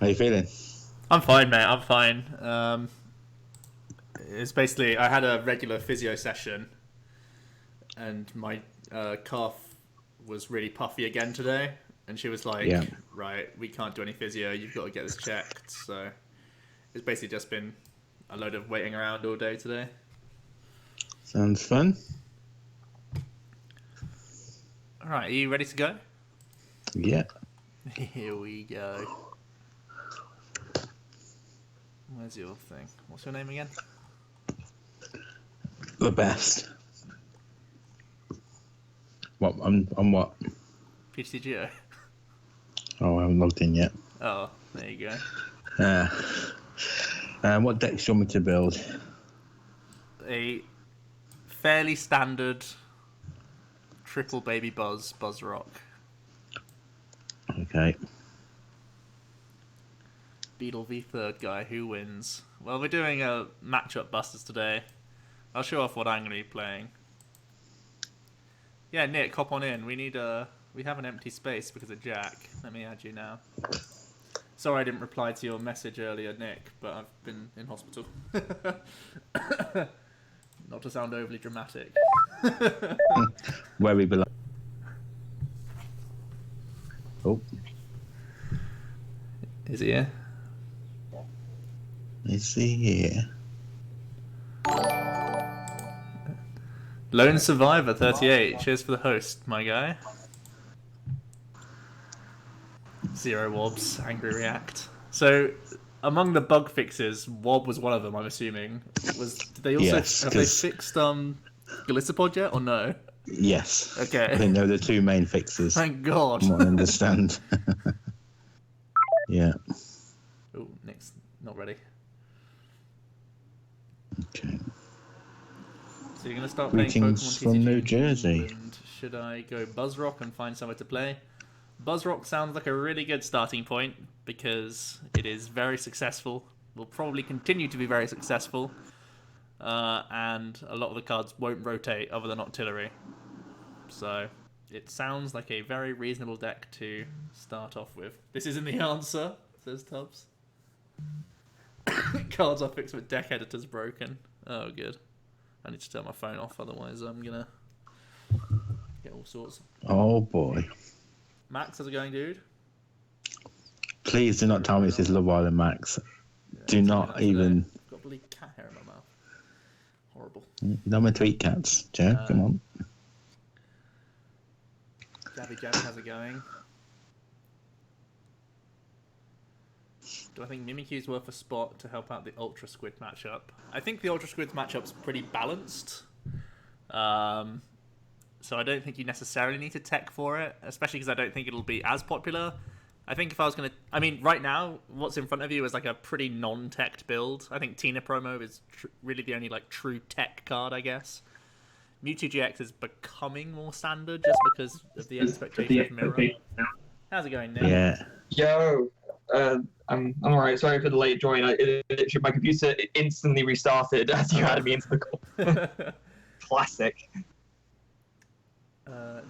How you feeling? I'm fine, mate. I'm fine. It's basically I had a regular physio session, and my calf was really puffy again today. And she was Yeah. like, "Right, we can't do any physio. You've got to get this checked." So it's basically just been a load of waiting around all day today. Sounds fun. All right, are you ready to go? Yeah. Here we go. Where's your thing? What's your name again? The best. What? I'm what? PTGO. Oh, I haven't logged in yet. Oh, there you go. What decks do you want me to build? A fairly standard triple baby BuzzRoc. Okay. Beetle v third guy, who wins? Well, we're doing a matchup busters today. I'll show off what I'm going to be playing. Yeah, Nick, hop on in. We have an empty space because of Jack. Let me add you now. Sorry I didn't reply to your message earlier, Nick, but I've been in hospital. Not to sound overly dramatic. Where we belong. Oh. Is he here? Let's see here. Lone Survivor 38. Cheers for the host, my guy. Zero Wobs, angry react. So, among the bug fixes, Wob was one of them. I'm assuming. Did they also have they fixed Glycipod yet or no? Yes. Okay. I think they're the two main fixes. Thank God. From what I understand. Yeah. Oh, Nick's not ready. Okay. So you're going to start playing Greetings Pokemon from TCG New Jersey. And should I go BuzzRoc and find somewhere to play? BuzzRoc sounds like a really good starting point because it is very successful. Will probably continue to be very successful. And a lot of the cards won't rotate other than Octillery. So it sounds like a very reasonable deck to start off with. This isn't the answer, says Tubbs. Cards are fixed with deck editors broken. Oh, good. I need to turn my phone off, otherwise I'm gonna get all sorts. Oh boy. Max, how's it going, dude? Please do not tell me this is Love Island Max. Yeah, Do not even. I've got a bloody cat hair in my mouth. Horrible. You don't want to tweet cats, Joe. Come on. Jabby Jabby, how's it going? Do I think Mimikyu's worth a spot to help out the Ultra Squid matchup? I think the Ultra Squid matchup's pretty balanced. So I don't think you necessarily need to tech for it, especially because I don't think it'll be as popular. I think if I was going to... I mean, right now, what's in front of you is like a pretty non-teched build. I think Tina Promo is really the only like true tech card, I guess. Mewtwo GX is becoming more standard just because of the expectation of Mirror. How's it going, Nick? Yeah. Yo, I'm alright. Sorry for the late join. My computer instantly restarted as you added me into the call. Classic.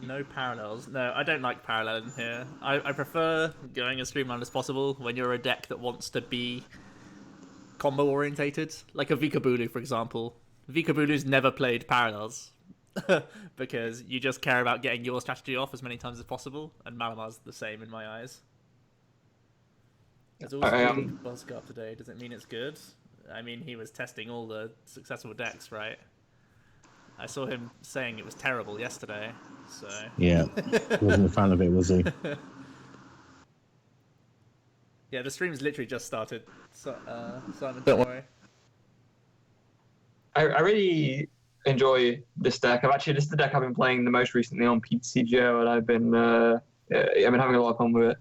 No parallels. No, I don't like paralleling here. I prefer going as streamlined as possible when you're a deck that wants to be combo orientated, like a Vikabulu, for example. Vikabulu's never played parallels because you just care about getting your strategy off as many times as possible, and Malamar's the same in my eyes. There's also BuzzRoc today. Does it mean it's good? I mean, he was testing all the successful decks, right? I saw him saying it was terrible yesterday, so... Yeah, wasn't a fan of it, was he? Yeah, the stream's literally just started, so, Simon, don't worry. I really enjoy this deck. This is the deck I've been playing the most recently on PTCGO, and I've been having a lot of fun with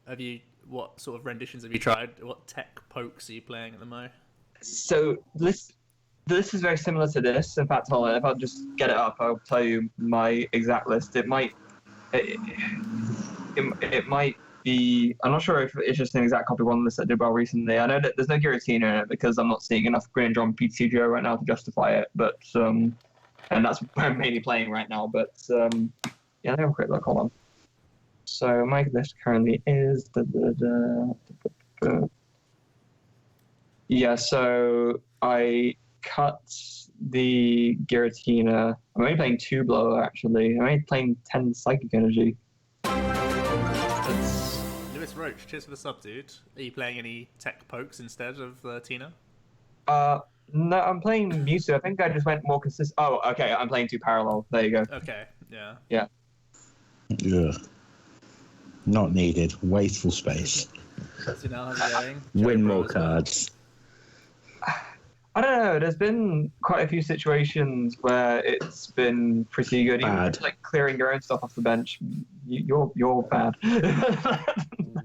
it. What sort of renditions have you tried? What tech pokes are you playing at the moment? So this is very similar to this. In fact, hold on, if I'll just get it up, I'll tell you my exact list. It might be. I'm not sure if it's just an exact copy of one list that did well recently. I know that there's no Giratina in it because I'm not seeing enough Green on PTCGO right now to justify it. But and that's what I'm mainly playing right now. But yeah, let me have a quick look. Hold on. So my list currently is Yeah, so I cut the Giratina. I'm only playing 2 Blower, actually. I'm only playing 10 Psychic Energy. That's Lewis Roach. Cheers for the sub, dude. Are you playing any tech pokes instead of Tina? No, I'm playing Mewtwo. I think I just went more consistent. Oh, okay, I'm playing 2 Parallel. There you go. Okay, yeah. Yeah. Ugh. Not needed. Wasteful space. So now how's it going? Win Joe more Bro as well? cards. I don't know. There's been quite a few situations where it's been pretty good. Even Bad. just, like clearing your own stuff off the bench, you're bad.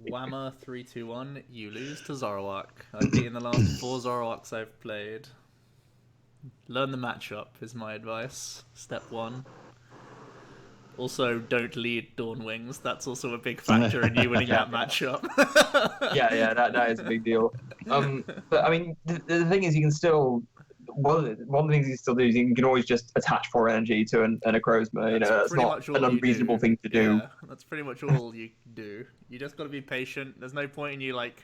Whammer 3-2-1. You lose to Zoroark. I've beaten the last 4 Zoroarks I've played. Learn the matchup is my advice. Step 1. Also, don't lead Dawn Wings. That's also a big factor in you winning that matchup. yeah, that is a big deal. But I mean, the thing is, you can still one of the things you can still do is you can always just attach 4 energy to an Acrozma. You know, that's pretty not much all an you unreasonable do. thing to do. Yeah, that's pretty much all you do. You just got to be patient. There's no point in you like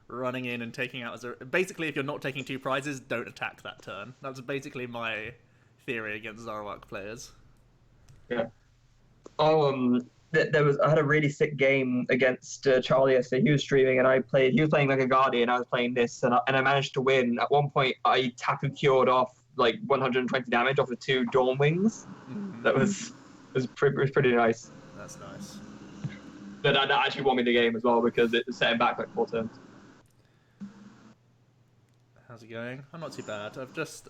running in and taking out. Basically, if you're not taking 2 prizes, don't attack that turn. That's basically my theory against Zoroark players. Yeah. Oh, I had a really sick game against Charlie yesterday. He was streaming and he was playing like a Guardian. I was playing this and I managed to win. At one point, I Tapu cured off like 120 damage off of 2 Dawn Wings. That was pretty nice. That's nice. But that actually won me the game as well because it set him back like 4 turns. How's it going? I'm not too bad.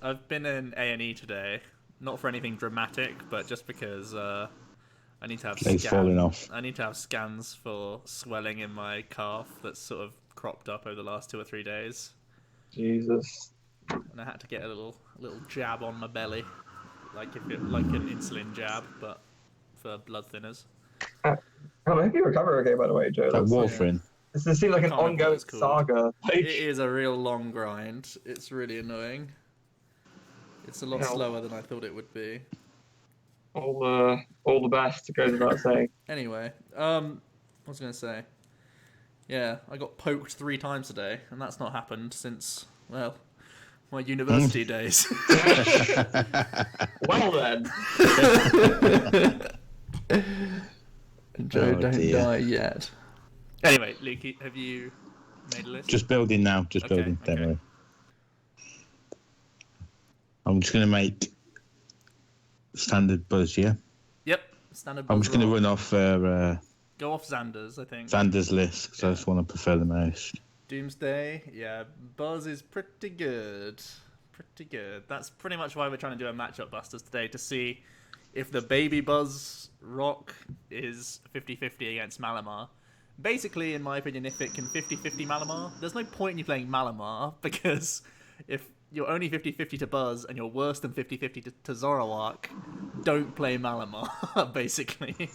I've been in A&E today, not for anything dramatic, but just because I need to have Legs falling off. I need to have scans for swelling in my calf that's sort of cropped up over the last 2 or 3 days. Jesus. And I had to get a little jab on my belly, like an insulin jab, but for blood thinners. I hope you recover okay, by the way, Joe. Like warfarin. This seems like an Can't remember what ongoing it's called. saga. It is a real long grind. It's really annoying. It's a lot slower than I thought it would be. All the best, goes without saying. Anyway, what was I going to say? Yeah, I got poked 3 times today, and that's not happened since, well, my university days. Well then. Joe, Oh, don't dear. die yet. Anyway, Lukey, have you made a list? Just building now. Just Okay, building. Don't okay. worry. I'm just going to make standard buzz, yeah? Yep, standard. I'm just going to BuzzRoc. run off Go off Xander's, I think. Xander's list because I just want to prefer the most. Doomsday, yeah, Buzz is pretty good. Pretty good. That's pretty much why we're trying to do a matchup busters today, to see if the baby BuzzRoc is 50-50 against Malamar. Basically, in my opinion, if it can 50-50 Malamar, there's no point in you playing Malamar, because if you're only 50-50 to Buzz and you're worse than 50-50 to Zoroark, don't play Malamar, basically.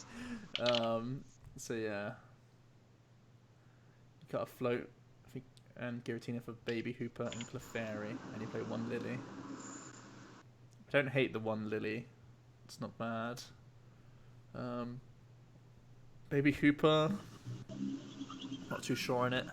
So yeah. You got a float and Giratina for Baby Hooper and Clefairy, and you play 1 Lily. I don't hate the 1 Lily. It's not bad. Baby Hooper, not too sure on it.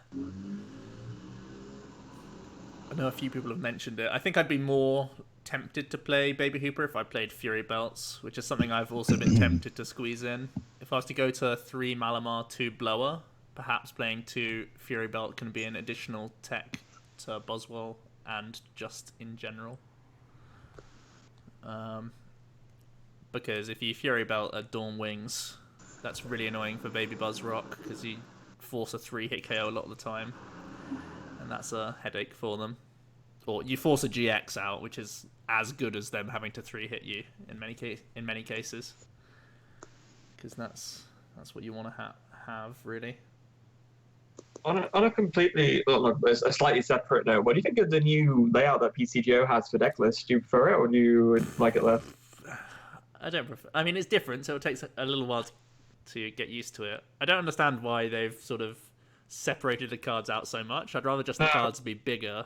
I know a few people have mentioned it. I think I'd be more tempted to play Baby Hooper if I played Fury Belts, which is something I've also been tempted to squeeze in. If I was to go to 3 Malamar, 2 Blower, perhaps playing 2 Fury Belt can be an additional tech to BuzzWole and just in general. Because if you Fury Belt at Dawn Wings, that's really annoying for Baby BuzzRoc because you force a 3-hit KO a lot of the time, and that's a headache for them. Or you force a GX out, which is as good as them having to 3-hit you in many cases, because that's what you want to have really. On a completely, a slightly separate note, what do you think of the new layout that PCGO has for deck lists? Do you prefer it or do you like it left? I don't prefer. I mean, it's different, so it takes a little while to get used to it. I don't understand why they've sort of separated the cards out so much. I'd rather just the cards be bigger.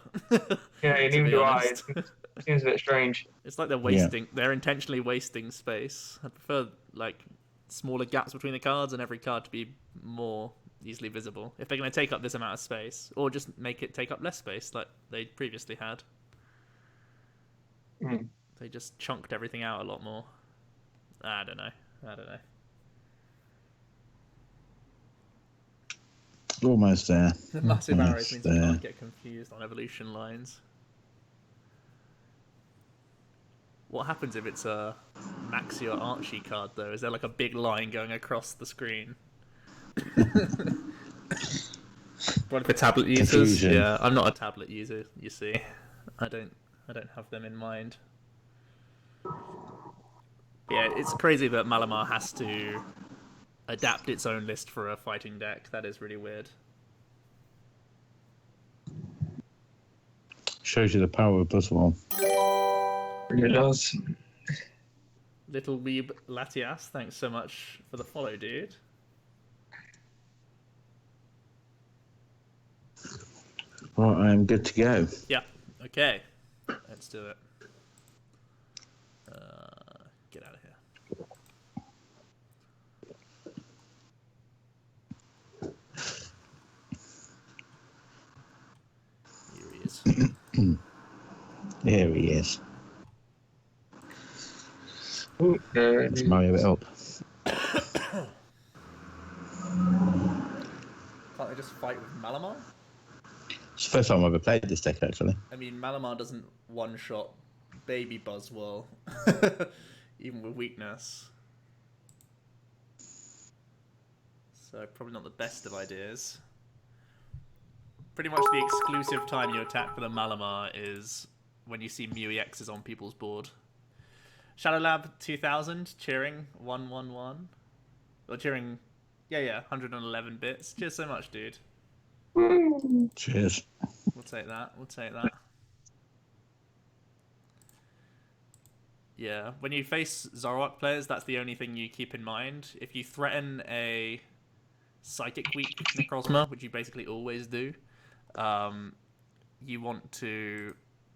Yeah, neither do I. honest. It seems a bit strange. It's like they're wasting. They're intentionally wasting space. I prefer like smaller gaps between the cards and every card to be more easily visible. If they're going to take up this amount of space, or just make it take up less space like they previously had. Mm. They just chunked everything out a lot more. I don't know. Almost there. The massive arrows Almost means you there. can't get confused on evolution lines. What happens if it's a Maxi or Archie card, though? Is there like a big line going across the screen? One for tablet users? Confusion. Yeah, I'm not a tablet user, you see. I don't have them in mind. Yeah, it's crazy that Malamar has to adapt its own list for a fighting deck. That is really weird. Shows you the power of BuzzWole. It does. Little Weeb Latias, thanks so much for the follow, dude. Right, I'm good to go. Yeah, okay. Let's do it. Get out of here. Here he is. Here he is. Ooh, Let's Mario it up. Can't I just fight with Malamar? It's the first time I've ever played this deck, actually. I mean, Malamar doesn't one-shot baby BuzzWole, even with weakness. So probably not the best of ideas. Pretty much the exclusive time you attack with a Malamar is when you see Mew EXs on people's board. Shadow Lab 2000, cheering 111. Or cheering, yeah, 111 bits. Cheers so much, dude. Cheers. We'll take that. Yeah, when you face Zoroark players, that's the only thing you keep in mind. If you threaten a Psychic Weak Necrozma, which you basically always do, you want to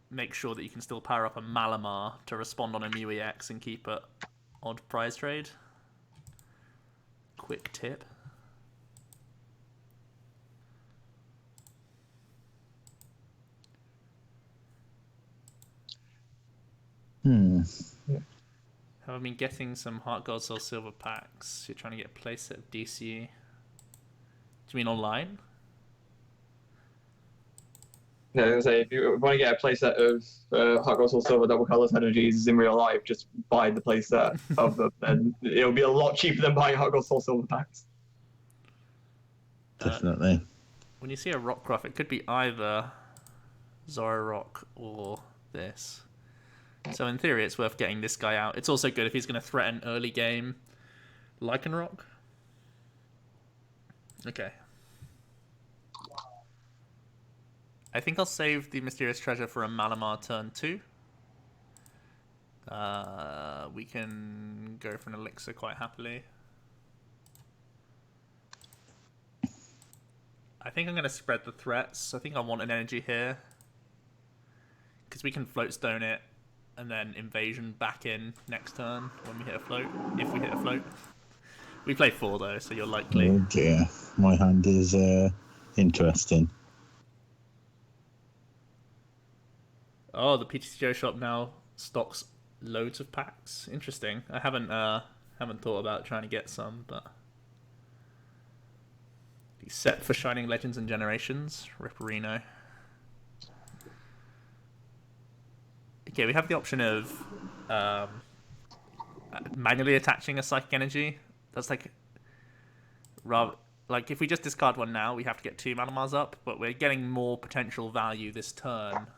make sure that you can still power up a Malamar to respond on a Mew EX and keep it odd prize trade. Quick tip. Have I been getting some Heart Gold Soul Silver packs? You're trying to get a playset of DCU. Do you mean online? No, I was gonna say, if you want to get a playset of Heart Gold Soul Silver Double Colors Energies in real life, just buy the playset of them, and it'll be a lot cheaper than buying Heart Gold Soul Silver packs. Definitely. When you see a Rockruff, it could be either Zoroark or this. So in theory, it's worth getting this guy out. It's also good if he's going to threaten early game Lycanroc. Okay. I think I'll save the Mysterious Treasure for a Malamar turn 2. We can go for an Elixir quite happily. I think I'm going to spread the threats. I think I want an energy here. Because we can float stone it and then invasion back in next turn when we hit a float. If we hit a float. We play 4 though, so you're likely. Oh dear. My hand is interesting. Oh, the PTCGO shop now stocks loads of packs. Interesting. I haven't thought about trying to get some, but set for Shining Legends and Generations. Ripperino. Okay, we have the option of manually attaching a Psychic Energy. That's like if we just discard one now, we have to get 2 Malamars up, but we're getting more potential value this turn.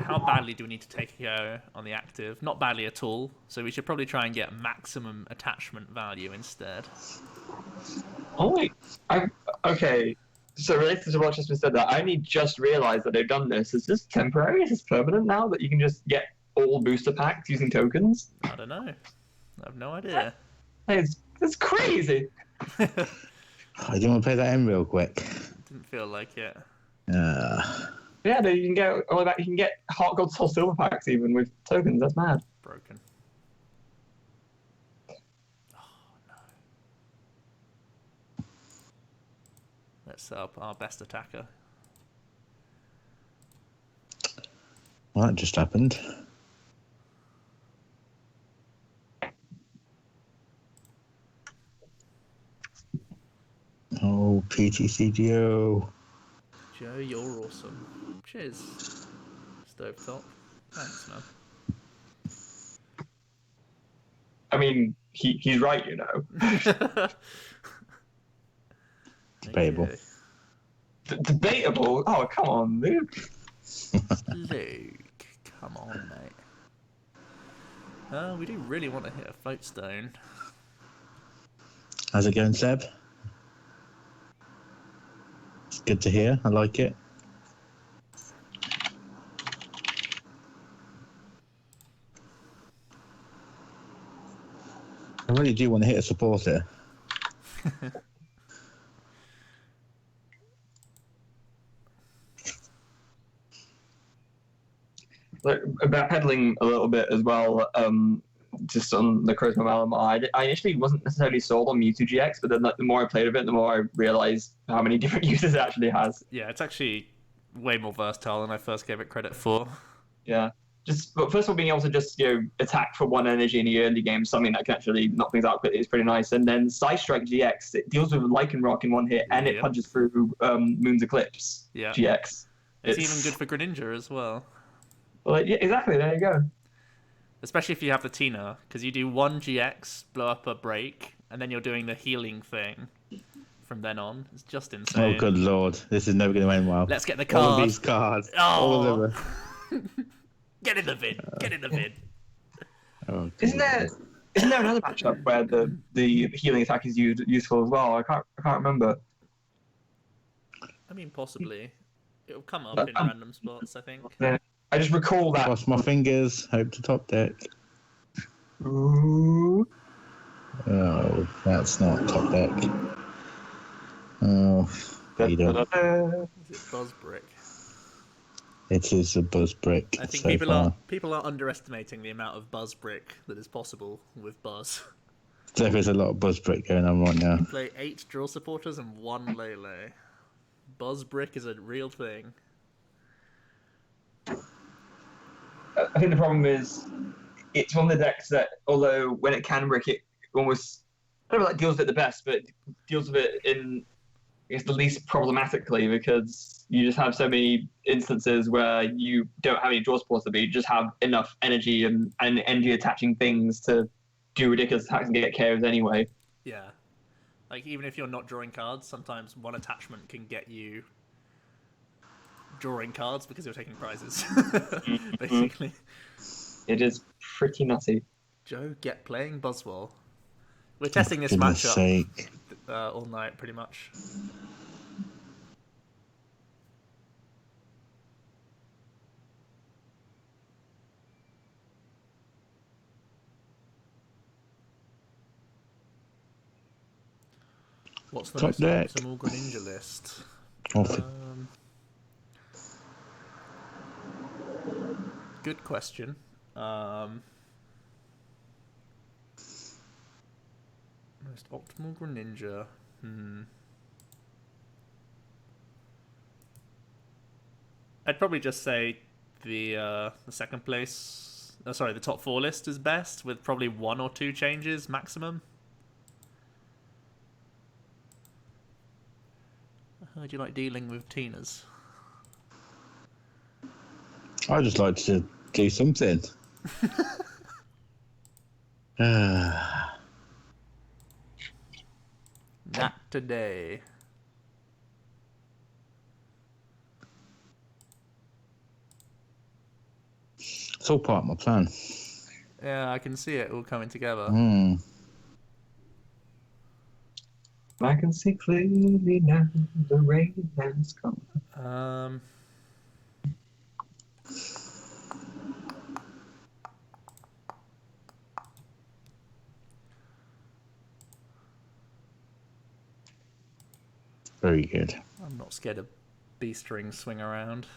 How badly do we need to take KO on the active? Not badly at all, so we should probably try and get maximum attachment value instead. Oh wait, okay. So related to what just been said, that I only just realised that they've done this. Is this temporary? Is this permanent now? That you can just get all booster packs using tokens? I don't know. I have no idea. It's crazy. Oh, do you want to play that in real quick? Didn't feel like it. Yeah, you can get all that. You can get Heart Gold Soul Silver packs even with tokens. That's mad. Broken. Oh Let's set up our best attacker. Well, that just happened. Oh, PTCGO. Joe, you're awesome. Cheers. Stovetop. Thanks, man. I mean, he's right, you know. Debatable. Okay. Debatable? Oh, come on, Luke. Luke, come on, mate. We do really want to hit a float stone. How's it going, Seb? It's good to hear. I like it. I really do want to hit a supporter. Like, about peddling a little bit as well, just on the Charisma Malamar, I initially wasn't necessarily sold on Mewtwo GX, but then like, the more I played with it, the more I realized how many different uses it actually has. Yeah, it's actually way more versatile than I first gave it credit for. Yeah. But first of all, being able to just attack for 1 energy in the early game, something that can actually knock things out quickly, is pretty nice. And then Side Strike GX, it deals with Lycanroc in 1 hit, and it punches through Moon's Eclipse GX. It's even good for Greninja as well. Well, yeah, exactly. There you go. Especially if you have the Tina, because you do 1 GX, blow up a break, and then you're doing the healing thing from then on. It's just insane. Oh, good lord. This is never going to end well. Let's get the card. All of these cards. Oh. All of them. Get in the vid. Get in the vid. Oh, isn't there another matchup where the healing attack is useful as well? I can't remember. I mean, possibly. It'll come up in random spots, I think. Yeah. I just recall that. Cross my fingers. Hope to top deck. Ooh. Oh, that's not top deck. Oh, Peter. Is it BuzzBrick? It is a BuzzBrick. I think so people are underestimating the amount of BuzzBrick that is possible with Buzz. There is a lot of BuzzBrick going on right now. Play 8 draw supporters and 1 Lele. BuzzBrick is a real thing. I think the problem is it's one of the decks that, although when it can brick, it almost I don't know, like deals with it the best, but it deals with it in the least problematically, because you just have so many instances where you don't have any draw supports, but you just have enough energy and energy attaching things to do ridiculous attacks and get KOs anyway. Yeah. Like, even if you're not drawing cards, sometimes one attachment can get you drawing cards because you're taking prizes, basically. It is pretty nutty. Joe, get playing BuzzWole. We're testing this matchup all night, pretty much. What's the most optimal Greninja list? Good question. Most optimal Greninja. I'd probably just say the second place. Sorry, the top 4 list is best, with probably 1 or 2 changes maximum. How do you like dealing with Tinas? I just like to do something. Not today. It's all part of my plan. Yeah, I can see it all coming together. I can see clearly now, the rain has come. Very good. I'm not scared of B-string swing around.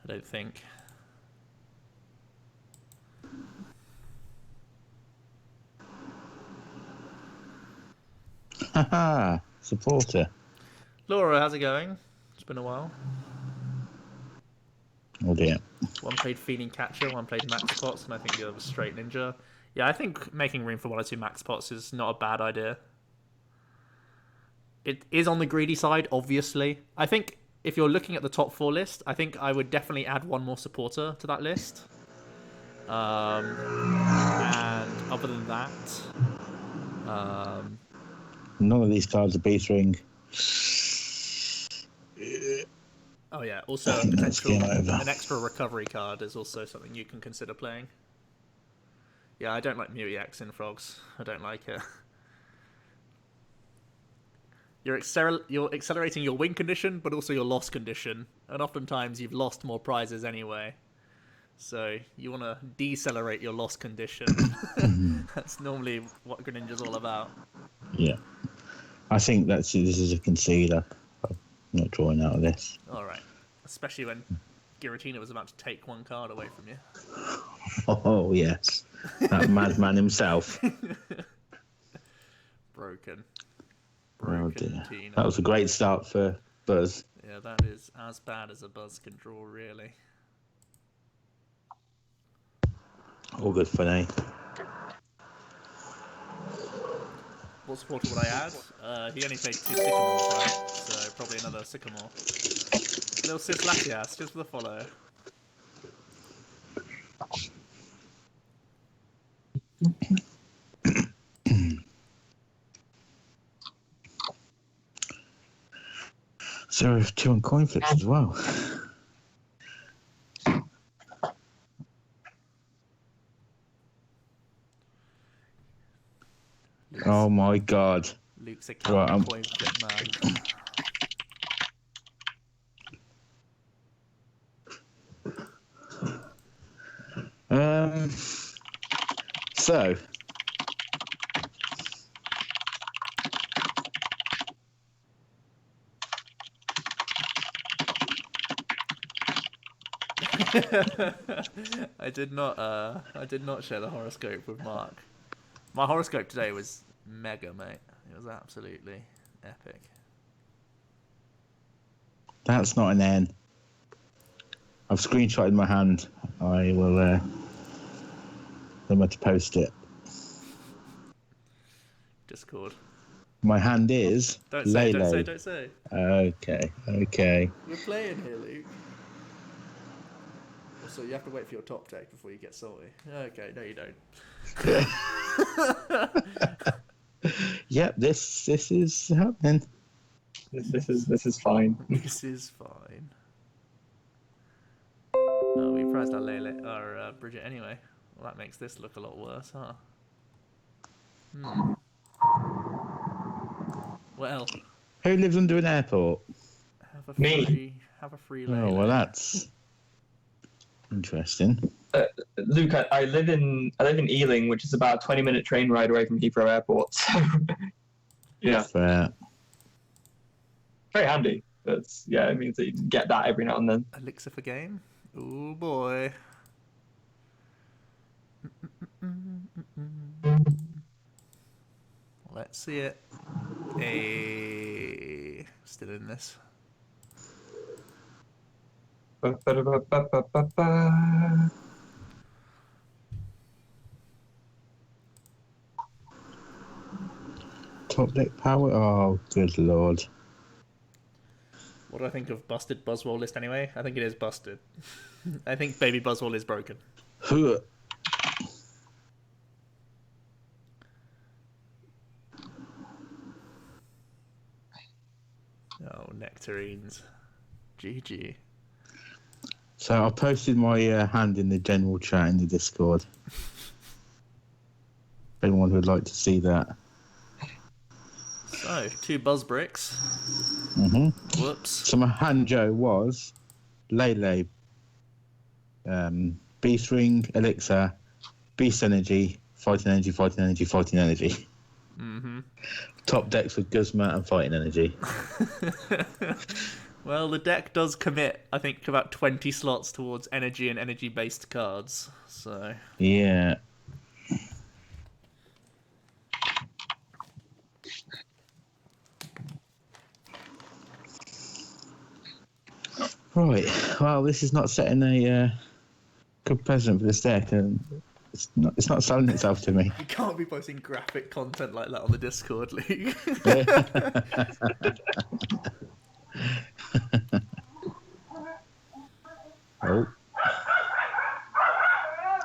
I don't think. Haha! supporter. Laura, how's it going? It's been a while. Oh dear. One played Feeding Catcher, one played Max Pots, and I think the other was Straight Ninja. Yeah, I think making room for 1 or 2 Max Pots is not a bad idea. It is on the greedy side, obviously. I think if you're looking at the top 4 list, I think I would definitely add 1 more supporter to that list. And other than that, none of these cards are beast ring. oh yeah, also a potential an extra recovery card is also something you can consider playing. Yeah, I don't like Mewtwo GX in Frogs. I don't like it. You're accelerating your win condition, but also your loss condition, and oftentimes you've lost more prizes anyway. So you want to decelerate your loss condition. That's normally what Greninja's all about. Yeah, I think this is a conceder. I'm not drawing out of this. All right, especially when Giratina was about to take 1 card away from you. Oh yes, that madman himself. Broken. Oh dear. Tina. That was a great start for Buzz. Yeah, that is as bad as a Buzz can draw, really. All good for me. What supporter would I add? He only played 2 Sycamores, right? So probably another Sycamore. Little Sis Latias, just for the follow. So we have 2 on coin flips as well. Oh my god. Luke's a coin flip man. So I did not share the horoscope with Mark. My horoscope today was mega, mate. It was absolutely epic. that's not an N. I've screenshotted my hand. I will remember to post it. Discord. My hand is Don't say, Lele. don't say. Okay. We're playing here, Luke. Also, you have to wait for your top deck before you get salty. Okay, no you don't. Yep, this is happening. This is fine. This is fine. Oh, we prized our Bridget anyway. Well, that makes this look a lot worse, huh? Well, Who lives under an airport? have a free Me. Lele. Oh well, that's interesting. Luke, I live in Ealing, which is about a 20-minute train ride away from Heathrow Airport. So, yeah, Fair. very handy. But yeah, it means that you get that every now and then. Elixir for game? Oh boy. Let's see it. Hey, still in this. Ba-ba-da-ba-ba-ba-ba. Top deck power. Oh, good lord. What do I think of busted BuzzWole list anyway? I think it is busted. I think baby BuzzWole is broken. Huh. Oh, nectarines. GG. So I posted my hand in the general chat in the Discord. Anyone who would like to see that. So, 2 buzz bricks. Whoops. So my hand, Joe, was Lele, Beast Ring, Elixir, Beast Energy, Fighting Energy, Fighting Energy, Fighting Energy. Top decks with Guzma and Fighting Energy. Well, the deck does commit, I think, about 20 slots towards energy and energy-based cards. So Yeah. Right. Well, this is not setting a good precedent for this deck, and it's not selling itself to me. You can't be posting graphic content like that on the Discord league. Oh.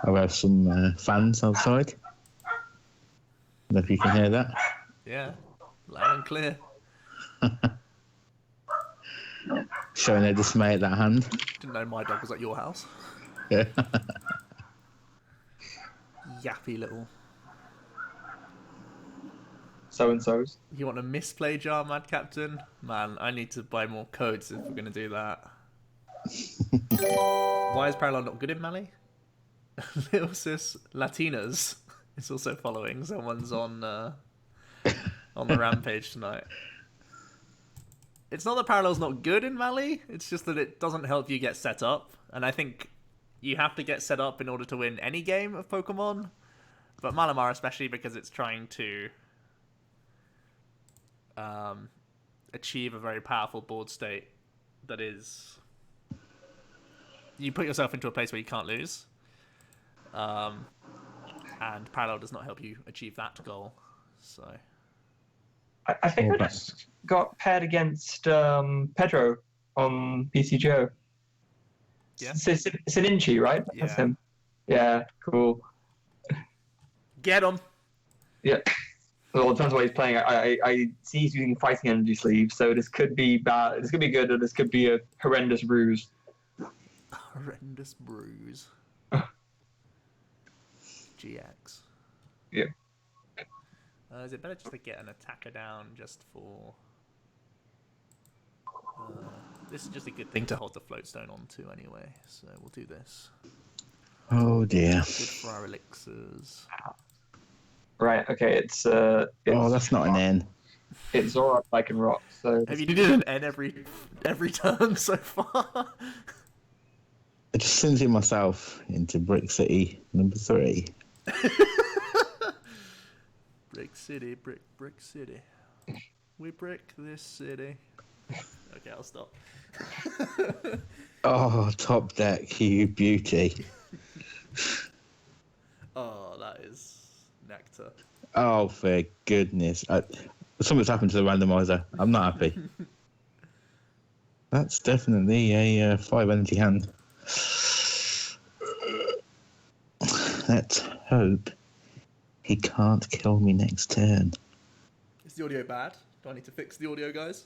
I have some fans outside. I don't know if you can hear that. Yeah, loud and clear. Showing their dismay at that hand. Didn't know my dog was at your house. Yeah. Yappy little. So-and-sos. You want a misplay jar, Mad Captain? Man, I need to buy more codes if we're going to do that. Why is Parallel not good in Mali? Little Sis Latinas is also following. Someone's on the rampage tonight. It's not that Parallel's not good in Mali, it's just that it doesn't help you get set up. And I think you have to get set up in order to win any game of Pokemon. But Malamar especially, because it's trying to achieve a very powerful board state that is... You put yourself into a place where you can't lose. And Parallel does not help you achieve that goal. So... I think I just got paired against Pedro on PCGO. Yeah. Sininchi, right? Yeah. That's him. Yeah, cool. Get him! Yeah. Well, it depends what he's playing. I see he's using Fighting Energy Sleeve, so this could be bad. This could be good, or this could be a horrendous ruse. Horrendous bruise. GX. Yeah. Is it better just to get an attacker down just for... this is just a good thing to hold the floatstone on to anyway, so we'll do this. Oh dear. Good for our elixirs. Right, okay, it's Oh, that's not an N. It's Zora, Like and Rock, so... Have you needed an N every turn so far? I just sent it myself into Brick City number 3. Brick City, brick city. We brick this city. Okay, I'll stop. Oh, top deck, you beauty. Oh, that is nectar. Oh, for goodness. Something's happened to the randomizer. I'm not happy. That's definitely a 5 energy hand. Let's hope he can't kill me next turn. Is the audio bad? Do I need to fix the audio, guys?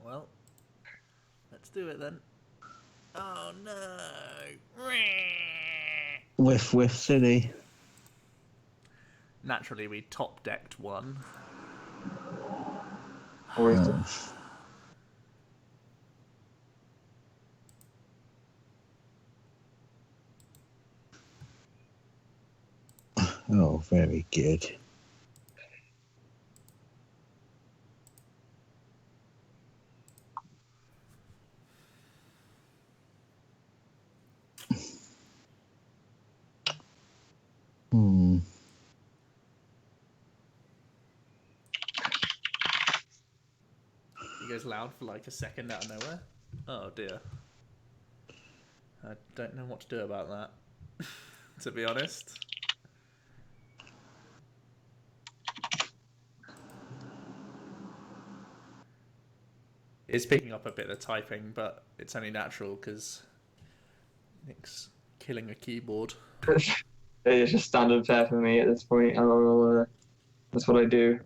Well, let's do it then. Oh no! Whiff City. Naturally, we top decked one. Oh, very good. He goes loud for like a second out of nowhere. Oh dear. I don't know what to do about that, to be honest. It's picking up a bit of typing, but it's only natural because Nick's killing a keyboard. It's just standard fare for me at this point. That's what I do.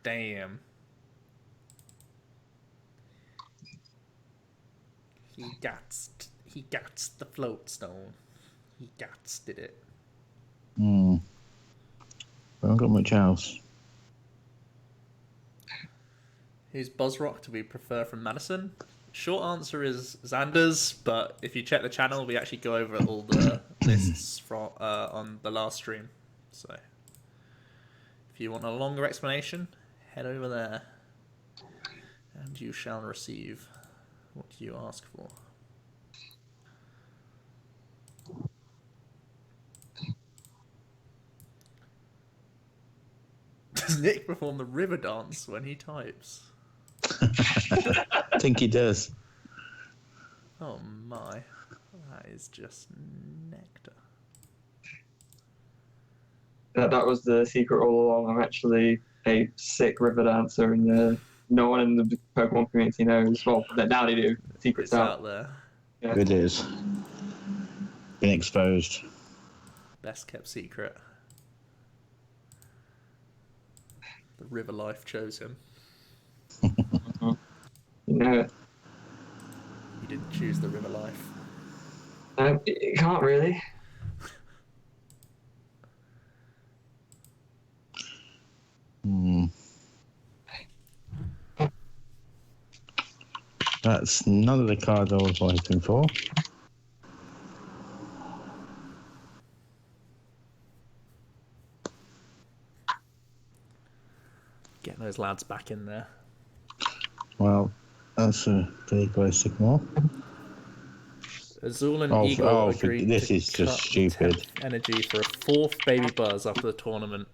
Damn. He gats the float stone. He did it. I haven't got much else. Who's BuzzRoc do we prefer from Madison? Short answer is Xander's, but if you check the channel, we actually go over all the lists from on the last stream. So if you want a longer explanation, head over there, and you shall receive what you ask for. Does Nick perform the river dance when he types? I think he does. Oh my. That is just nectar. That was the secret all along. I'm actually a sick river dancer, and no one in the Pokemon community knows. Well, now they do. The secret's It's out there. Yeah. It is. Been exposed. Best kept secret. The river life chose him. You know it. You didn't choose the river life. You can't really. That's none of the cards I was waiting for. Getting those lads back in there. Well, that's a pretty close signal. Azul and Eagle agreed this to is cut just stupid. energy for a 4th baby buzz after the tournament.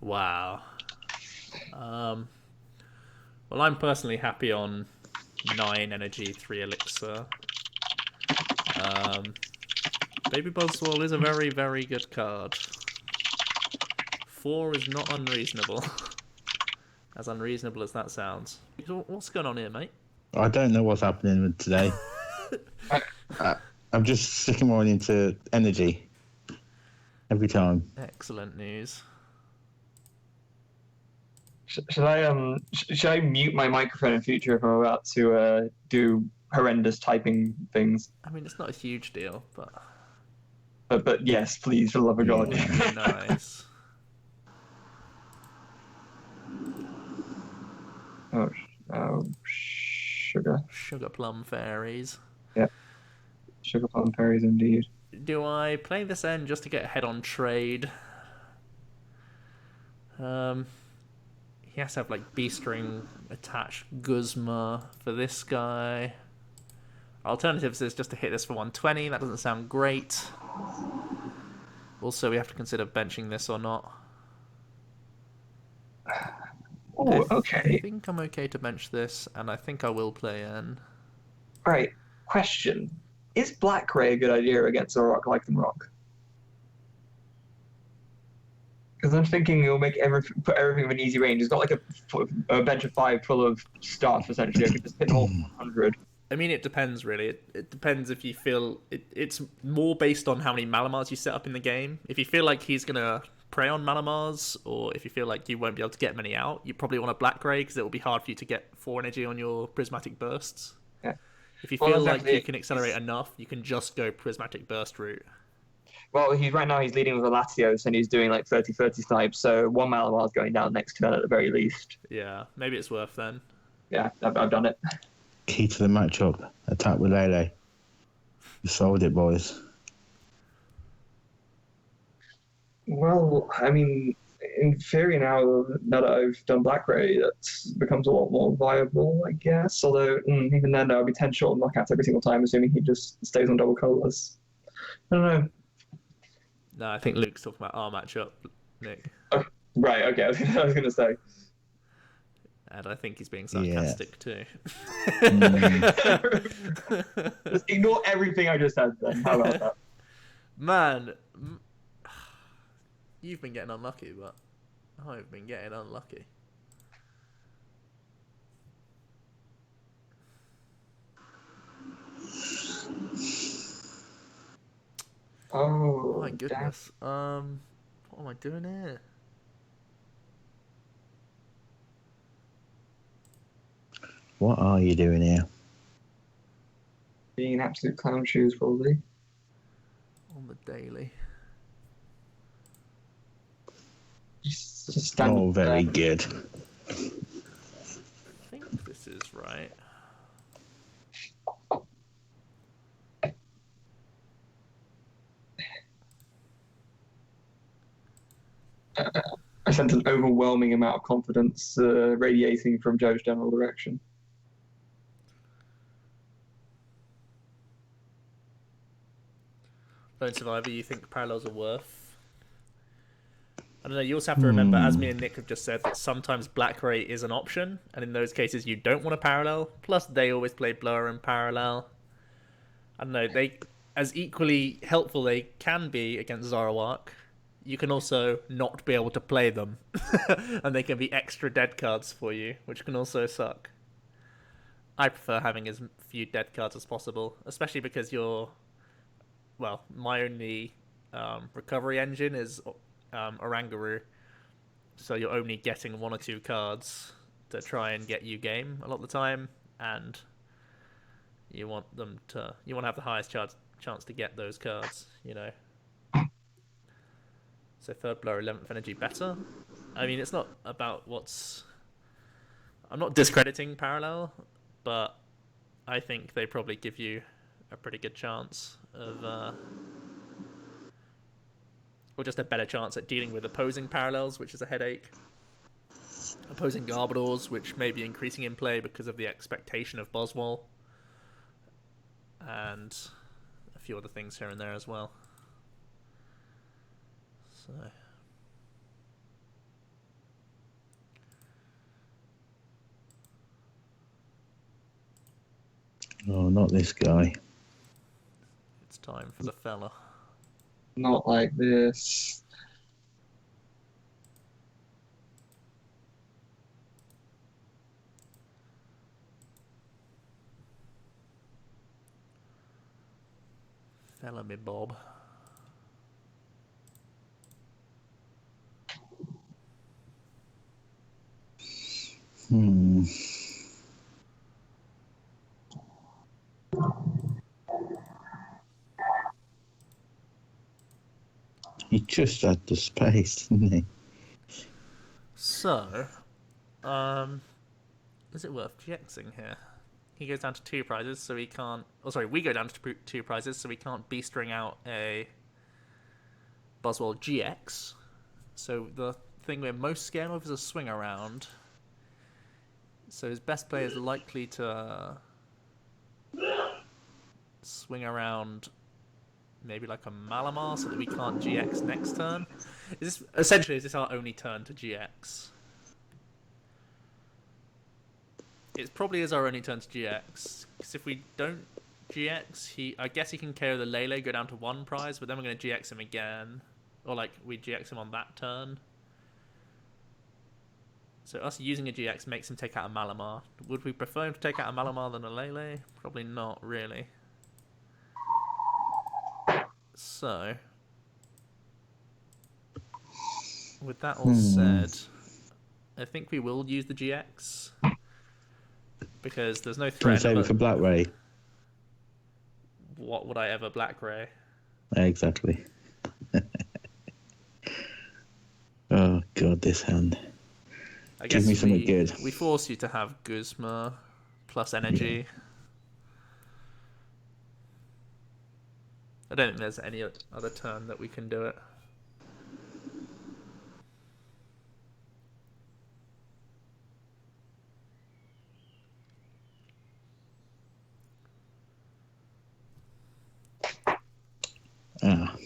Wow. Well, I'm personally happy on 9 energy, 3 elixir. Baby BuzzWole is a very, very good card. 4 is not unreasonable. As unreasonable as that sounds. What's going on here, mate? I don't know what's happening with today. I'm just sticking more into energy every time. Excellent news. Should I mute my microphone in future if I'm about to do horrendous typing things? I mean, it's not a huge deal, but But yes, please, for the love of God. nice. Oh, sugar. Sugar plum fairies. Yeah. Sugar plum fairies indeed. Do I play this end just to get ahead on trade? He has to have like B-string attached Guzma for this guy. Alternatives is just to hit this for 120. That doesn't sound great. Also, we have to consider benching this or not. Oh, I okay. think I'm okay to bench this, and I think I will play in. Right. Question: is Black Ray a good idea against a rock like the Rock? Because I'm thinking it'll make put everything in easy range. It's got like a bench of 5 full of stuff essentially. I could just hit them all 100. I mean, it depends really. It depends if you feel it's more based on how many Malamars you set up in the game. If you feel like he's gonna prey on Malamars, or if you feel like you won't be able to get many out, you probably want a Black Ray because it will be hard for you to get 4 energy on your prismatic bursts. Yeah. If you feel like you can accelerate enough, you can just go prismatic burst route. Well, right now he's leading with a Latios and he's doing like 30-30 snipes, so 1 Malamar's going down next turn at the very least. Yeah, maybe it's worth then. Yeah, I've done it. Key to the matchup. Attack with Lele. You solved it, boys. Well, I mean, in theory now that I've done Black Ray, that becomes a lot more viable, I guess. Although, even then, I'll be 10 short of knockouts every single time, assuming he just stays on double colours. I don't know. No, I think Luke's talking about our matchup, Nick. Oh, right, okay, I was going to say. And I think he's being sarcastic too. Just ignore everything I just said then. How about that? Man, you've been getting unlucky, but I've been getting unlucky. Oh, my goodness. What am I doing here? What are you doing here? Being an absolute clown shoes, probably. On the daily. Just stand very good. I think this is right. I sense an overwhelming amount of confidence radiating from Joe's general direction. Lone Survivor, you think parallels are worth? I don't know, you also have to remember, as me and Nick have just said, that sometimes Black Ray is an option, and in those cases you don't want to parallel. Plus, they always play Blower in parallel. I don't know, they, as equally helpful they can be against Zoroark, you can also not be able to play them. And they can be extra dead cards for you, which can also suck. I prefer having as few dead cards as possible, especially because my only recovery engine is Oranguru, so you're only getting 1 or 2 cards to try and get you game a lot of the time, and you want to have the highest chance to get those cards, you know. So third blow, 11th energy better. I mean, it's not about I'm not discrediting parallel, but I think they probably give you a pretty good chance of or just a better chance at dealing with opposing parallels, which is a headache. Opposing Garbodors, which may be increasing in play because of the expectation of BuzzWole. And a few other things here and there as well. So... Oh, not this guy. It's time for the fella. Not like this. Fella me Bob. He just had the space, didn't he? So, is it worth GXing here? He goes down to 2 prizes, so he can't... Oh, sorry, we go down to 2 prizes, so we can't B-string out a BuzzWole GX. So the thing we're most scared of is a swing around. So his best play is likely to swing around maybe like a Malamar so that we can't GX next turn. Is this our only turn to GX? It probably is our only turn to GX, because if we don't GX, I guess he can KO the Lele, go down to 1 prize, but then we're going to GX him again. Or like, we GX him on that turn. So us using a GX makes him take out a Malamar. Would we prefer him to take out a Malamar than a Lele? Probably not, really. So, with that all said, I think we will use the GX. Because there's no threat. Save it for Black Ray. What would I ever Black Ray? Exactly. Oh god, this hand. Give me something good. We force you to have Guzma plus energy. I don't think there's any other turn that we can do it. Ah.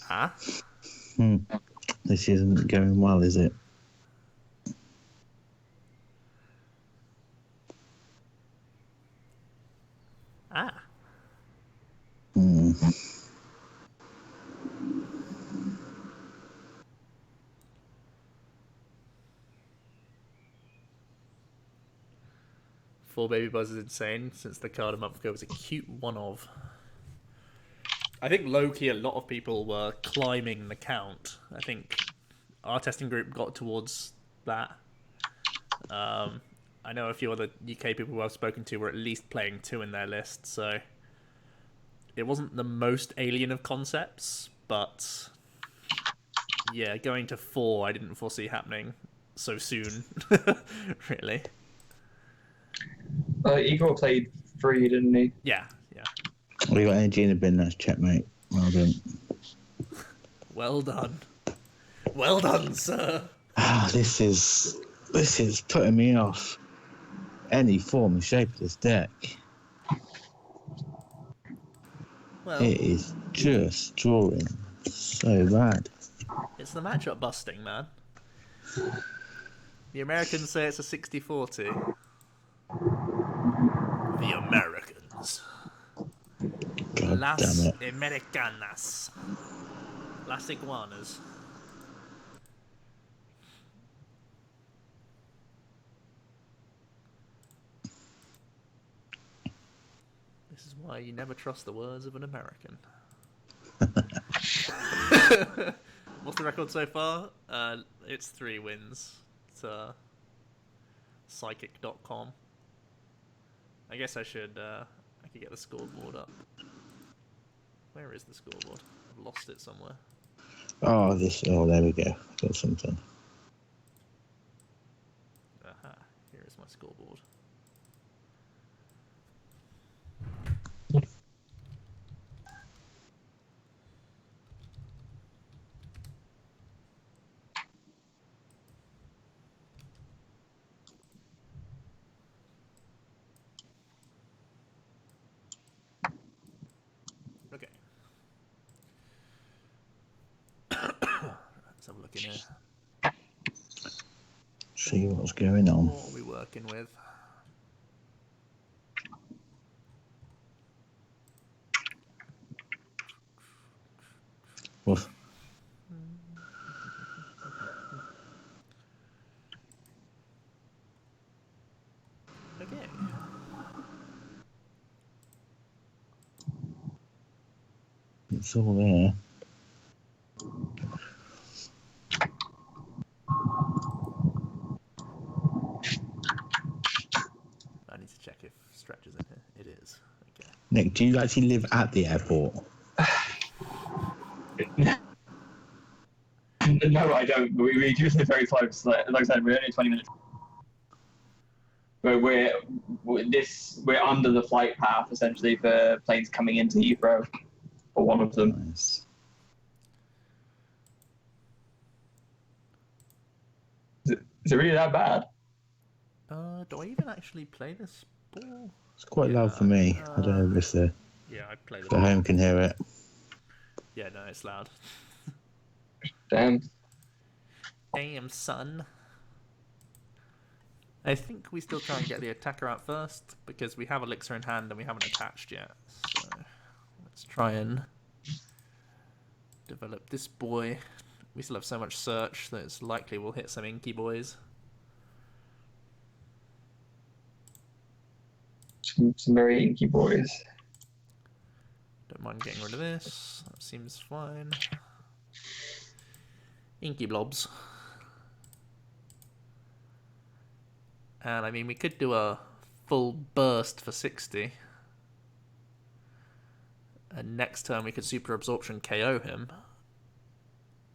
Ah? This isn't going well, is it? Ah. Four Baby Buzz is insane, since the card a month ago was a cute one of. I think low-key a lot of people were climbing the count. I think our testing group got towards that. I know a few other UK people who I've spoken to were at least playing 2 in their list, so it wasn't the most alien of concepts, but yeah, going to 4 I didn't foresee happening so soon, really. Igor played 3, didn't he? Yeah. We got energy in the bin, that's checkmate. Well done. Well done. Well done, sir. Ah, this is putting me off any form and shape of this deck. Well, it is just drawing so bad. it's the matchup busting, man. The Americans say it's a 60-40. The Americans. God Las damn it. Americanas. Las Iguanas. This is why you never trust the words of an American. What's the record so far? It's 3 wins. It's psychic.com. I guess I could get the scoreboard up. Where is the scoreboard? I've lost it somewhere. Oh, there we go. Got something. Aha, here is my scoreboard. Okay. Let's have a look in here. See what's going on. What are we working with? What? Okay. It's all there. I need to check if Stretch is in here. It is. Okay. Nick, do you actually live at the airport? No, I don't. We do live very close. Like I said, we're only 20 minutes. We're under the flight path essentially for planes coming into Heathrow, or one of them. Nice. Is it really that bad? Do I even actually play this ball? It's quite loud for me. I don't know if the Yeah, I play the the home can hear it. Yeah, no, it's loud. Damn. Damn, son. I think we still try and get the attacker out first, because we have Elixir in hand and we haven't attached yet. So let's try and develop this boy. We still have so much search that it's likely we'll hit some inky boys. Some very inky boys. Don't mind getting rid of this. That seems fine. Inky blobs. And I mean, we could do a full burst for 60. And next turn we could super absorption KO him.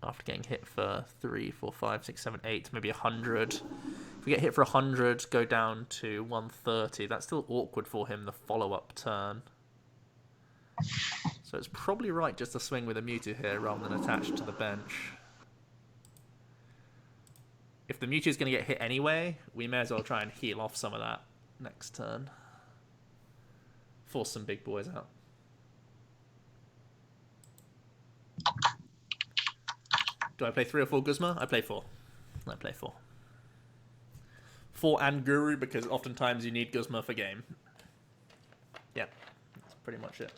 After getting hit for 3, 4, 5, 6, 7, 8, maybe 100. If we get hit for 100, go down to 130. That's still awkward for him the follow-up turn. So it's probably right just to swing with a Mewtwo here rather than attached to the bench. If the Mewtwo's going to get hit anyway, we may as well try and heal off some of that next turn. Force some big boys out. Do I play 3 or 4 Guzma? I play 4. I play 4. 4 and Guru, because oftentimes you need Guzma for game. Yeah, that's pretty much it.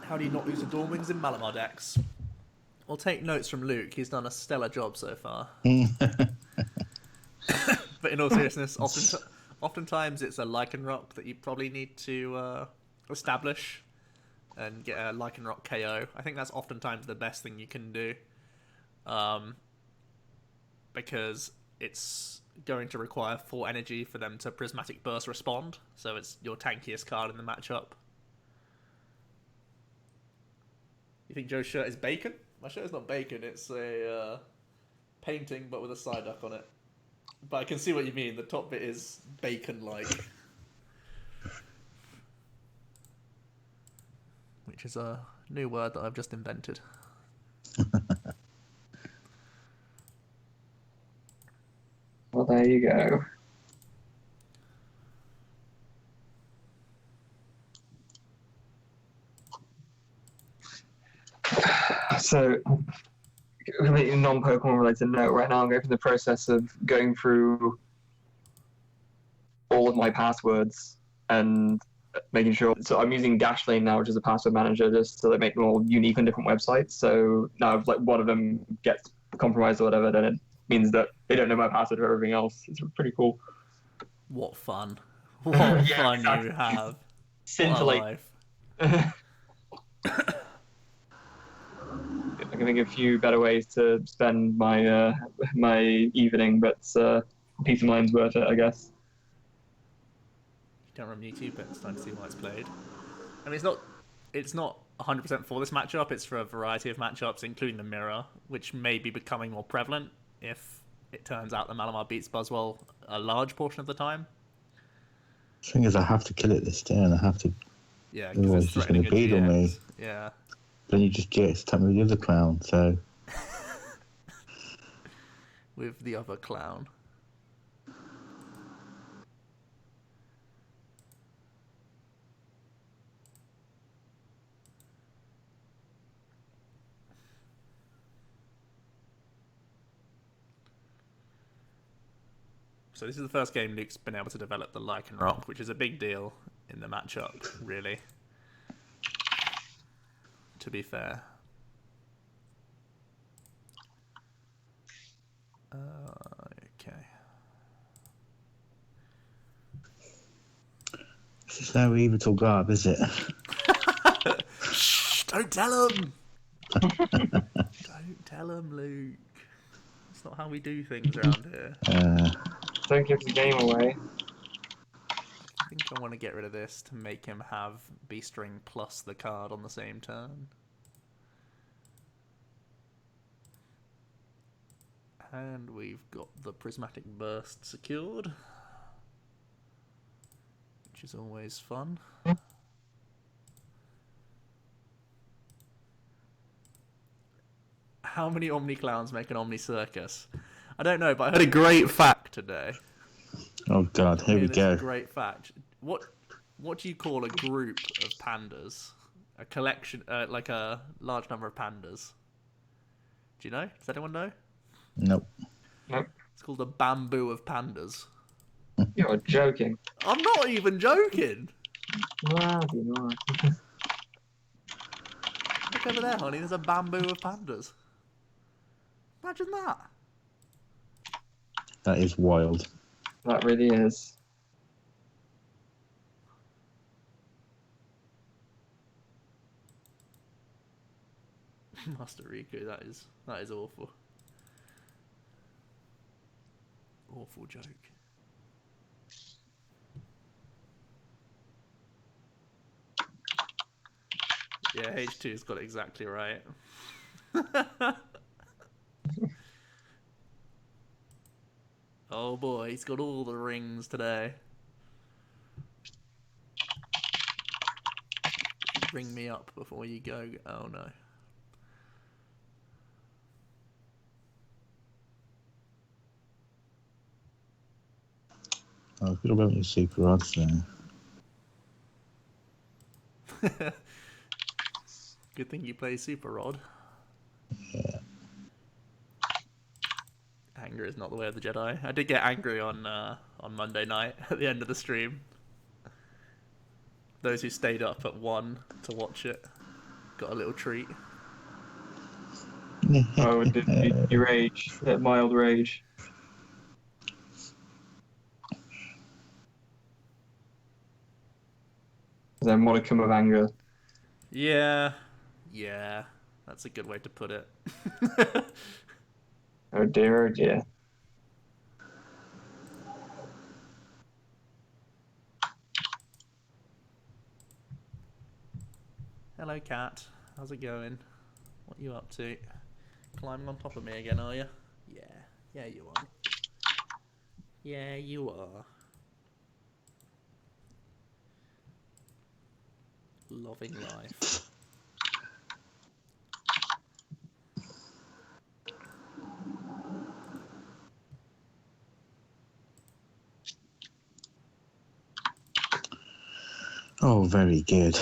How do you not lose a Dawn Wings in Malamar decks? Well, take notes from Luke. He's done a stellar job so far. But in all seriousness, oftentimes it's a Lycanroc that you probably need to establish and get a Lycanroc KO. I think that's oftentimes the best thing you can do, because it's going to require 4 energy for them to Prismatic Burst respond, so it's your tankiest card in the matchup. You think Joe's shirt is bacon? My shirt is not bacon, it's a painting but with a side duck on it. But I can see what you mean, the top bit is bacon-like. Which is a new word that I've just invented. Well, there you go. So, completely non-Pokemon related note. Right now, I'm going through the process of going through all of my passwords and making sure. So I'm using Dashlane now, which is a password manager, just so they make them all unique on different websites. So now if like one of them gets compromised or whatever, then it means that they don't know my password for everything else. It's pretty cool. What fun. What Yeah, fun exactly. you have. Scintillate. What a life. I can think of a few better ways to spend my my evening, but peace of mind's worth it, I guess. You don't run Mewtwo, but it's time to see why it's played. I mean, it's not 100% for this matchup. It's for a variety of matchups, including the mirror, which may be becoming more prevalent if it turns out that Malamar beats BuzzWole a large portion of the time. The thing is, I have to kill it this turn. I have to. Yeah, because Otherwise, it's it's just going threatening to a beat on GX. me. Yeah. Then you just get attack me with the other clown. So With the other clown. So this is the first game Luke's been able to develop the Lycanroc, which is a big deal in the matchup, really. To be fair. Okay. this is no evil till garb, is it? Shh! Don't tell him! Don't tell him, Luke. That's not how we do things around here. Don't give the game away. I think I want to get rid of this to make him have B-String plus the card on the same turn. And we've got the Prismatic Burst secured, which is always fun. How many Omni Clowns make an Omni Circus? I don't know, but I heard a great fact today. Oh God, here we go. Great fact. What do you call a group of pandas? A collection, like a large number of pandas. Do you know? Does anyone know? Nope. Nope. It's called a bamboo of pandas. You're joking. I'm not even joking. Wow, you are. Look over there, honey. There's a bamboo of pandas. Imagine that. That is wild. That really is. Master Riku, that is awful. Awful joke. Yeah, H2's got it exactly right. Oh boy, he's got all the rings today. Ring me up before you go. Oh no. I feel about your super odds there. Good thing you play Super Rod. Yeah. Anger is not the way of the Jedi. I did get angry on Monday night at the end of the stream. Those who stayed up at 1 to watch it got a little treat. Oh, did you rage? That mild rage. A modicum of anger. Yeah, that's a good way to put it. Oh dear, oh dear. Hello, cat. How's it going? What are you up to? Climbing on top of me again, are you? Yeah, you are. Yeah, you are. Loving life. Oh, very good.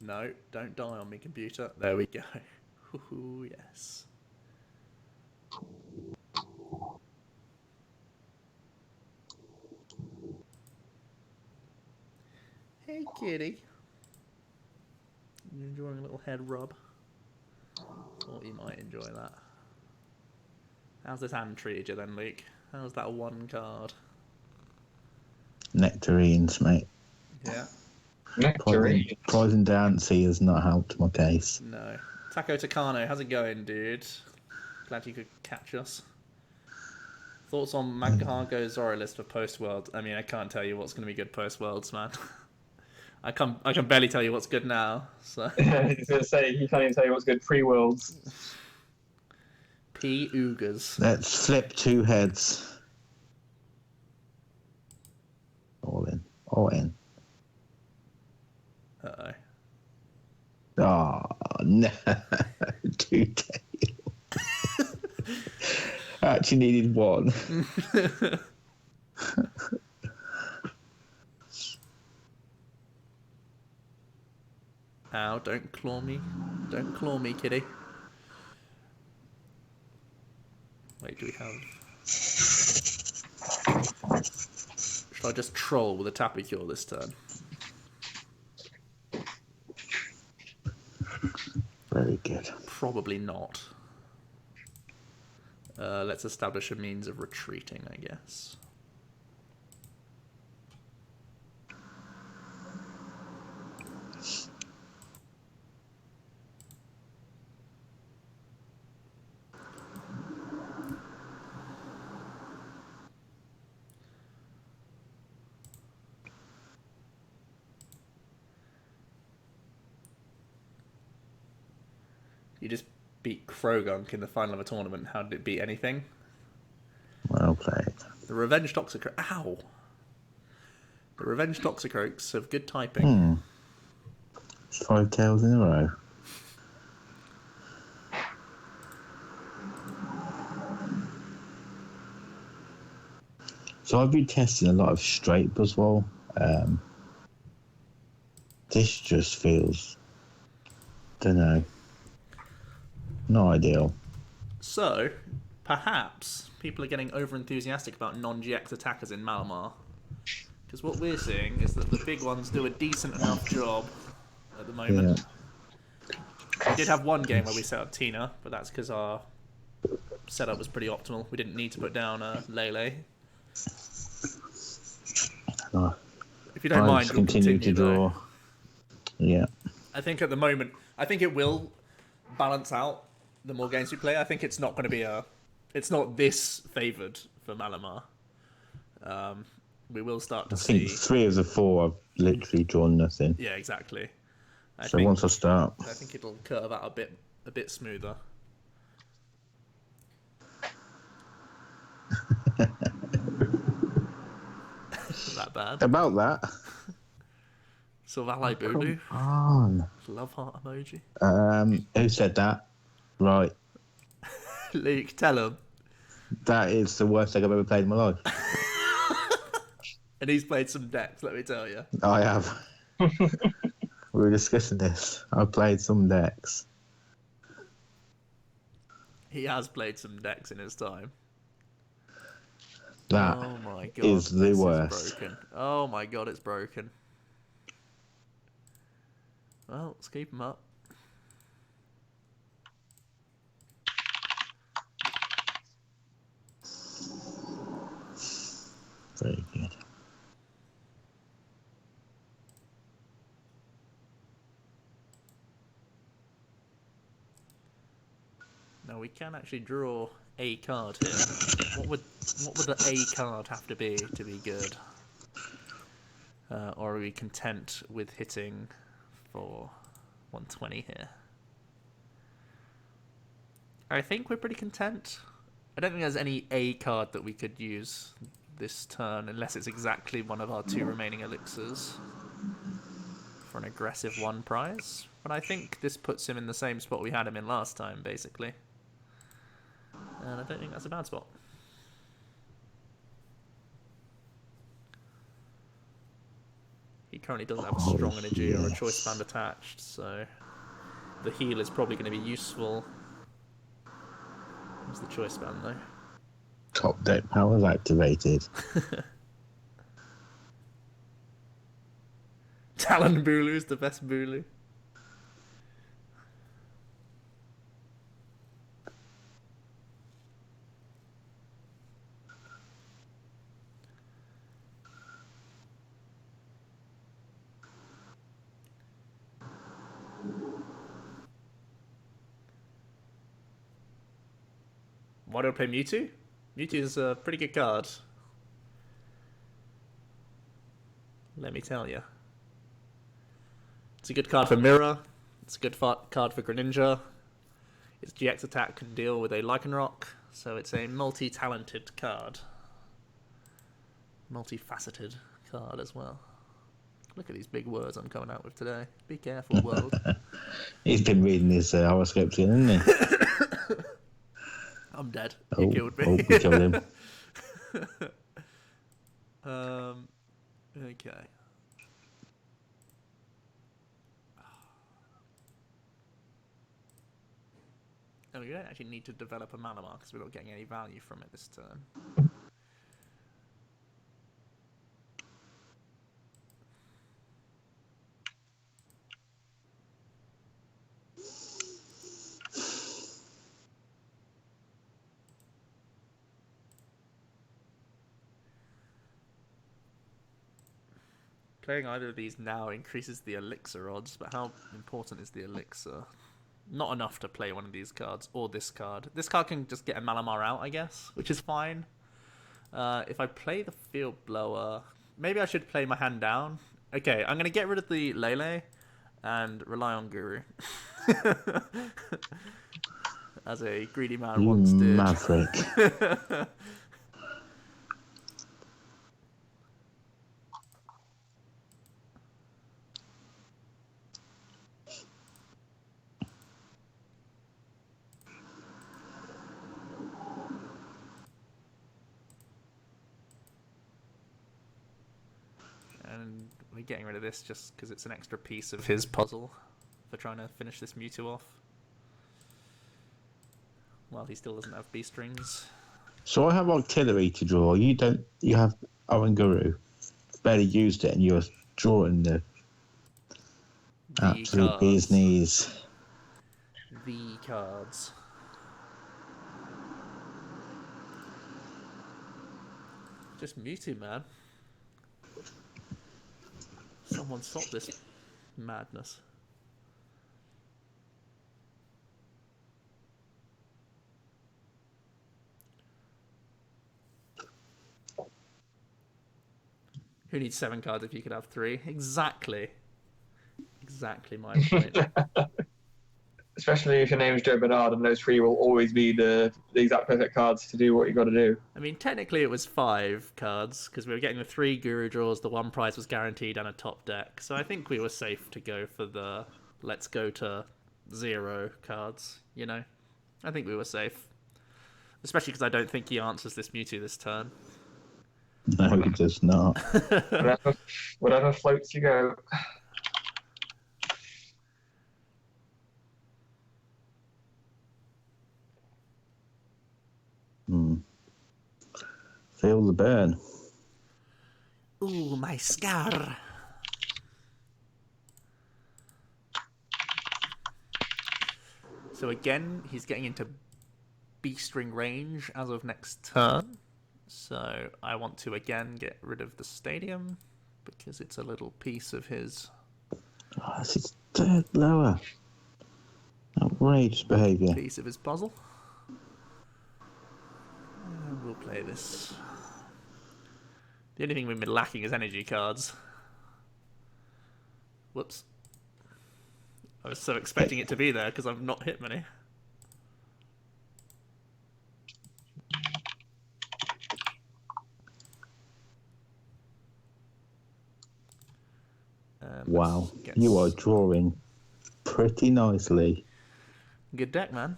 No, don't die on me, computer. There we go. Ooh, yes. Hey, kitty. You enjoying a little head rub? Thought you might enjoy that. How's this hand treated you then, Luke? How's that one card? Nectarines, mate. Yeah. Nectarine. Poison Dancy has not helped my case. No. Taco Takano, how's it going, dude? Glad you could catch us. Thoughts on Maghago's Zora list for post-world? I mean, I can't tell you what's going to be good post-worlds, man. I can barely tell you what's good now. So. I was going to say, he can't even tell you what's good pre-worlds. P. Oogers. Let's flip 2 heads. All in. All in. Uh-oh. Oh, no. 2 tails. I actually needed 1. Ow, don't claw me. Don't claw me, kitty. Wait, do we have... Should I just troll with a Tapu Cure this turn? Very good. Probably not. Let's establish a means of retreating, I guess. You just beat Krogunk in the final of a tournament. How did it beat anything? Well played. The Revenge Toxicroak. Ow! The Revenge Toxicroaks have good typing. 5 tails in a row. So I've been testing a lot of straight BuzzWole. This just feels, don't know, not ideal. So, perhaps people are getting over-enthusiastic about non-GX attackers in Malamar. Because what we're seeing is that the big ones do a decent enough job at the moment. Yeah. We did have one game where we set up Tina, but that's because our setup was pretty optimal. We didn't need to put down Lele. If you don't mind, we'll continue to draw. Though. Yeah. I think at the moment, I think it will balance out the more games we play. I think it's not going to be it's not this favoured for Malamar. We will start to see. I think 3 of the 4 I've literally drawn nothing. Yeah, exactly. Once I start, I think it'll curve out a bit smoother. That bad. About that. Sylvalo Bulu. Come on. Love heart emoji. Who said that? Right. Luke, tell him. That is the worst thing I've ever played in my life. And he's played some decks, let me tell you. I have. We were discussing this. I've played some decks. He has played some decks in his time. That oh my god, is the worst. Is broken. Oh my god, it's broken. Well, let's keep him up. Very good. Now we can actually draw a card here. What would the A card have to be good? Or are we content with hitting for 120 here? I think we're pretty content. I don't think there's any A card that we could use this turn unless it's exactly one of our 2 remaining elixirs for an aggressive 1 prize. But I think this puts him in the same spot we had him in last time, basically. And I don't think that's a bad spot. He currently doesn't have a strong energy or a choice band attached, so the heal is probably going to be useful. Where's the choice band though? Top deck powers activated. Talon Bulu's the best Bulu. Why do I play Mewtwo? Mewtwo is a pretty good card. Let me tell you. It's a good card for Mirror. It's a good card for Greninja. Its GX attack can deal with a Lycanroc, so it's a multi-talented card. Multifaceted card as well. Look at these big words I'm coming out with today. Be careful, world. He's been reading his horoscopes again, hasn't he? I'm dead. You killed me. Oh, we killed him. Okay. No, we don't actually need to develop a Malamar because we're not getting any value from it this turn. Playing either of these now increases the elixir odds, but how important is the elixir? Not enough to play one of these cards, or this card. This card can just get a Malamar out, I guess, which is fine. If I play the Field Blower, maybe I should play my hand down. Okay, I'm going to get rid of the Lele and rely on Guru. As a greedy man once did. Maverick. And we're getting rid of this just because it's an extra piece of his puzzle for trying to finish this Mewtwo off. Well, he still doesn't have B-strings. So I have artillery to draw. You don't. You have Oranguru. Barely used it, and you're drawing the absolute bee's knees. The cards. Just Mewtwo, man. Someone stop this madness. Who needs 7 cards if you could have 3? Exactly. Exactly my point. Especially if your name is Joe Bernard and those 3 will always be the exact perfect cards to do what you got to do. I mean, technically it was 5 cards because we were getting the 3 Guru draws, the 1 prize was guaranteed, and a top deck. So I think we were safe to go for the let's go to 0 cards, you know? I think we were safe. Especially because I don't think he answers this Mewtwo this turn. No, he does not. Whatever floats you go. Feel the burn. Ooh, my scar. So again, he's getting into B-string range as of next turn. So I want to again get rid of the stadium because it's a little piece of his. Oh, this is third lower. Outrageous behaviour. Piece of his puzzle. And we'll play this. The only thing we've been lacking is energy cards. Whoops. I was so expecting it to be there because I've not hit many. Wow, you are drawing pretty nicely. Good deck, man.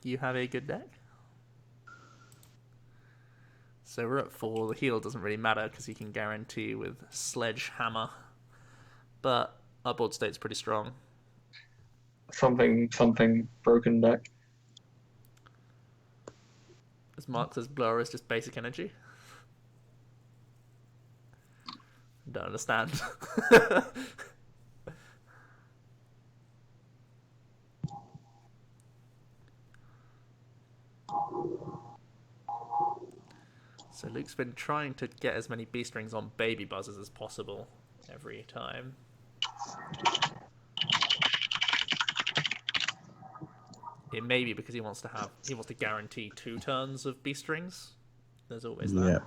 You have a good deck. So we're at 4. The heal doesn't really matter because he can guarantee with Sledgehammer. But our board state's pretty strong. Something broken deck. As Mark says, Blur is just basic energy. Don't understand. So Luke's been trying to get as many B strings on baby buzzers as possible every time. It may be because he wants to guarantee 2 turns of B strings. There's always that.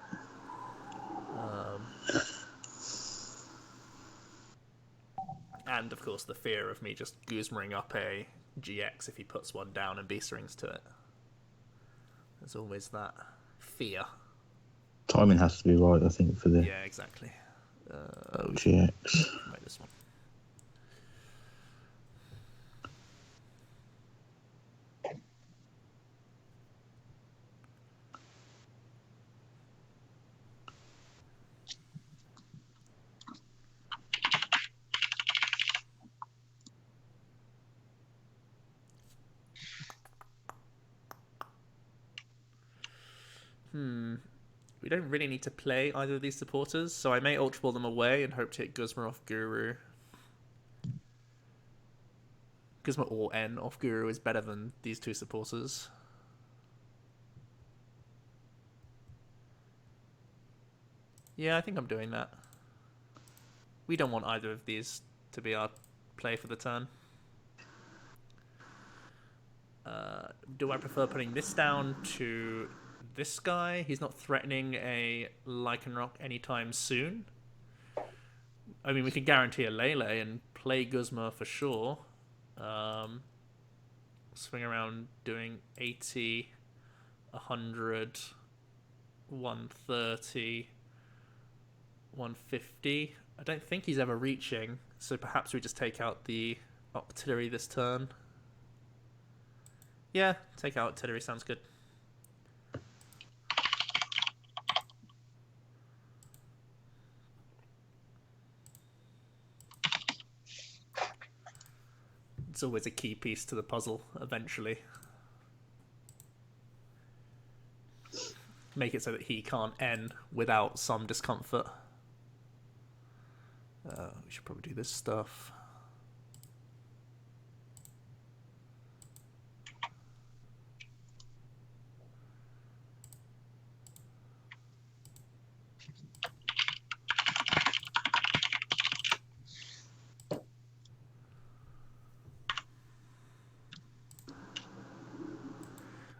And of course the fear of me just Guzmering up a GX if he puts one down and B strings to it. There's always that fear. Timing has to be right, I think, for the... Yeah, exactly. GX. Make this one. We don't really need to play either of these supporters, so I may Ultra Ball them away and hope to hit Guzma off Guru. Guzma or N off Guru is better than these 2 supporters. Yeah, I think I'm doing that. We don't want either of these to be our play for the turn. Do I prefer putting this down to this guy? He's not threatening a Lycanroc anytime soon. I mean, we can guarantee a Lele and play Guzma for sure. Swing around doing 80, 100, 130, 150. I don't think he's ever reaching, so perhaps we just take out the Octillery this turn. Yeah, take out Octillery, sounds good. It's always a key piece to the puzzle, eventually. Make it so that he can't N without some discomfort. We should probably do this stuff.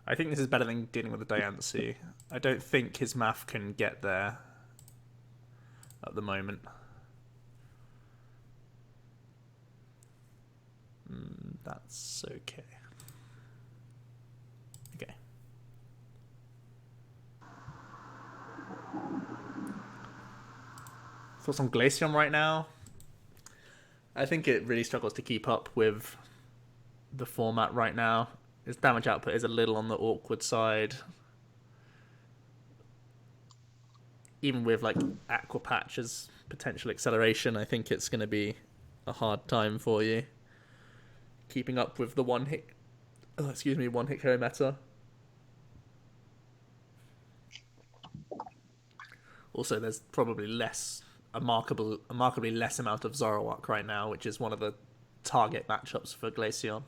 I think this is better than dealing with the Diancie. I don't think his math can get there at the moment. That's okay. Okay. Thoughts on Glaceon right now? I think it really struggles to keep up with the format right now. Its damage output is a little on the awkward side. Even with like Aqua Patch's potential acceleration, I think it's going to be a hard time for you. Keeping up with the one hit hero meta. Also, there's probably a markedly less amount of Zoroark right now, which is one of the target matchups for Glaceon.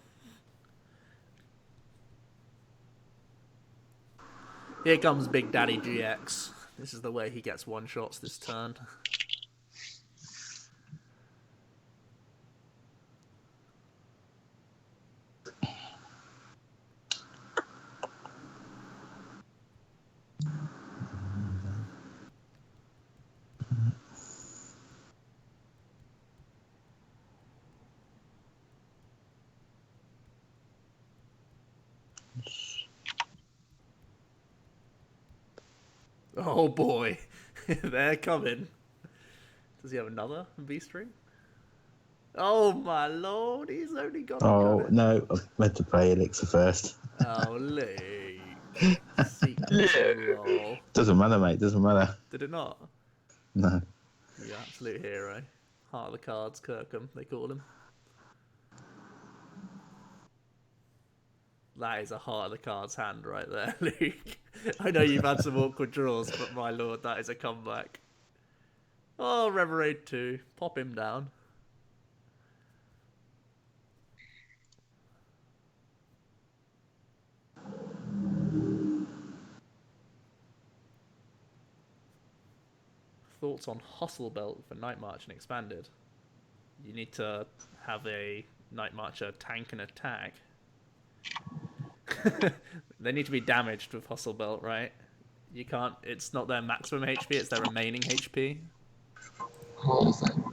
Here comes Big Daddy GX. This is the way he gets one-shots this turn. Oh boy, they're coming. Does he have another V-string? Oh my lord, he's only got. Oh no, I meant to play Elixir first. Oh, Lee. Lol. Doesn't matter, mate. Doesn't matter. Did it not? No. You absolute hero. Heart of the cards, Kirkham, they call him. That is a heart of the cards hand right there, Luke. I know you've had some awkward draws, but my lord, that is a comeback. Oh, Reverade 2. Pop him down. Thoughts on Hustle Belt for Night March and Expanded? You need to have a Night Marcher tank and attack. They need to be damaged with Hustle Belt, right? You can't. It's not their maximum HP; it's their remaining HP.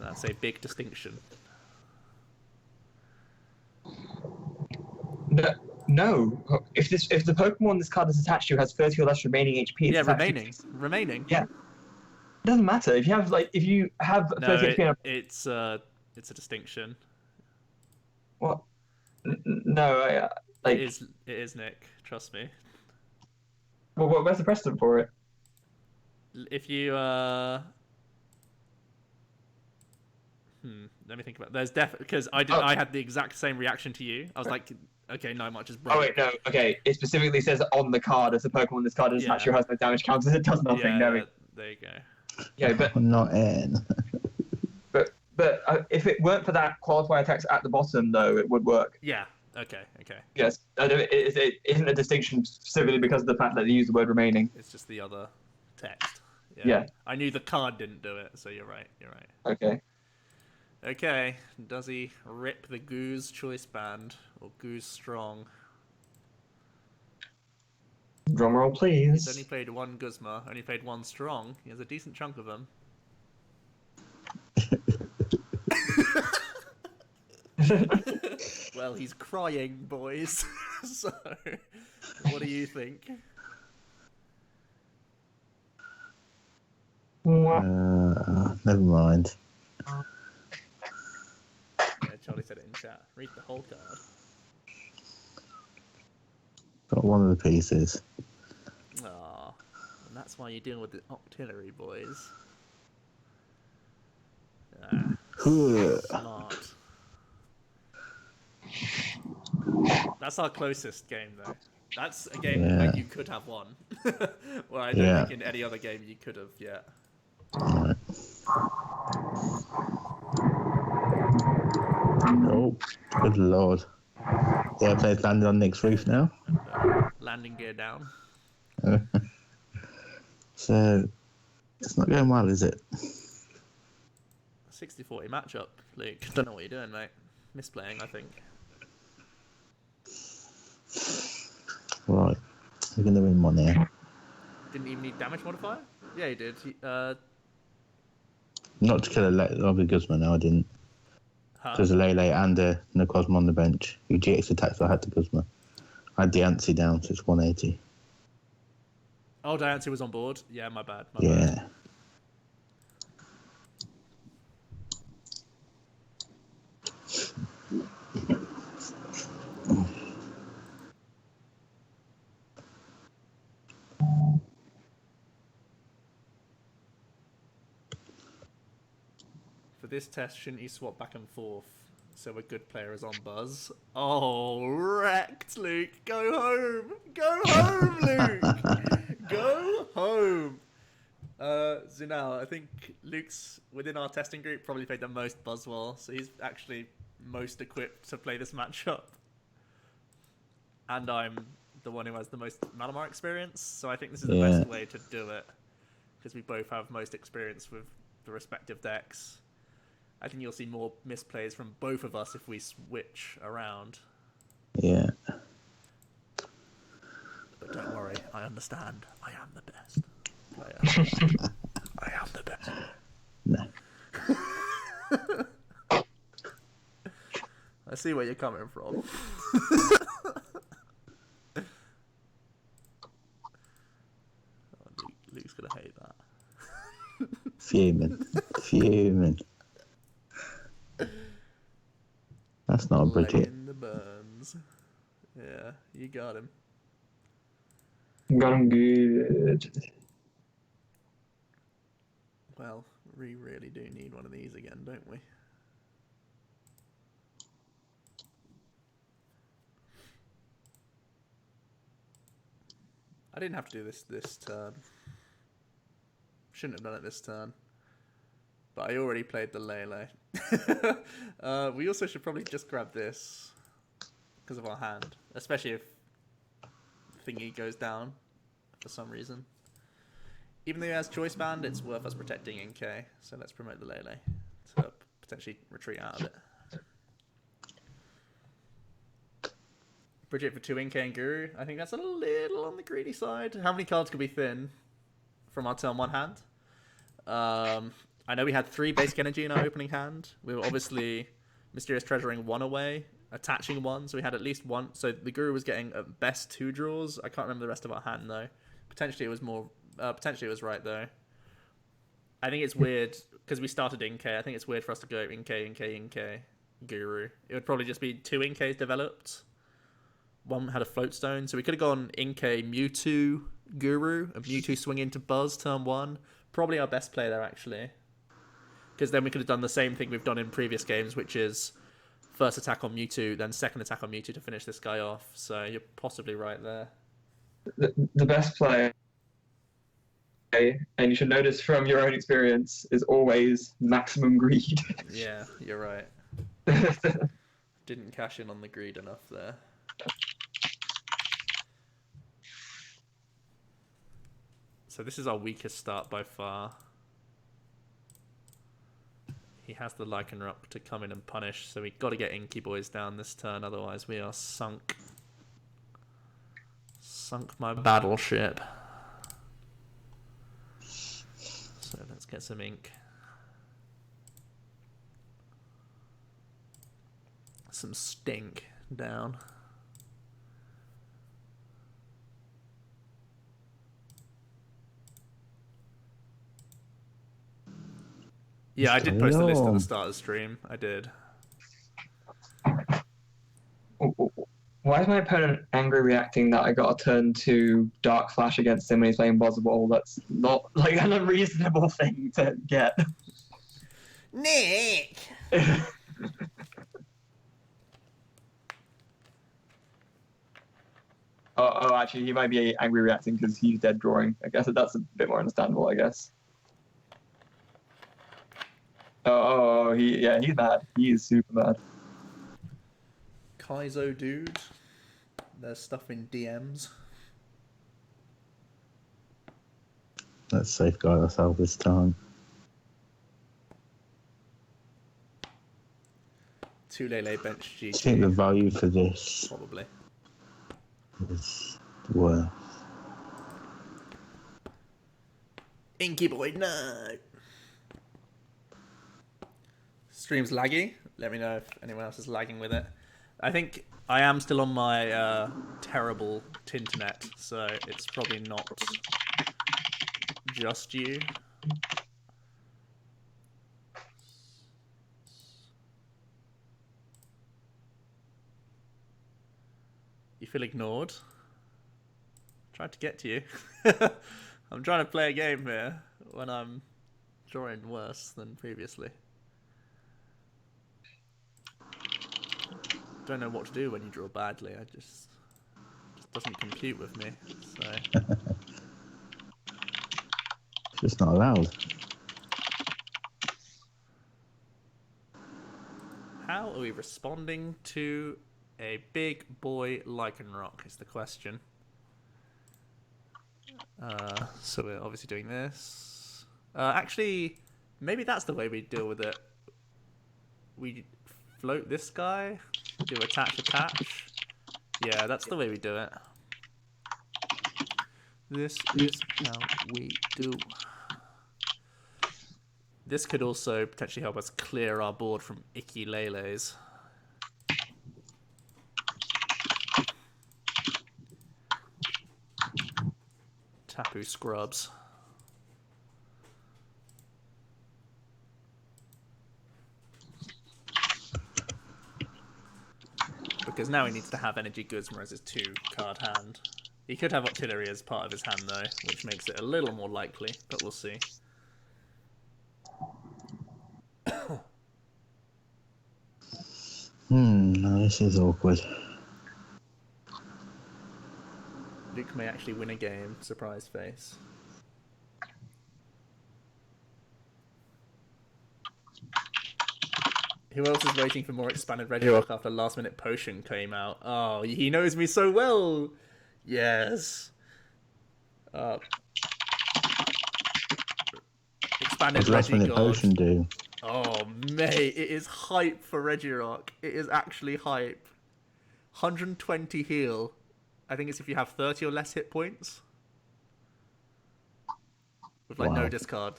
That's a big distinction. No. If the Pokemon this card is attached to has 30 or less remaining HP, yeah, remaining. Yeah. It doesn't matter if you have 30 HP. It's a distinction. What? No, like it is, Nick. Trust me. Well, where's the precedent for it? If you let me think about it. There's definitely because I had the exact same reaction to you. I was like, okay, Night March is broke. Oh wait, no, okay. It specifically says on the card if the Pokemon this card is attached to has no damage counters. It does nothing. Yeah, there you go. Yeah, but I'm not in. but if it weren't for that qualifier text at the bottom, though, it would work. Yeah. Okay. Yes, it isn't a distinction specifically because of the fact that they use the word remaining. It's just the other text. Yeah. I knew the card didn't do it, so you're right. Okay. Does he rip the Goose Choice Band or Goose Strong? Drumroll, please. He's only played one Guzma, only played one Strong. He has a decent chunk of them. Well, he's crying, boys. So, what do you think? Never mind. Yeah, Charlie said it in chat. Read the whole card. Got one of the pieces. Ah, and that's why you're dealing with the Octillery, boys. Smart. That's our closest game, though. That's a game where you could have won. Well, I don't think in any other game you could have yet. Right. Oh, good lord. The airplane's landed on Nick's roof now. Landing gear down. So, it's not going well, is it? 60-40 matchup, Luke. Don't know what you're doing, mate. Misplaying, I think. Right. We're going to win one here. Didn't even need damage modifier? Yeah, he did. Not to kill a lovely Guzman, no, I didn't. There's a Lele and a Necrozma on the bench. Who GX attacks, so I had the Guzma. I had the Antsy down, so it's 180. Oh, Diancie was on board? Yeah, my bad. Yeah. For this test, shouldn't you swap back and forth so a good player is on Buzz? Oh, wrecked, Luke. Go home. Go home, Luke. Go home. Zunal, I think Luke's, within our testing group, probably played the most BuzzWole, so he's actually most equipped to play this matchup. And I'm the one who has the most Malamar experience, so I think this is the best way to do it, because we both have most experience with the respective decks. I think you'll see more misplays from both of us if we switch around. Yeah. But don't worry, I understand. I am the best player. I am the best. No. I see where you're coming from. Luke's gonna hate that. Fuming. That's not a Bridget. In the burns. Yeah, you got him. Gone good. Well, we really do need one of these again, don't we? I didn't have to do this turn. Shouldn't have done it this turn. But I already played the Lele. We also should probably just grab this because of our hand, especially if thingy goes down for some reason. Even though he has choice band, it's worth us protecting NK. So let's promote the Lele to potentially retreat out of it. Bridget for 2 NK and Guru. I think that's a little on the greedy side. How many cards could we thin from our turn 1 hand? I know we had 3 basic energy in our opening hand. We were obviously Mysterious Treasuring 1 away, attaching 1, so we had at least 1. So the Guru was getting at best 2 draws. I can't remember the rest of our hand though. Potentially it was more. Potentially it was right though. I think it's weird because we started NK. I think it's weird for us to go NK, Guru. It would probably just be 2 NKs developed. One had a float stone, so we could have gone NK Mewtwo Guru and Mewtwo swing into Buzz turn 1. Probably our best play there actually, because then we could have done the same thing we've done in previous games, which is first attack on Mewtwo, then second attack on Mewtwo to finish this guy off. So you're possibly right there. The best play, and you should notice from your own experience, is always maximum greed. Yeah, you're right. Didn't cash in on the greed enough there. So this is our weakest start by far. He has the Lycanroc to come in and punish, so we've got to get Inky Boys down this turn, otherwise we are sunk. Sunk my battleship. So let's get some ink. Some stink down. Yeah, I did post the list at the start of the stream. I did. Why is my opponent angry reacting that I got a turn 2 Dark Flash against him when he's playing BuzzWole? That's not like an unreasonable thing to get. Nick! Oh, actually, he might be angry reacting because he's dead drawing. I guess that's a bit more understandable, I guess. He's mad. He is super mad. Kaizo dude. There's stuff in DMs. Let's safeguard ourselves this time. 2 Lele bench GG. I think the value for this Probably. is worth. Inky Boy, no! Stream's laggy. Let me know if anyone else is lagging with it. I think I am still on my terrible Tinternet, so it's probably not just you. You feel ignored? Tried to get to you. I'm trying to play a game here when I'm drawing worse than previously. Don't know what to do when you draw badly. It just doesn't compute with me. So It's just not allowed. how are we responding to a big boy Lycanroc is the question. So we're obviously doing this. Actually, maybe that's the way we deal with it. We float this guy, do attach. Yeah, that's the way we do it. This is how we do. This could also potentially help us clear our board from icky Leles. Tapu Scrubs. Because now he needs to have Energy Guzma as his 2-card hand. He could have artillery as part of his hand, though, which makes it a little more likely, but we'll see. No, this is awkward. Luke may actually win a game. Surprise face. Who else is waiting for more expanded Regirock after Last Minute Potion came out? Oh, he knows me so well! Yes! Expanded Last Minute Potion do? Oh, mate, it is hype for Regirock. It is actually hype. 120 heal. I think it's if you have 30 or less hit points. With, like, no discard.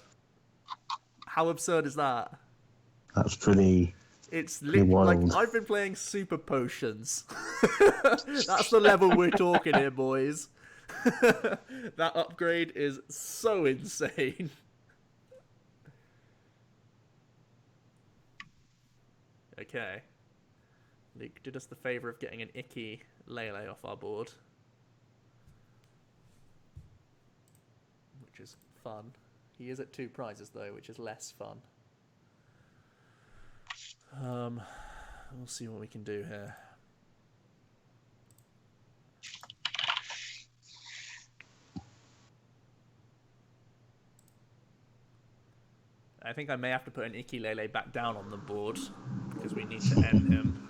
How absurd is that? That's pretty... It's literally, like, I've been playing super potions. That's the level we're talking here, boys. That upgrade is so insane. Okay. Luke did us the favour of getting an icky Lele off our board. Which is fun. He is at 2 prizes though, which is less fun. We'll see what we can do here. I think I may have to put an Icky Lele back down on the board because we need to end him.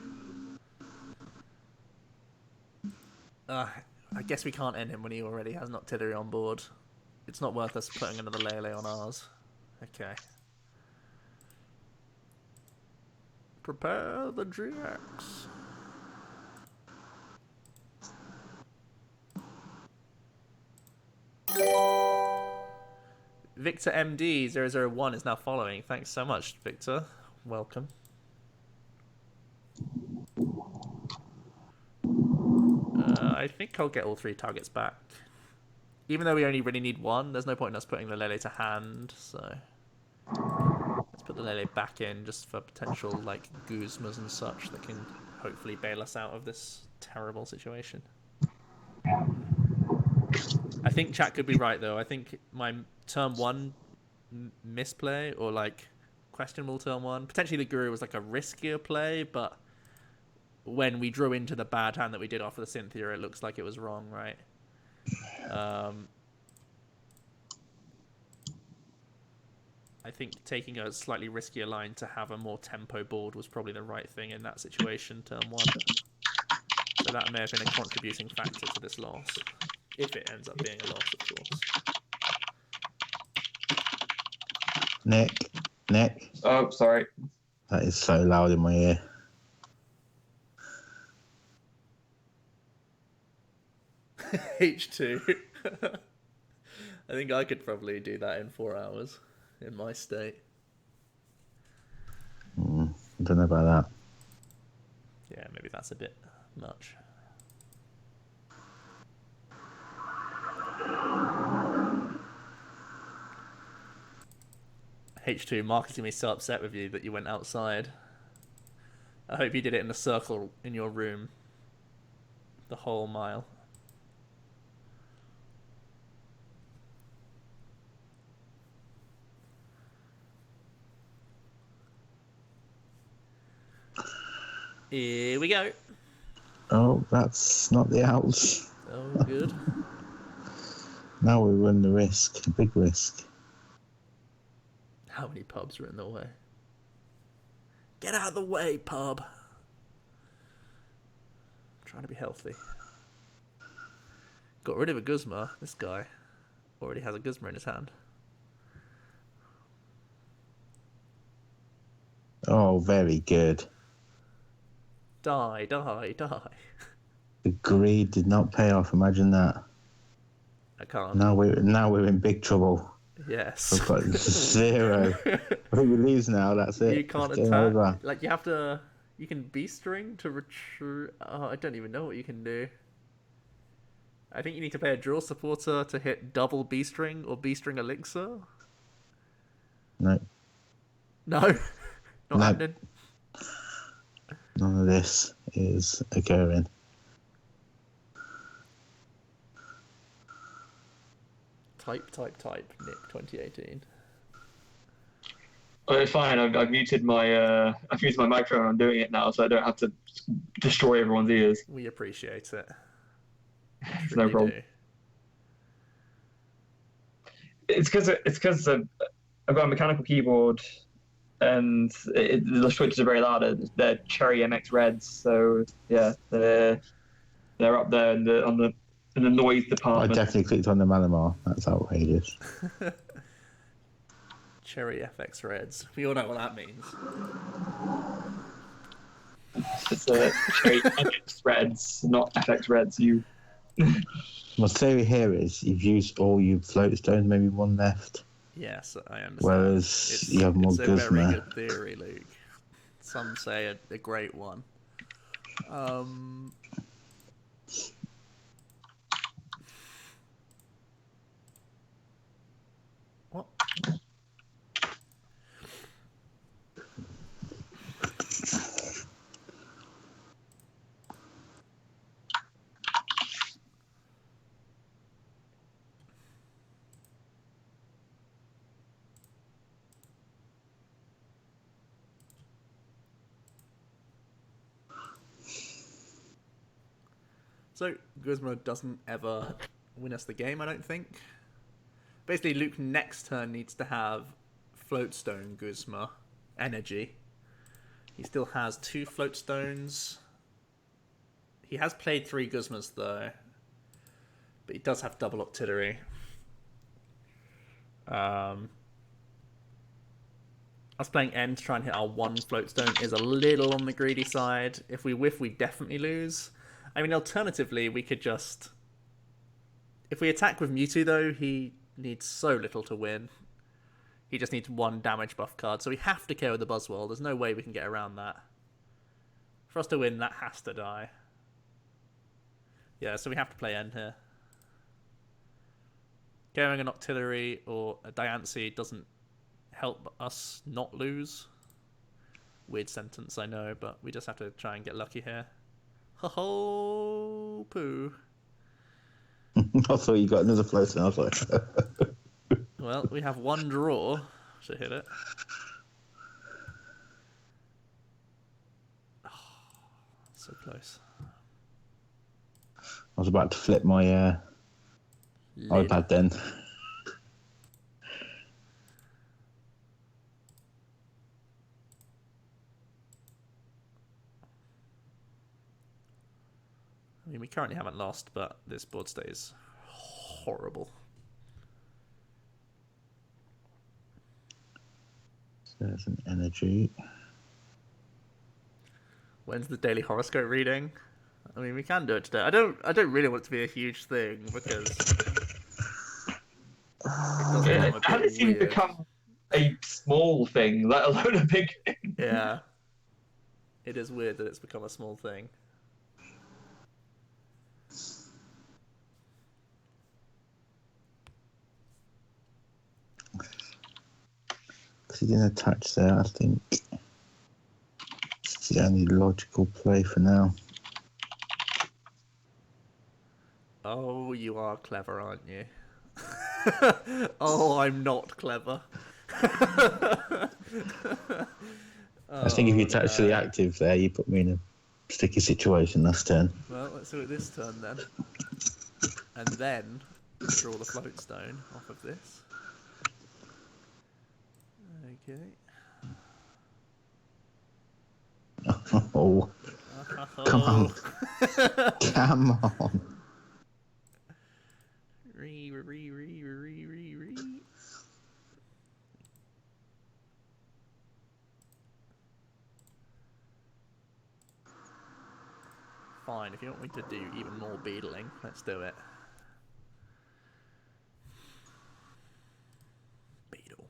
I guess we can't end him when he already has Noctillery on board. It's not worth us putting another Lele on ours. Okay. Prepare the GX. Victor MD 001 is now following. Thanks so much, Victor. Welcome. I think I'll get all 3 targets back. Even though we only really need 1, there's no point in us putting the Lele to hand, so... Let's put the Lele back in just for potential, like, Guzmas and such that can hopefully bail us out of this terrible situation. I think chat could be right, though. I think my turn 1 misplay, or, like, questionable turn 1, potentially the Guru was, like, a riskier play, but when we drew into the bad hand that we did off of the Cynthia, it looks like it was wrong, right? I think taking a slightly riskier line to have a more tempo board was probably the right thing in that situation, turn 1. So that may have been a contributing factor to this loss. If it ends up being a loss, of course. Nick. Oh, sorry. That is so loud in my ear. H2. I think I could probably do that in 4 hours in my state. I don't know about that. Yeah, maybe that's a bit much. H2, Mark is going to be so upset with you that you went outside. I hope you did it in a circle in your room. The whole mile. Here we go. Oh, that's not the outs. Oh, good. Now we run the risk, a big risk. How many pubs are in the way? Get out of the way, pub. I'm trying to be healthy. Got rid of a Guzma. This guy already has a Guzma in his hand. Oh, very good. Die. The greed did not pay off. Imagine that. I can't. Now we're in big trouble. Yes. We've got 0. If we lose now, that's it. You can't It's game attack. over. Like, you have to... You can B-string to retreat... Oh, I don't even know what you can do. I think you need to play a drill supporter to hit double B-string or B-string elixir. No. No. Not happening. None of this is occurring. Type, Nick 2018. Oh, it's fine. I've muted my microphone. I'm doing it now, so I don't have to destroy everyone's ears. We appreciate it. It's no problem. Do. It's because I've got a mechanical keyboard, and the switches are very loud. They're Cherry MX Reds, so yeah, they're up there in the noise I department. definitely clicked on the Malamar. That's outrageous. Cherry FX Reds. We all know what that means. It's Cherry MX Reds, not FX Reds. You. My theory here is you've used all your float stones, maybe one left. Yes, I understand. Whereas you have more It's a very Guzma. good theory, Luke. Some say a great one. What? So, Guzma doesn't ever win us the game, I don't think. Basically, Luke next turn needs to have Floatstone Guzma energy. He still has 2 Floatstones. He has played 3 Guzmas, though. But he does have double Octillery. Us playing N to try and hit our 1 Floatstone is a little on the greedy side. If we whiff, we definitely lose. I mean, alternatively, we could just... If we attack with Mewtwo, though, he needs so little to win. He just needs 1 damage buff card, so we have to KO the BuzzWole. There's no way we can get around that. For us to win, that has to die. Yeah, so we have to play N here. KOing an Octillery or a Diancie doesn't help us not lose. Weird sentence, I know, but we just have to try and get lucky here. Ho-ho, poo. I thought you got another float, and I was like... Well, we have 1 draw to hit it. Oh, so close. I was about to flip my iPad then. I mean, we currently haven't lost, but this board state is horrible. So there's an energy. When's the daily horoscope reading? I mean, we can do it today. I don't really want it to be a huge thing because It hasn't even become a small thing, let alone a big thing. Yeah. It is weird that it's become a small thing. Because he didn't attach there, I think. It's the only logical play for now. Oh, you are clever, aren't you? Oh, I'm not clever. I think if you attach to the active there, you put me in a sticky situation last turn. Well, let's do it this turn then. And then draw the float stone off of this. Okay. Oh, come on. Come on. Re. Fine, if you want me to do even more beetling, let's do it. Beetle.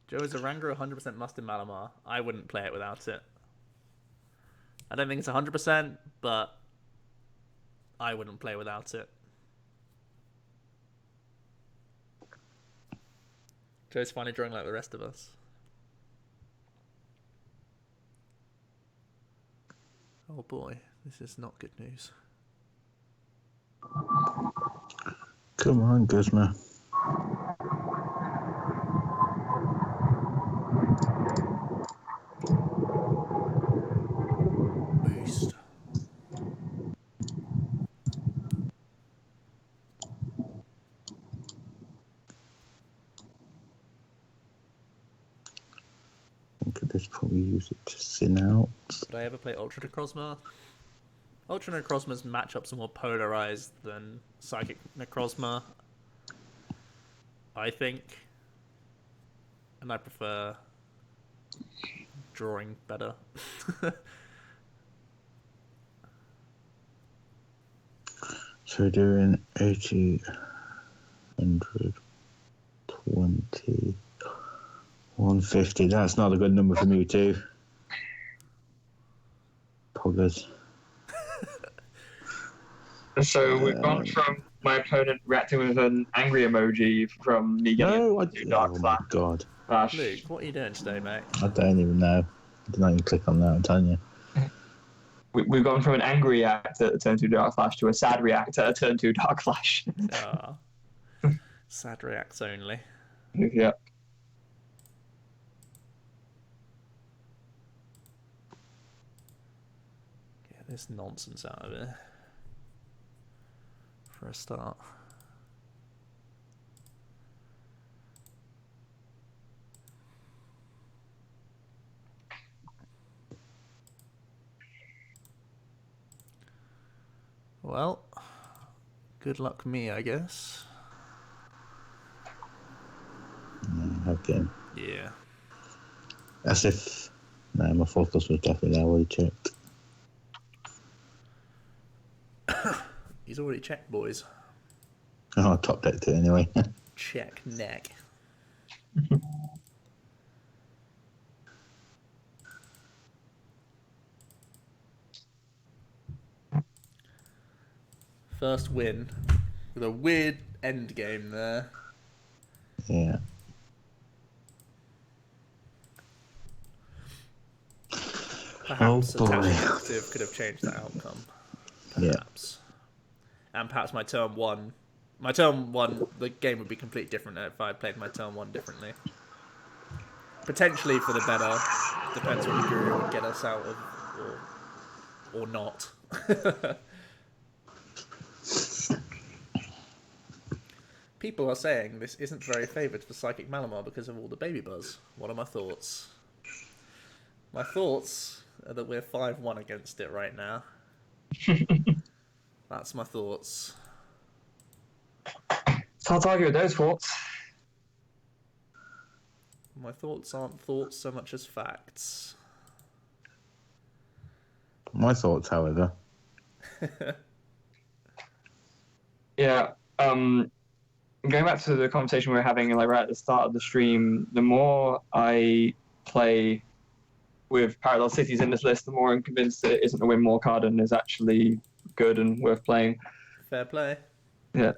Joe, is Orangro 100% must in Malamar? I wouldn't play it without it. I don't think it's 100%, but I wouldn't play without it. Joe's finally drawing like the rest of us. Oh boy, this is not good news. Come on, Guzma. Beast. I could just probably use it to sin out. Did I ever play Ultra Necrozma? Ultra Necrozma's matchups are more polarized than Psychic Necrozma, I think. And I prefer drawing better. So we're doing 80, 100, 20, 150. That's not a good number for me too. Poggers. So we've gone from my opponent reacting with an angry emoji from me getting Dark my god. Flash. Luke, what are you doing today, mate? I don't even know. I did not even click on that, I'm telling you. We've gone from an angry reactor at turn 2 Dark Flash to a sad reactor at turn 2 Dark Flash. Sad reacts only. Yeah. Get this nonsense out of it. For a start. Well, good luck me, I guess. Okay. Yeah. As if... No, my focus was definitely there, I already checked. He's already checked, boys. Oh, I top decked it anyway. Check neck. First win with a weird end game there. Yeah. Perhaps Oh, boy. attaching active could have changed that outcome. Perhaps. Yeah. And perhaps my turn one, the game would be completely different if I played my turn one differently. Potentially for the better. Depends what the guru would get us out of, or not. People are saying this isn't very favoured for Psychic Malamar because of all the baby buzz. What are my thoughts? My thoughts are that we're 5-1 against it right now. That's my thoughts. It's hard to argue with those thoughts. My thoughts aren't thoughts so much as facts. My thoughts, however. Yeah. Going back to the conversation we were having like right at the start of the stream, the more I play with Parallel Cities in this list, the more I'm convinced that it isn't a win more card and is actually good and worth playing. Fair play. Yeah.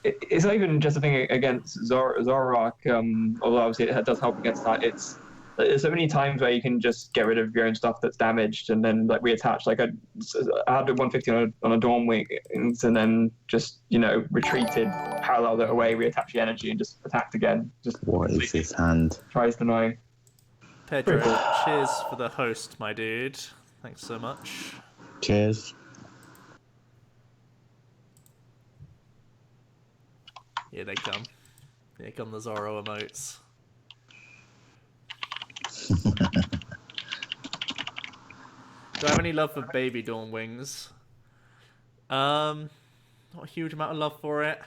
It's not even just a thing against BuzzRoc, although obviously it does help against that. There's so many times where you can just get rid of your own stuff that's damaged and then like reattach. Like I had a 150 on a Dawn Wing and then just, retreated, paralleled it away, reattached the energy and just attacked again. Just what is this hand? Tries to know. Pedro, cheers for the host, my dude. Thanks so much. Cheers. Here they come. Here come the Zorro emotes. Do I have any love for Baby Dawn Wings? Not a huge amount of love for it.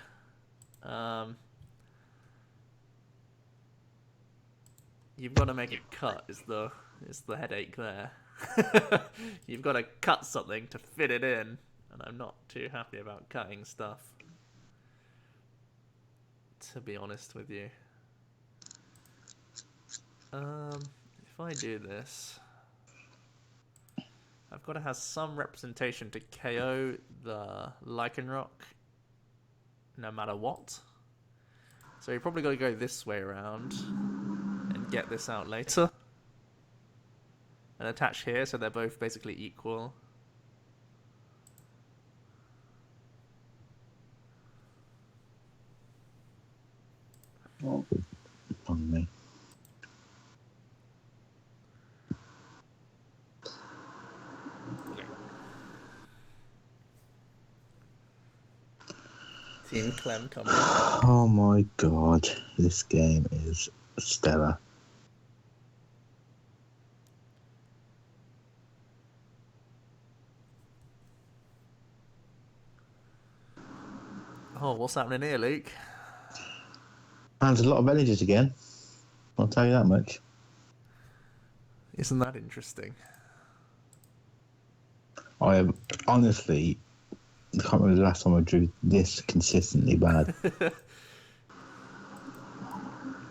You've got to make it cut is the headache there. You've got to cut something to fit it in, and I'm not too happy about cutting stuff, to be honest with you. If I do this, I've got to have some representation to KO the Lycanroc no matter what. So you're probably got to go this way around and get this out later. And attach here so they're both basically equal. On me. Team Clem coming. Oh my god, this game is stellar. Oh, what's happening here, Luke? And a lot of energies again. I'll tell you that much. Isn't that interesting? I have honestly, I can't remember the last time I drew this consistently bad.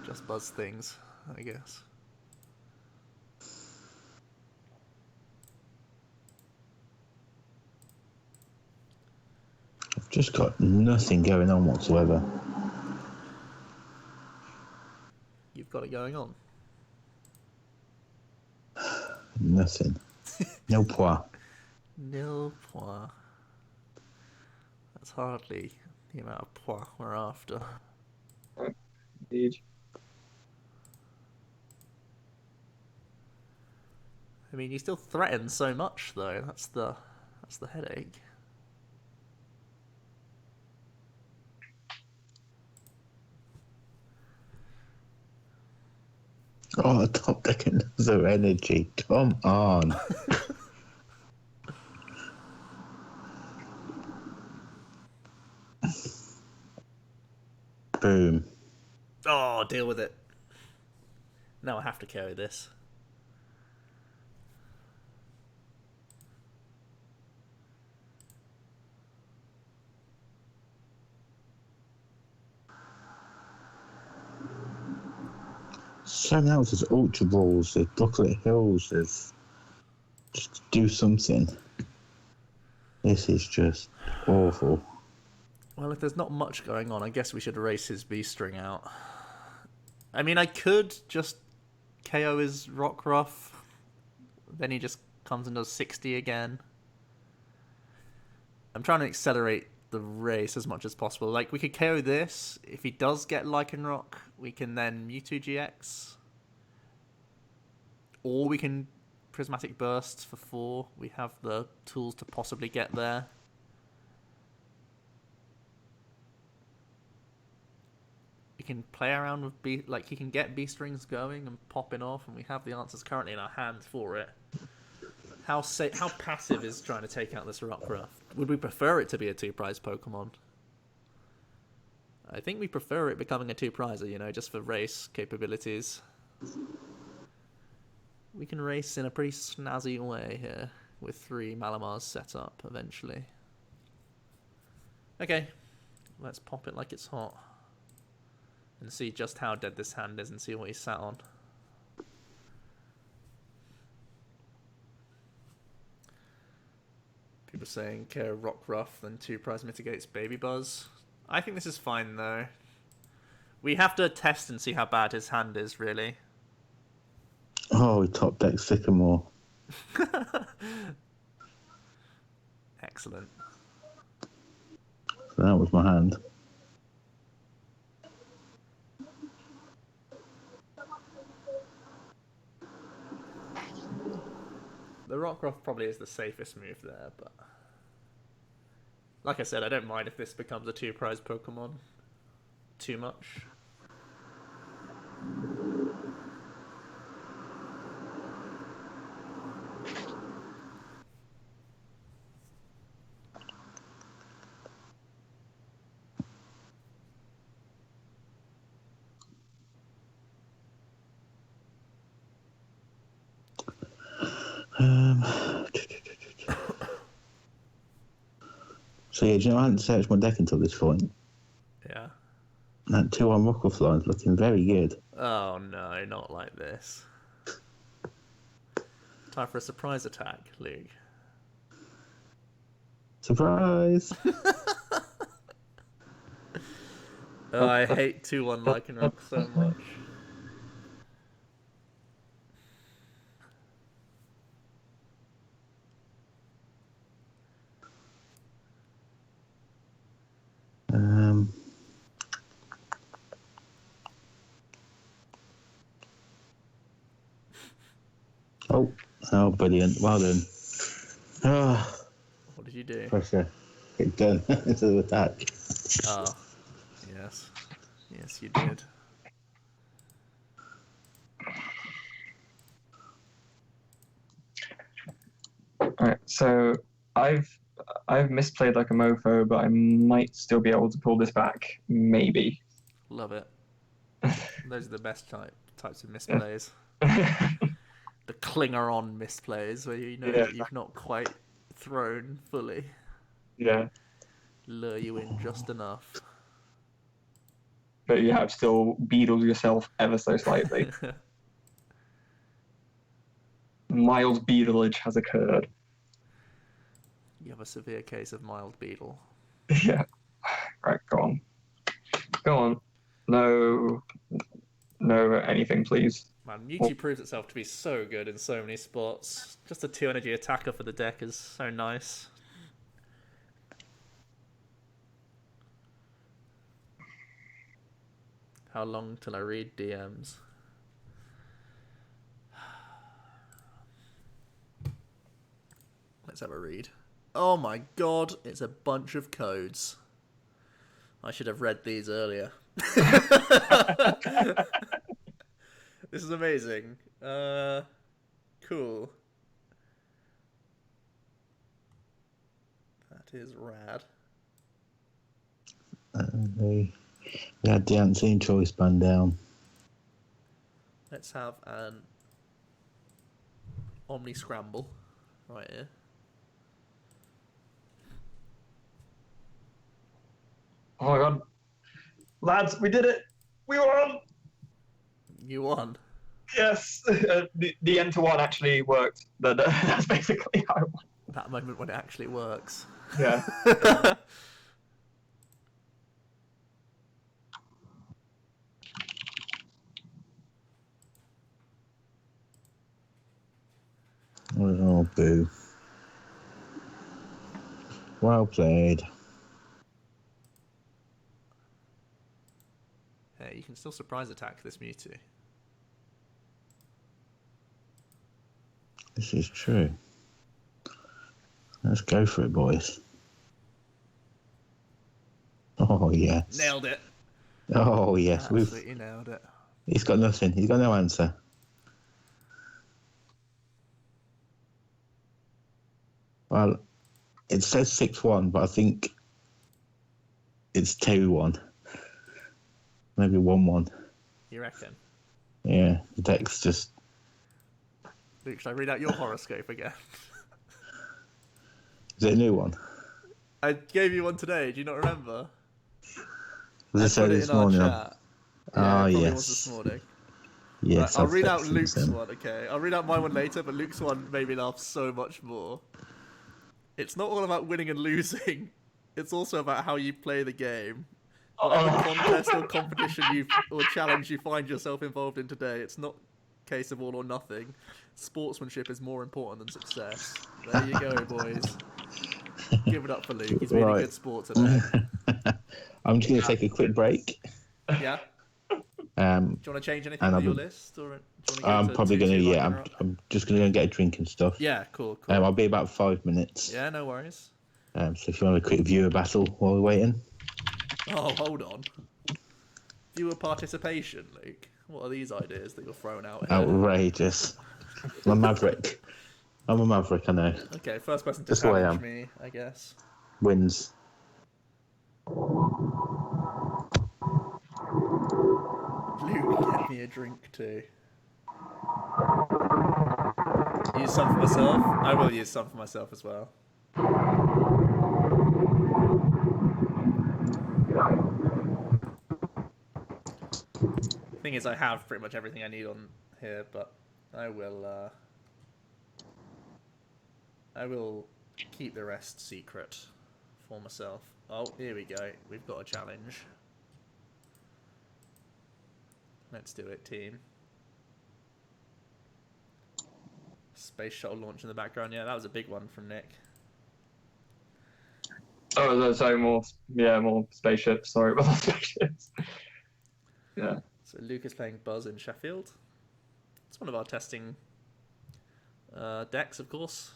Just buzz things, I guess. I've just got nothing going on whatsoever. You've got it going on. Nothing. No pois. Nil pois. That's hardly the amount of pois we're after. Indeed. I mean, you still threaten so much, though. That's the headache. Oh, top deck another energy. Come on. Boom. Oh, deal with it. Now I have to carry this. So now there's Ultra Balls, there's Brooklet Hills, there's... Just do something. This is just awful. Well, if there's not much going on, I guess we should erase his B-string out. I mean, I could just KO his Rockruff. Then he just comes and does 60 again. I'm trying to accelerate the race as much as possible. Like, we could KO this. If he does get Lycanroc, we can then Mewtwo GX. Or we can Prismatic Bursts for 4. We have the tools to possibly get there. We can play around with B, like he can get B strings going and popping off, and we have the answers currently in our hands for it. How passive is trying to take out this Rockruff? Would we prefer it to be a 2-prize Pokemon? I think we prefer it becoming a 2-prizer, you know, just for race capabilities. We can race in a pretty snazzy way here, with 3 Malamars set up eventually. Okay, let's pop it like it's hot. And see just how dead this hand is and see what he's sat on. People saying care Rockruff, then 2-prize mitigates Baby Buzz. I think this is fine though. We have to test and see how bad his hand is, really. Oh, he top deck Sycamore. Excellent. So that was my hand. The Rockruff probably is the safest move there, but... Like I said, I don't mind if this becomes a 2-prize Pokemon too much. So yeah, do you know I hadn't searched my deck until this point. Yeah. That 2-1 Rockruff is looking very good. Oh no, not like this. Time for a surprise attack, Luke. Surprise! Oh, I hate 2-1 Lycanroc so much. Oh, brilliant. Well done. Ah, What did you do? pressure. Get done into the attack. Oh, yes. Yes, you did. Alright, so I've misplayed like a mofo, but I might still be able to pull this back. Maybe. Love it. Those are the best types of misplays. The clinger-on misplays, where you know Yeah. that you've not quite thrown fully. Yeah. Lure you in just enough. But you have still beetled yourself ever so slightly. Mild beetlage has occurred. You have a severe case of mild beetle. Yeah. Right, go on. Go on. No. No, anything, please. Man, Mewtwo proves itself to be so good in so many spots. Just a 2-energy attacker for the deck is so nice. How long till I read DMs? Let's have a read. Oh my god, it's a bunch of codes. I should have read these earlier. This is amazing. Cool. That is rad. We had the unseen choice band down. Let's have an Omni Scramble right here. Oh my god. Lads, we did it! We won! You won. Yes! The N to 1 actually worked. That's basically how it won. That moment when it actually works. Yeah. Oh, boo. Well played. Hey, you can still surprise attack this Mewtwo. This is true. Let's go for it, boys. Oh, yes. Nailed it. Oh, yes. Absolutely nailed it. He's got nothing. He's got no answer. Well, it says 6-1, but I think it's 2-1. Maybe 1-1. You reckon? Yeah, the deck's just... Luke, should I read out your horoscope again? Is it a new one? I gave you one today. Do you not remember? Was I it said put it this in our morning? chat. Yeah, Oh, it probably yes. was this morning. Yes, Right, I'll I've read out texted Luke's him. one, okay? I'll read out my one later, but Luke's one made me laugh so much more. It's not all about winning and losing. It's also about how you play the game. Whatever contest or competition or challenge you find yourself involved in today, it's not a case of all or nothing. Sportsmanship is more important than success. There you go, boys. Give it up for Luke. He's been a good sport today. I'm just going to take a quick break. Yeah? Do you want to change anything and on I'll your be- list? Or do you want to go I'm to probably 2-2 going to, like yeah, you're up? I'm just going to go get a drink and stuff. Yeah, cool, cool. I'll be about 5 minutes. Yeah, no worries. So if you want a quick viewer battle while we're waiting. Oh, hold on. Viewer participation, Luke. What are these ideas that you're throwing out here? Outrageous. I'm a maverick. I'm a maverick, I know. Okay, first person to That's the way I challenge am. me, I guess. Wins. Luke, get me a drink too. Use some for myself? I will use some for myself as well. Thing is, I have pretty much everything I need on here, but I will keep the rest secret for myself. Oh, here we go. We've got a challenge. Let's do it, team. Space shuttle launch in the background. Yeah, that was a big one from Nick. Oh, so more spaceships. Sorry about the spaceships. Yeah. So Luke is playing Buzz in Sheffield. It's one of our testing Dex, of course.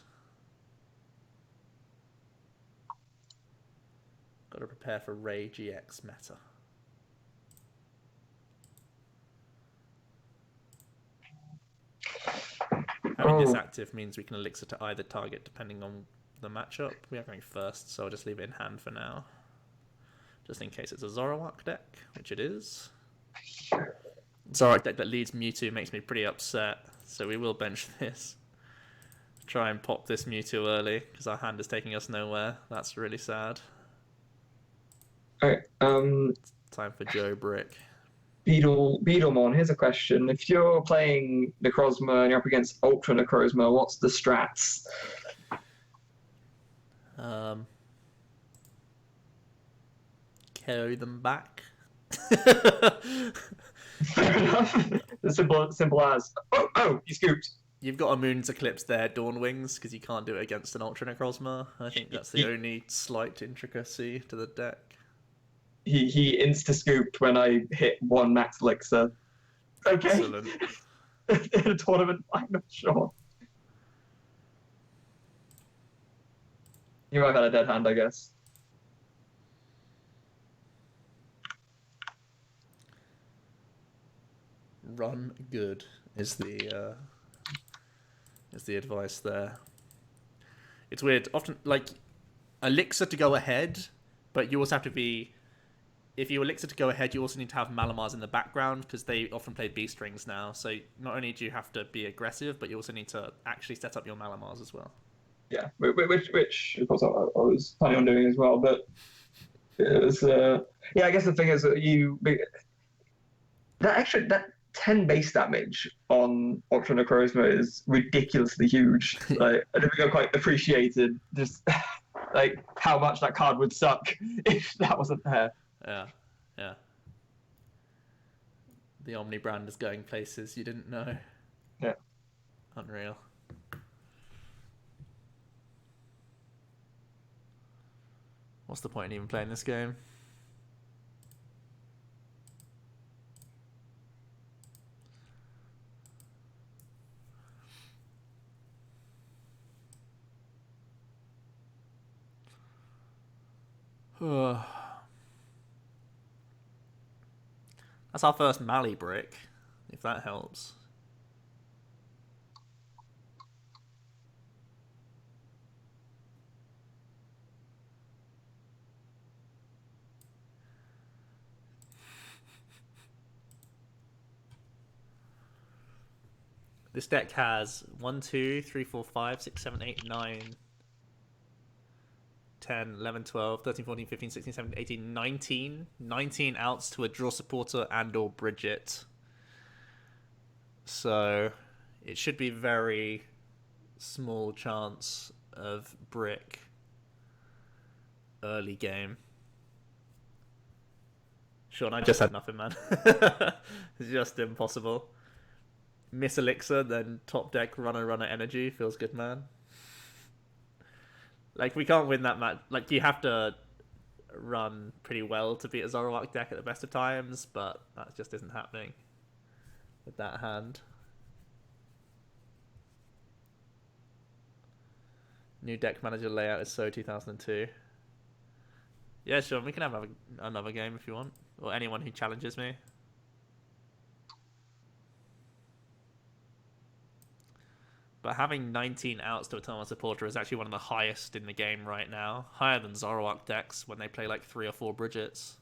Got to prepare for Ray GX meta. Having this active means we can elixir to either target depending on the matchup. We are going first, so I'll just leave it in hand for now. Just in case it's a Zoroark deck, which it is. Zoroark deck that leads Mewtwo makes me pretty upset, so we will bench this. Try and pop this Mewtwo early, because our hand is taking us nowhere. That's really sad. Alright, Time for Joe Brick. Beetlemon, here's a question. If you're playing Necrozma and you're up against Ultra Necrozma, what's the strats? KO them back. Fair enough. As simple as, oh, you scooped. You've got a Moon's Eclipse there, Dawn Wings, because you can't do it against an Ultra Necrozma. I think that's the only slight intricacy to the deck. He insta-scooped when I hit one max elixir. Okay. Excellent. In a tournament, I'm not sure. You might have had a dead hand, I guess. Run good is the advice there. It's weird. Often, like, elixir to go ahead, but you also have to be... If you elixir to go ahead, you also need to have Malamars in the background, because they often play B strings now. So not only do you have to be aggressive, but you also need to actually set up your Malamars as well. Yeah, which of course I was planning on doing as well, but it was yeah. I guess the thing is that that 10 base damage on Ultra Necrozma is ridiculously huge. Like, I don't think I quite appreciated just like how much that card would suck if that wasn't there. Yeah. The Omni brand is going places you didn't know. Yeah. Unreal. What's the point in even playing this game? That's our first Mally brick, if that helps. This deck has 1, 2, 3, 4, 5, 6, 7, 8, 9, 10, 11, 12, 13, 14, 15, 16, 17, 18, 19. 19 outs to a draw supporter and or Bridget. So it should be very small chance of brick early game. Sean, I just had nothing, man. It's just impossible. Miss Elixir, then top deck runner energy. Feels good, man. Like, we can't win that match. Like, you have to run pretty well to beat a Zoroark deck at the best of times, but that just isn't happening with that hand. New deck manager layout is so 2002. Yeah, sure, we can have another game if you want. Or anyone who challenges me. But having 19 outs to a Tournament supporter is actually one of the highest in the game right now. Higher than Zoroark decks when they play like 3 or 4 Bridgets.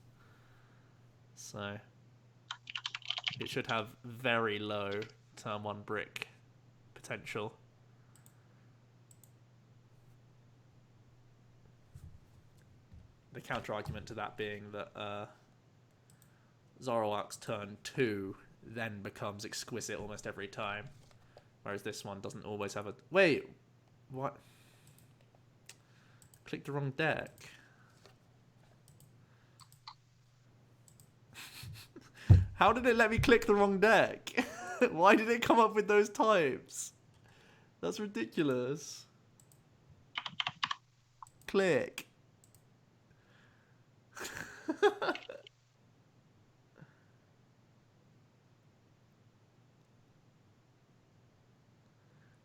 So it should have very low turn 1 brick potential. The counter argument to that being that Zoroark's turn 2 then becomes exquisite almost every time. Whereas this one doesn't always have a... Wait! What? Clicked the wrong deck. How did it let me click the wrong deck? Why did it come up with those types? That's ridiculous. Click.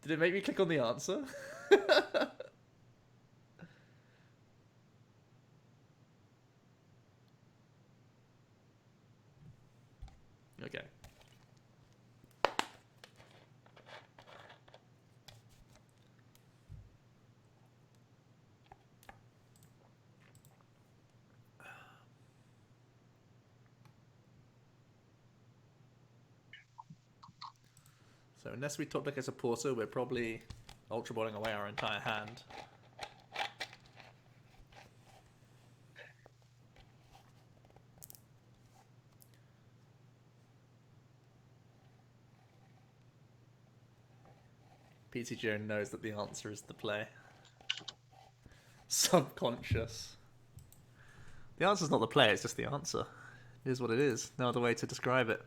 Did it make me click on the answer? Okay. So unless we top deck a supporter, we're probably Ultra Balling away our entire hand. PTGO knows that the answer is the play. Subconscious. The answer's not the play, it's just the answer. It is what it is. No other way to describe it.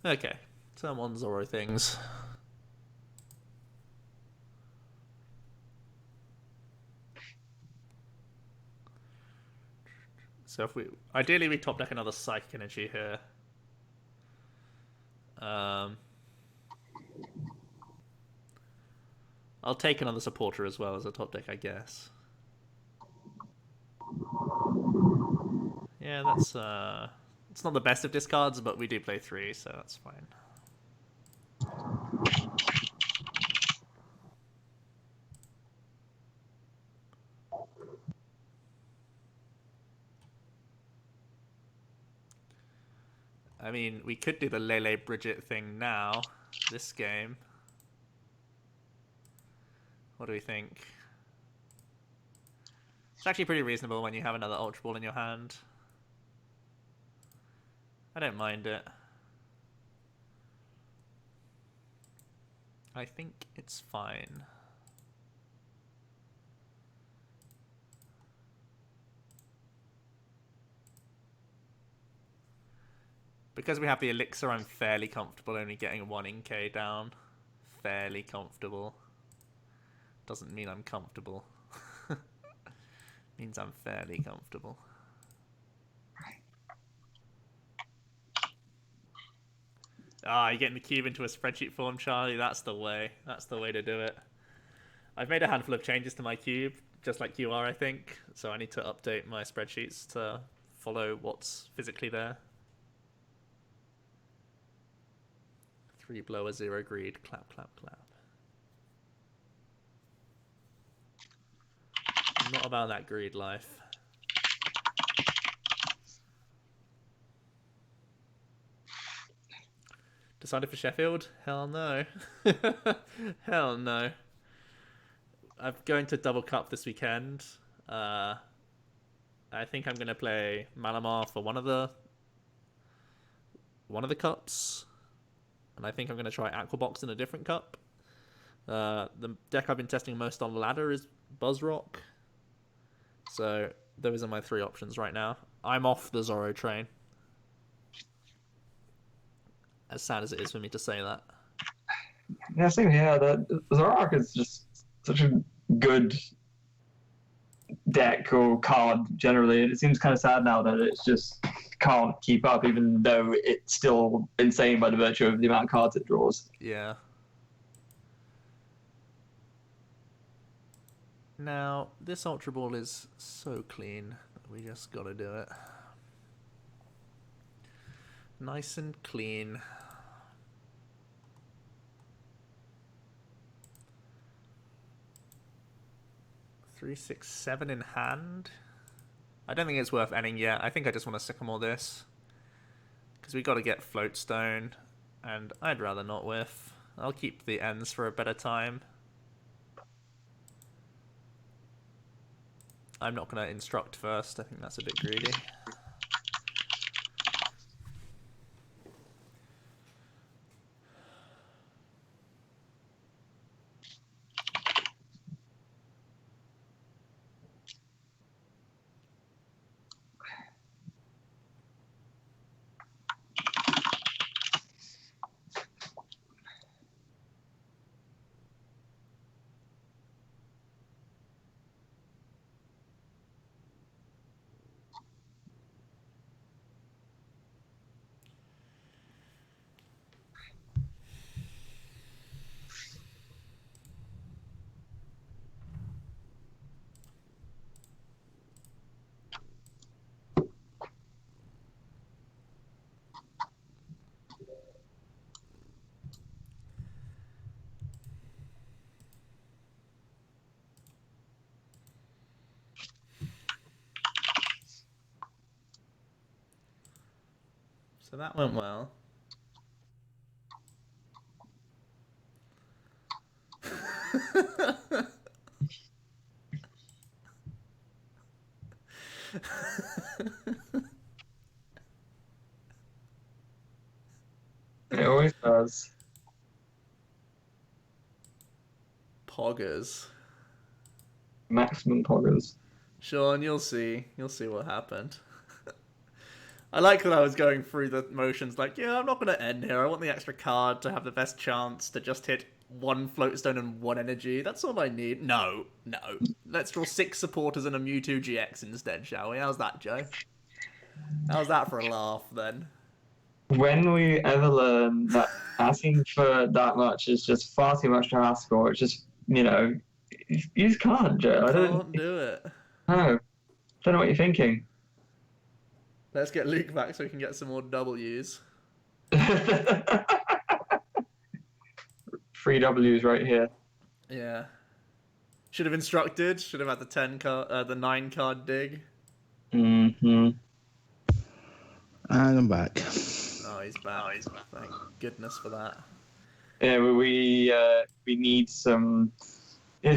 Okay, turn one Zoro things. So if we ideally we top deck another Psychic Energy here. I'll take another supporter as well as a top deck, I guess. Yeah, that's it's not the best of discards, but we do play 3, so that's fine. I mean, we could do the Lele Bridget thing now, this game. What do we think? It's actually pretty reasonable when you have another Ultra Ball in your hand. I don't mind it. I think it's fine. Because we have the Elixir, I'm fairly comfortable only getting 1 Inkay down. Fairly comfortable. Doesn't mean I'm comfortable. Means I'm fairly comfortable. Ah, you're getting the cube into a spreadsheet form, Charlie. That's the way. That's the way to do it. I've made a handful of changes to my cube, just like you are, I think. So I need to update my spreadsheets to follow what's physically there. 3 blower, 0 greed. Clap, clap, clap. Not about that greed life. Decided for Sheffield? Hell no. Hell no. I'm going to double cup this weekend. I think I'm going to play Malamar for one of the cups. And I think I'm going to try Aquabox in a different cup. The deck I've been testing most on ladder is BuzzRoc. So those are my 3 options right now. I'm off the Zoro train. As sad as it is for me to say that. Yeah, same here. The BuzzRoc is just such a good deck or card generally. It seems kind of sad now that it just can't keep up, even though it's still insane by the virtue of the amount of cards it draws. Yeah. Now, this Ultra Ball is so clean. We just gotta do it. Nice and clean. Three, 6, 7 in hand. I don't think it's worth ending yet. I think I just want to Sycamore this. Because we got to get Floatstone. And I'd rather not whiff. I'll keep the ends for a better time. I'm not going to instruct first. I think that's a bit greedy. So that went well. It always does. Poggers. Maximum poggers. Sean, you'll see. You'll see what happened. I like that I was going through the motions like, yeah, I'm not going to end here. I want the extra card to have the best chance to just hit one floatstone and one energy. That's all I need. No. Let's draw 6 supporters and a Mewtwo GX instead, shall we? How's that, Joe? How's that for a laugh, then? When we ever learn that asking for that much is just far too much to ask for, it's just, you just can't, Joe. I Can't do it. No. Don't know what you're thinking. Let's get Luke back so we can get some more W's. 3 W's right here. Yeah. Should have instructed. Should have had the 9 card dig. Mm-hmm. And I'm back. Oh, he's back. Thank goodness for that. Yeah, we need some.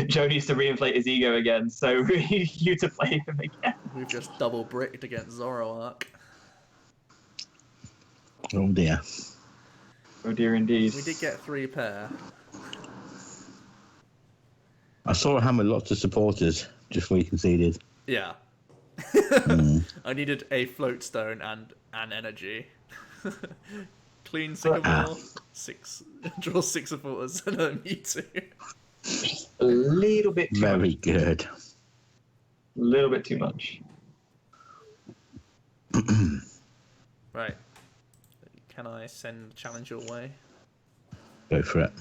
Joe needs to reinflate his ego again, so we need you to play him again. We've just double bricked against Zoroark. Oh dear. Oh dear, indeed. We did get 3 pair. I saw him with lots of supporters just before he conceded. Yeah. I needed a floatstone and an energy. Clean Sycamore, 6 draw 6 supporters and a Mewtwo. A little bit too Very much. good. A little bit too much. Right. Can I send challenge your way? Go for it.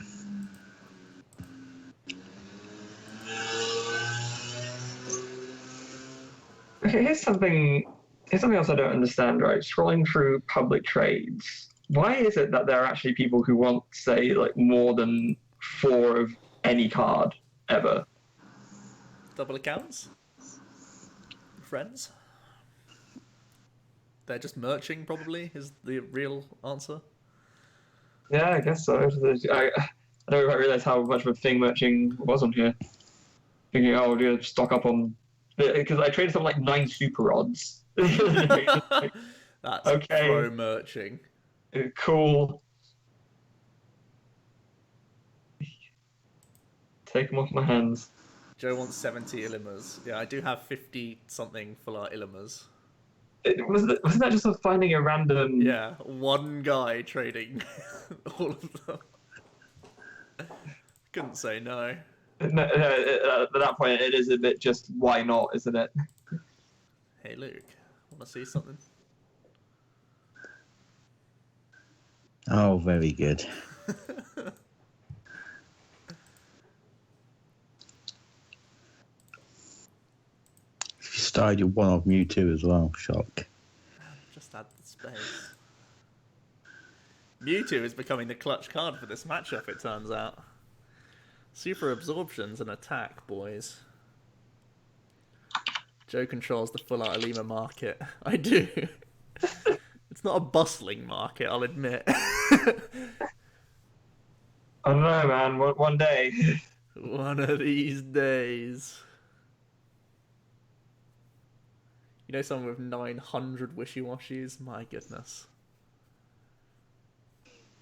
Okay, here's something else I don't understand, right? Scrolling through public trades, why is it that there are actually people who want, say, like more than 4 of any card ever? Double accounts? Friends? They're just merching, probably, is the real answer. Yeah, I guess so. I don't quite realize how much of a thing merching was on here. Thinking, oh, do you stock up on... Because I traded something like 9 super rods. That's okay. pro merching. Cool. Take them off my hands. Joe wants 70 Illimas. Yeah, I do have 50-something full art Illimas. Wasn't that just finding a random... Yeah, one guy trading all of them. Couldn't say no. No, at that point, it is a bit just, why not, isn't it? Hey, Luke, want to see something? Oh, very good. If you started your one of Mewtwo as well, shock. Just add the space. Mewtwo is becoming the clutch card for this matchup, it turns out. Super Absorption's an attack, boys. Joe controls the full art Alima market. I do. It's not a bustling market, I'll admit. I don't know, man. One day. One of these days. You know someone with 900 wishy-washies? My goodness.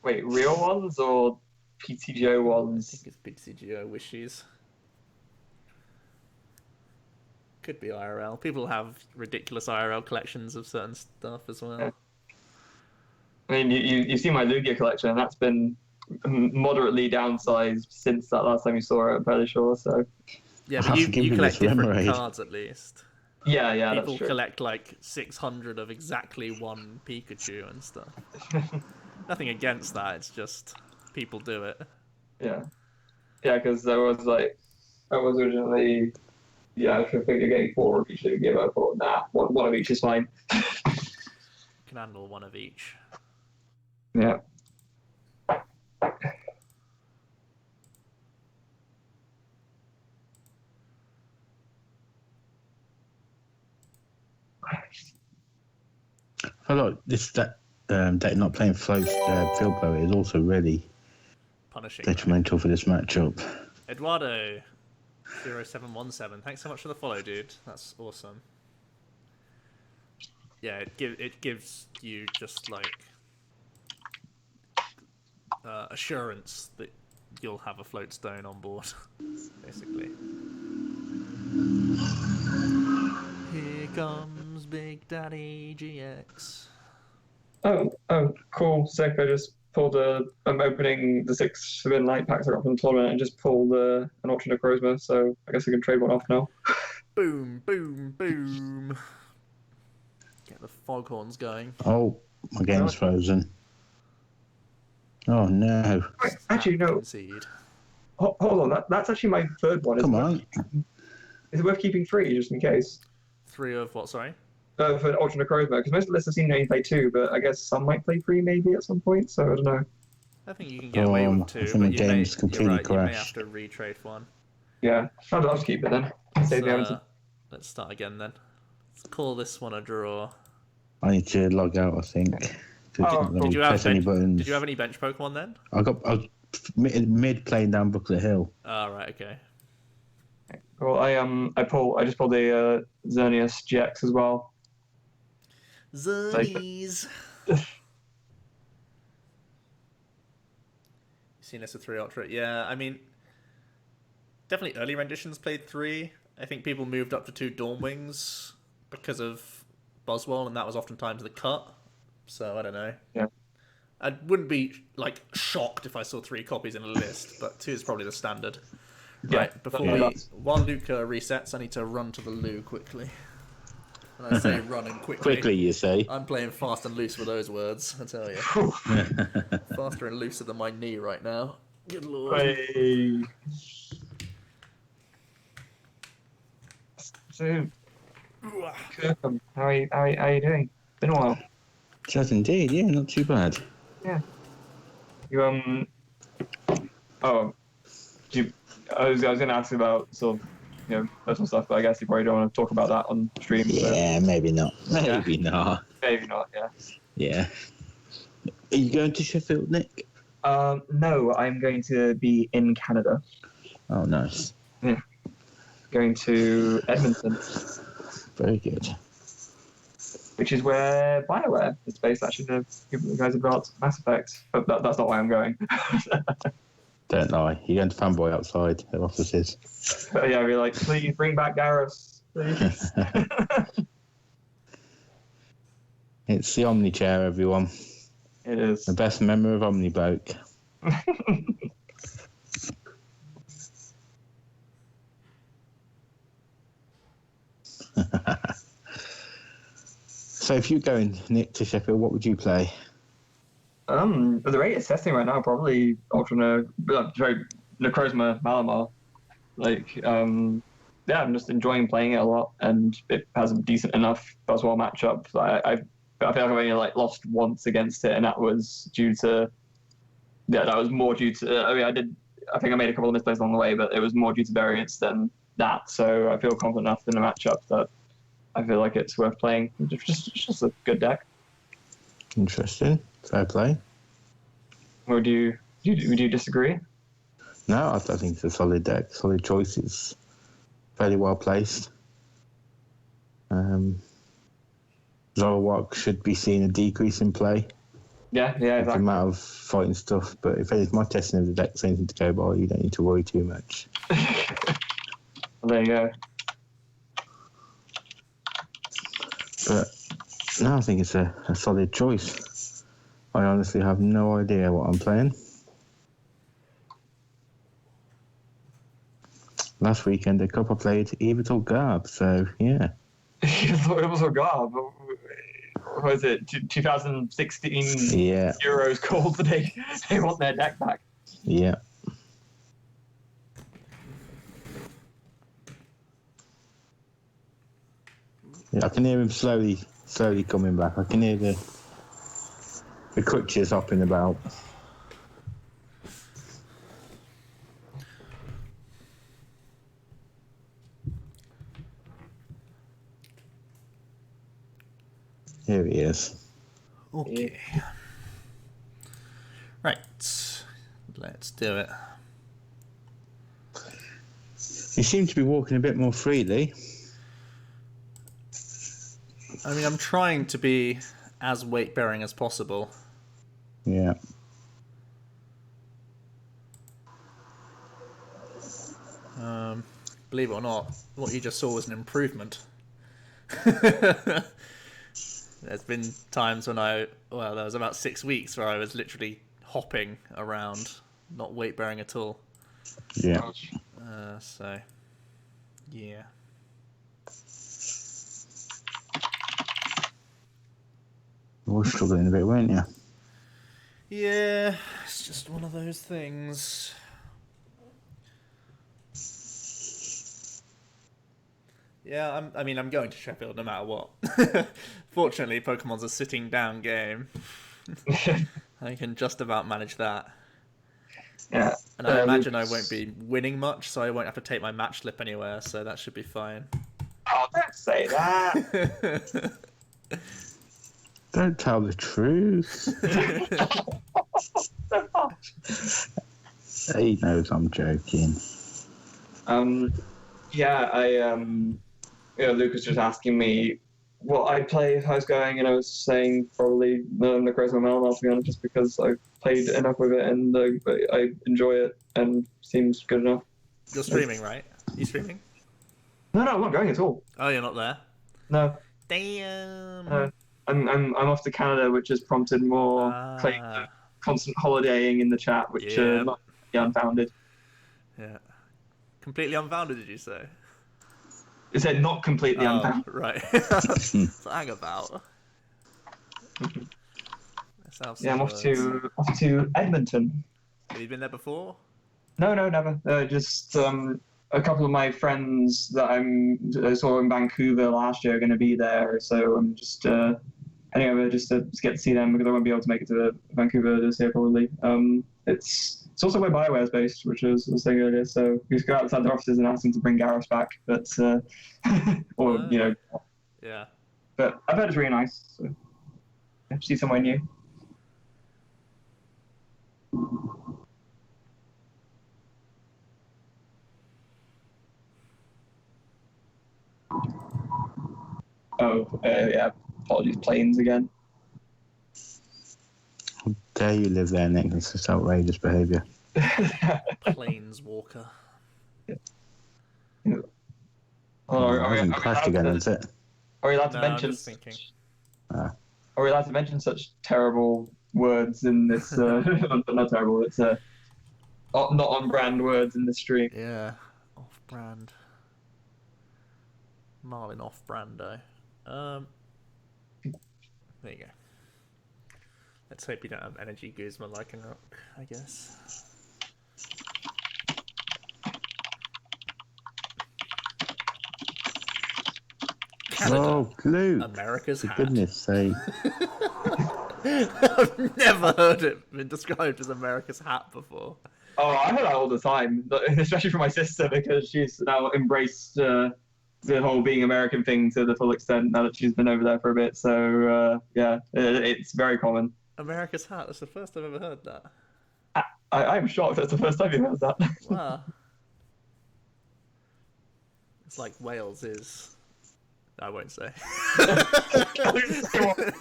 Wait, real ones or PTGO I ones? think it's Big CGO wishies. Could be IRL. People have ridiculous IRL collections of certain stuff as well. Yeah. I mean, you see my Lugia collection, and that's been moderately downsized since that last time you saw it, I'm fairly sure, so... Yeah, but you collect different cards at least. Yeah, People that's true. collect like 600 of exactly one Pikachu and stuff. Nothing against that, it's just people do it. Yeah. Yeah, because I was originally... Yeah, I should figure getting 4 of each to give. I thought, nah, one of each is fine. You can handle one of each. Yeah. Hello, that deck not playing float field blower is also really Punishing. detrimental for this matchup. Eduardo 0717. Thanks so much for the follow, dude. That's awesome. Yeah, it gives you just like assurance that you'll have a float stone on board, basically. Here comes Big Daddy GX. Oh, cool. Sick. I just pulled I'm opening the 6 spin light packs I got from the tournament and just pulled an Ultra Necrozma, so I guess I can trade one off now. Boom, boom, boom. Get the foghorns going. Oh, my game's frozen. Oh no. Wait, actually, no. Concede. Hold on, that's actually my third one. Come on. Is it worth keeping 3 just in case? 3 of what, sorry? For an Ultra Necrozma, because most of the lists have seen only play 2, but I guess some might play 3 maybe at some point, so I don't know. I think you can get away with 2, I think but the you may, game's completely you're right, you may crashed. have to retrade for one. Yeah, I'll just keep it then. Save me having to... Let's start again then. Let's call this one a draw. I need to log out, I think. Did you have any buttons. Did you have any bench Pokemon then? I was mid playing down Booklet Hill. Oh, right, okay. Well, I just pulled a Xerneas GX as well. Zernies. Seen this with 3 Ultra? Yeah, I mean, definitely early renditions played 3. I think people moved up to 2 Dawnwings because of BuzzWole, and that was oftentimes the cut. So I don't know. Yeah. I wouldn't be like shocked if I saw 3 copies in a list, but 2 is probably the standard. Yeah, Right, while Luca resets, I need to run to the loo quickly. And I say running quickly. Quickly, you say? I'm playing fast and loose with those words, I tell you. Faster and looser than my knee right now. Good lord. Hey. So, Kirkham, how are you doing? Been a while. Just indeed, yeah, not too bad. Yeah. You Oh, I was going to ask about sort of, personal stuff, but I guess you probably don't want to talk about that on stream. Yeah, so. maybe not. Maybe not. Maybe not. Yeah. Yeah. Are you going to Sheffield, Nick? No, I'm going to be in Canada. Oh, nice. Yeah. Going to Edmonton. Very good. Which is where BioWare is based, actually. The guys have got Mass Effect. But that's not why I'm going. Don't lie. You're going to fanboy outside their offices. But yeah, I'd be like, please bring back Garrus. Please. It's the Omni chair, everyone. It is. The best member of OmniPoke. So if you're going, Nick, to Sheffield, what would you play? The rate it's testing right now, probably Necrozma Malamar. Yeah, I'm just enjoying playing it a lot, and it has a decent enough BuzzWole matchup. I feel like I've only lost once against it, and that was due to more due to. I think I made a couple of misplays along the way, but it was more due to variance than that. So I feel confident enough in the matchup that I feel like it's worth playing. It's just a good deck. Interesting. Fair play. Would you disagree? No, I think it's a solid deck. Solid choices. Fairly well placed. Zoroark should be seeing a decrease in play. Yeah, The exactly. amount of fighting stuff. But if it's my testing of the deck, anything to go by, you don't need to worry too much. Well, there you go. But no, I think it's a solid choice. I honestly have no idea what I'm playing. Last weekend, a couple played Evital Garb, so yeah. It was a god. What was it? 2016 Yeah. Euros called that they want their deck back. Yeah. Yeah, I can hear him slowly coming back. I can hear the crutches hopping about. Here he is. Okay. Right. Let's do it. You seem to be walking a bit more freely. I mean, I'm trying to be as weight-bearing as possible. Yeah. Believe it or not, what you just saw was an improvement. There's been times when there was about 6 weeks where I was literally hopping around, not weight-bearing at all. Yeah. So, yeah. You were struggling a bit, weren't you? Yeah, it's just one of those things. Yeah, I'm going to Sheffield no matter what. Fortunately, Pokemon's a sitting down game. I can just about manage that. Yeah. And I imagine I won't be winning much, so I won't have to take my match slip anywhere, so that should be fine. Oh, don't say that. Don't tell the truth. He knows I'm joking. Luke was just asking me what I'd play if I was going, and I was saying probably Necrozma Malamar, to be honest, just because I've played enough with it and I enjoy it and seems good enough. You're streaming, right? You streaming? No, I'm not going at all. Oh, you're not there? No. Damn. I'm off to Canada, which has prompted more claims of constant holidaying in the chat, which might be unfounded. Yeah. Completely unfounded, did you say? It said not completely unfounded. Right. So hang about. I'm off to Edmonton. Have you been there before? No, never. Just a couple of my friends that I saw in Vancouver last year are going to be there, so I'm just just to get to see them because I won't be able to make it to Vancouver this year probably. It's also where BioWare is based, which I was saying earlier. So we just go outside their offices and ask them to bring Garrus back, but Yeah. But I've heard it's really nice. So yeah, see somewhere new. Apologies, planes again. How dare you live there, Nick? That's just outrageous behaviour. Planeswalker. Crashed again, is it? Are we allowed to mention? I'm just thinking. Are we allowed to mention such terrible words in this? Not terrible. It's not on-brand words in the stream. Yeah, off-brand. Marlin off-brando. There you go. Let's hope you don't have Energy Guzma like a rock, I guess. Canada, oh, Luke! America's For hat. goodness sake. I've never heard it been described as America's hat before. Oh, I heard that all the time, especially from my sister because she's now embraced the whole being American thing to the full extent now that she's been over there for a bit. So it's very common. America's hat. That's the first I've ever heard that. I'm shocked. That's the first time you've heard that. Wow. It's like Wales is. I won't say. Hold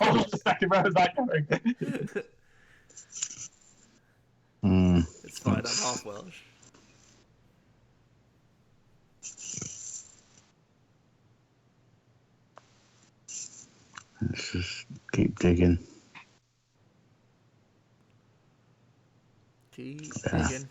on a second, where was that going? It's fine. I'm half Welsh. Let's just keep digging. Keep digging.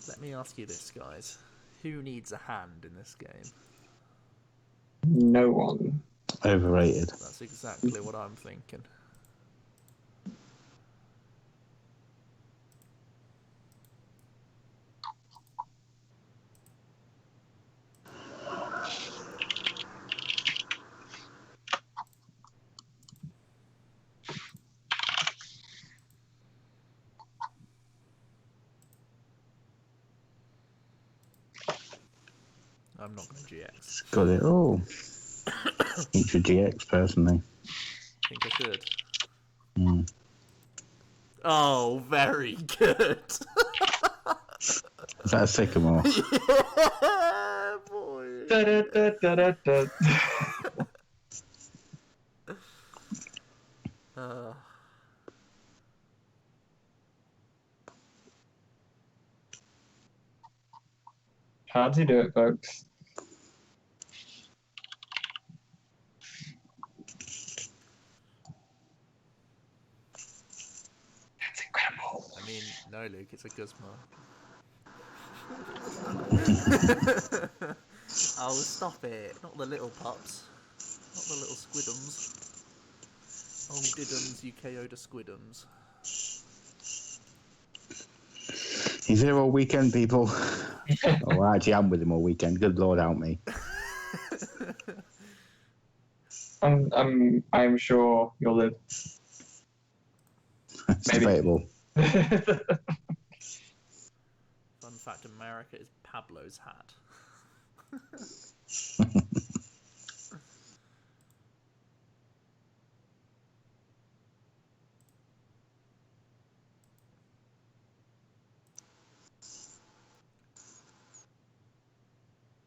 Let me ask you this, guys. Who needs a hand in this game? No one. Overrated. That's exactly what I'm thinking. I'm not going to GX. It's got it all. Mewtwo GX, personally. Think I should. Mm. Oh, very good. Is that a sycamore? Yeah, boy. How do you do it, folks? That's incredible. I mean, no, Luke, it's a Guzma. Oh, stop it. Not the little pups. Not the little squidums. Oh, Diddums, you KO'd a squidums. He's here all weekend, people. Oh, actually, I'm with him all weekend. Good Lord, help me. I'm sure you'll live. It's Maybe. debatable. Fun fact, America is Pablo's hat.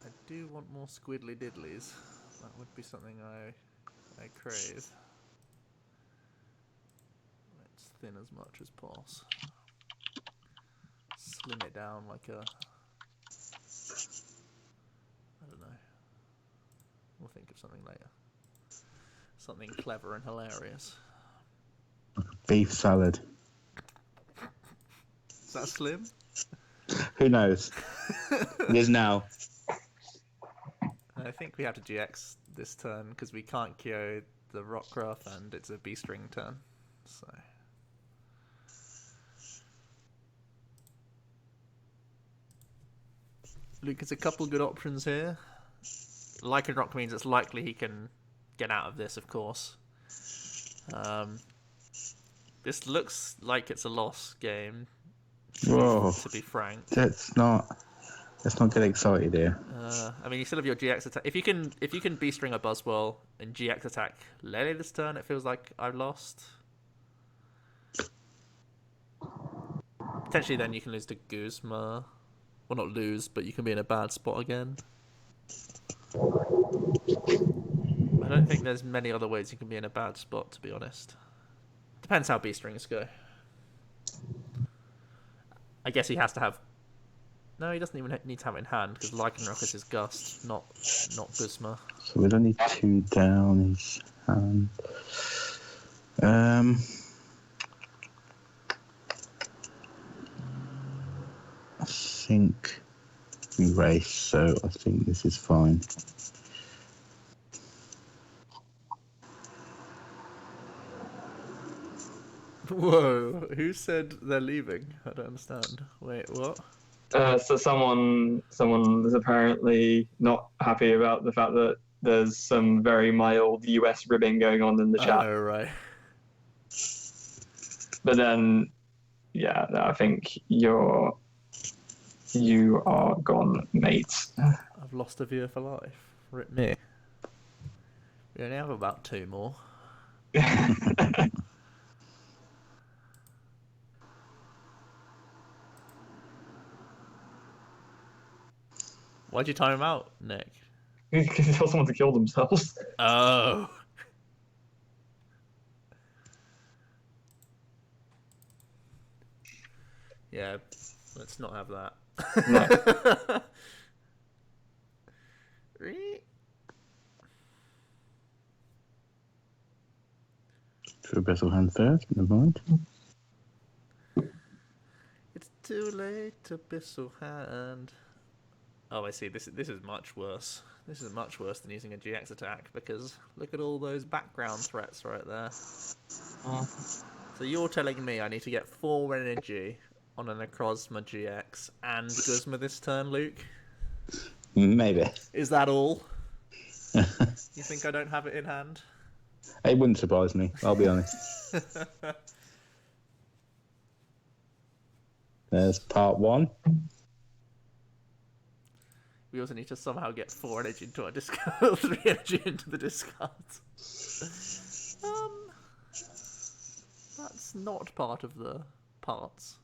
I do want more squiddly diddlies. That would be something I crave. Let's thin as much as possible. Slim it down like a... I don't know. We'll think of something later. Something clever and hilarious. Beef salad. Is that slim? Who knows? It is now. I think we have to GX this turn because we can't KO the Rockruff and it's a B-string turn. So... Luke has a couple good options here. Lycanroc means it's likely he can get out of this, of course. This looks like it's a loss game. Whoa. To be frank. Let's not get excited here. I mean, you still have your GX attack. If you can B-string a BuzzWole and GX attack Lele this turn, it feels like I've lost. Potentially then you can lose to Guzma. Well, not lose, but you can be in a bad spot again. I don't think there's many other ways you can be in a bad spot, to be honest. Depends how B-strings go. I guess he has to have... No, he doesn't even need to have it in hand, because Lycanroc is his Gust, not Guzma. So we'd only 2 down his hand. I think we race, so I think this is fine. Whoa, who said they're leaving? I don't understand. Wait, what? So someone is apparently not happy about the fact that there's some very mild US ribbing going on in the chat. Oh, right. But then, yeah, I think you are gone, mate. I've lost a viewer for life. Rip me. We only have about 2 more. Why'd you time him out, Nick? Because you tell someone to kill themselves. Oh. Yeah, let's not have that. No. Should we wrestle hand first? Never mind. It's too late to Bissell hand. Oh, I see. This is much worse. This is much worse than using a GX attack, because look at all those background threats right there. So you're telling me I need to get 4 energy on an Necrozma GX and Guzma this turn, Luke? Maybe. Is that all? You think I don't have it in hand? It wouldn't surprise me, I'll be honest. There's part 1. We also need to somehow get 4 energy into our discard, 3 energy into the discard. That's not part of the parts.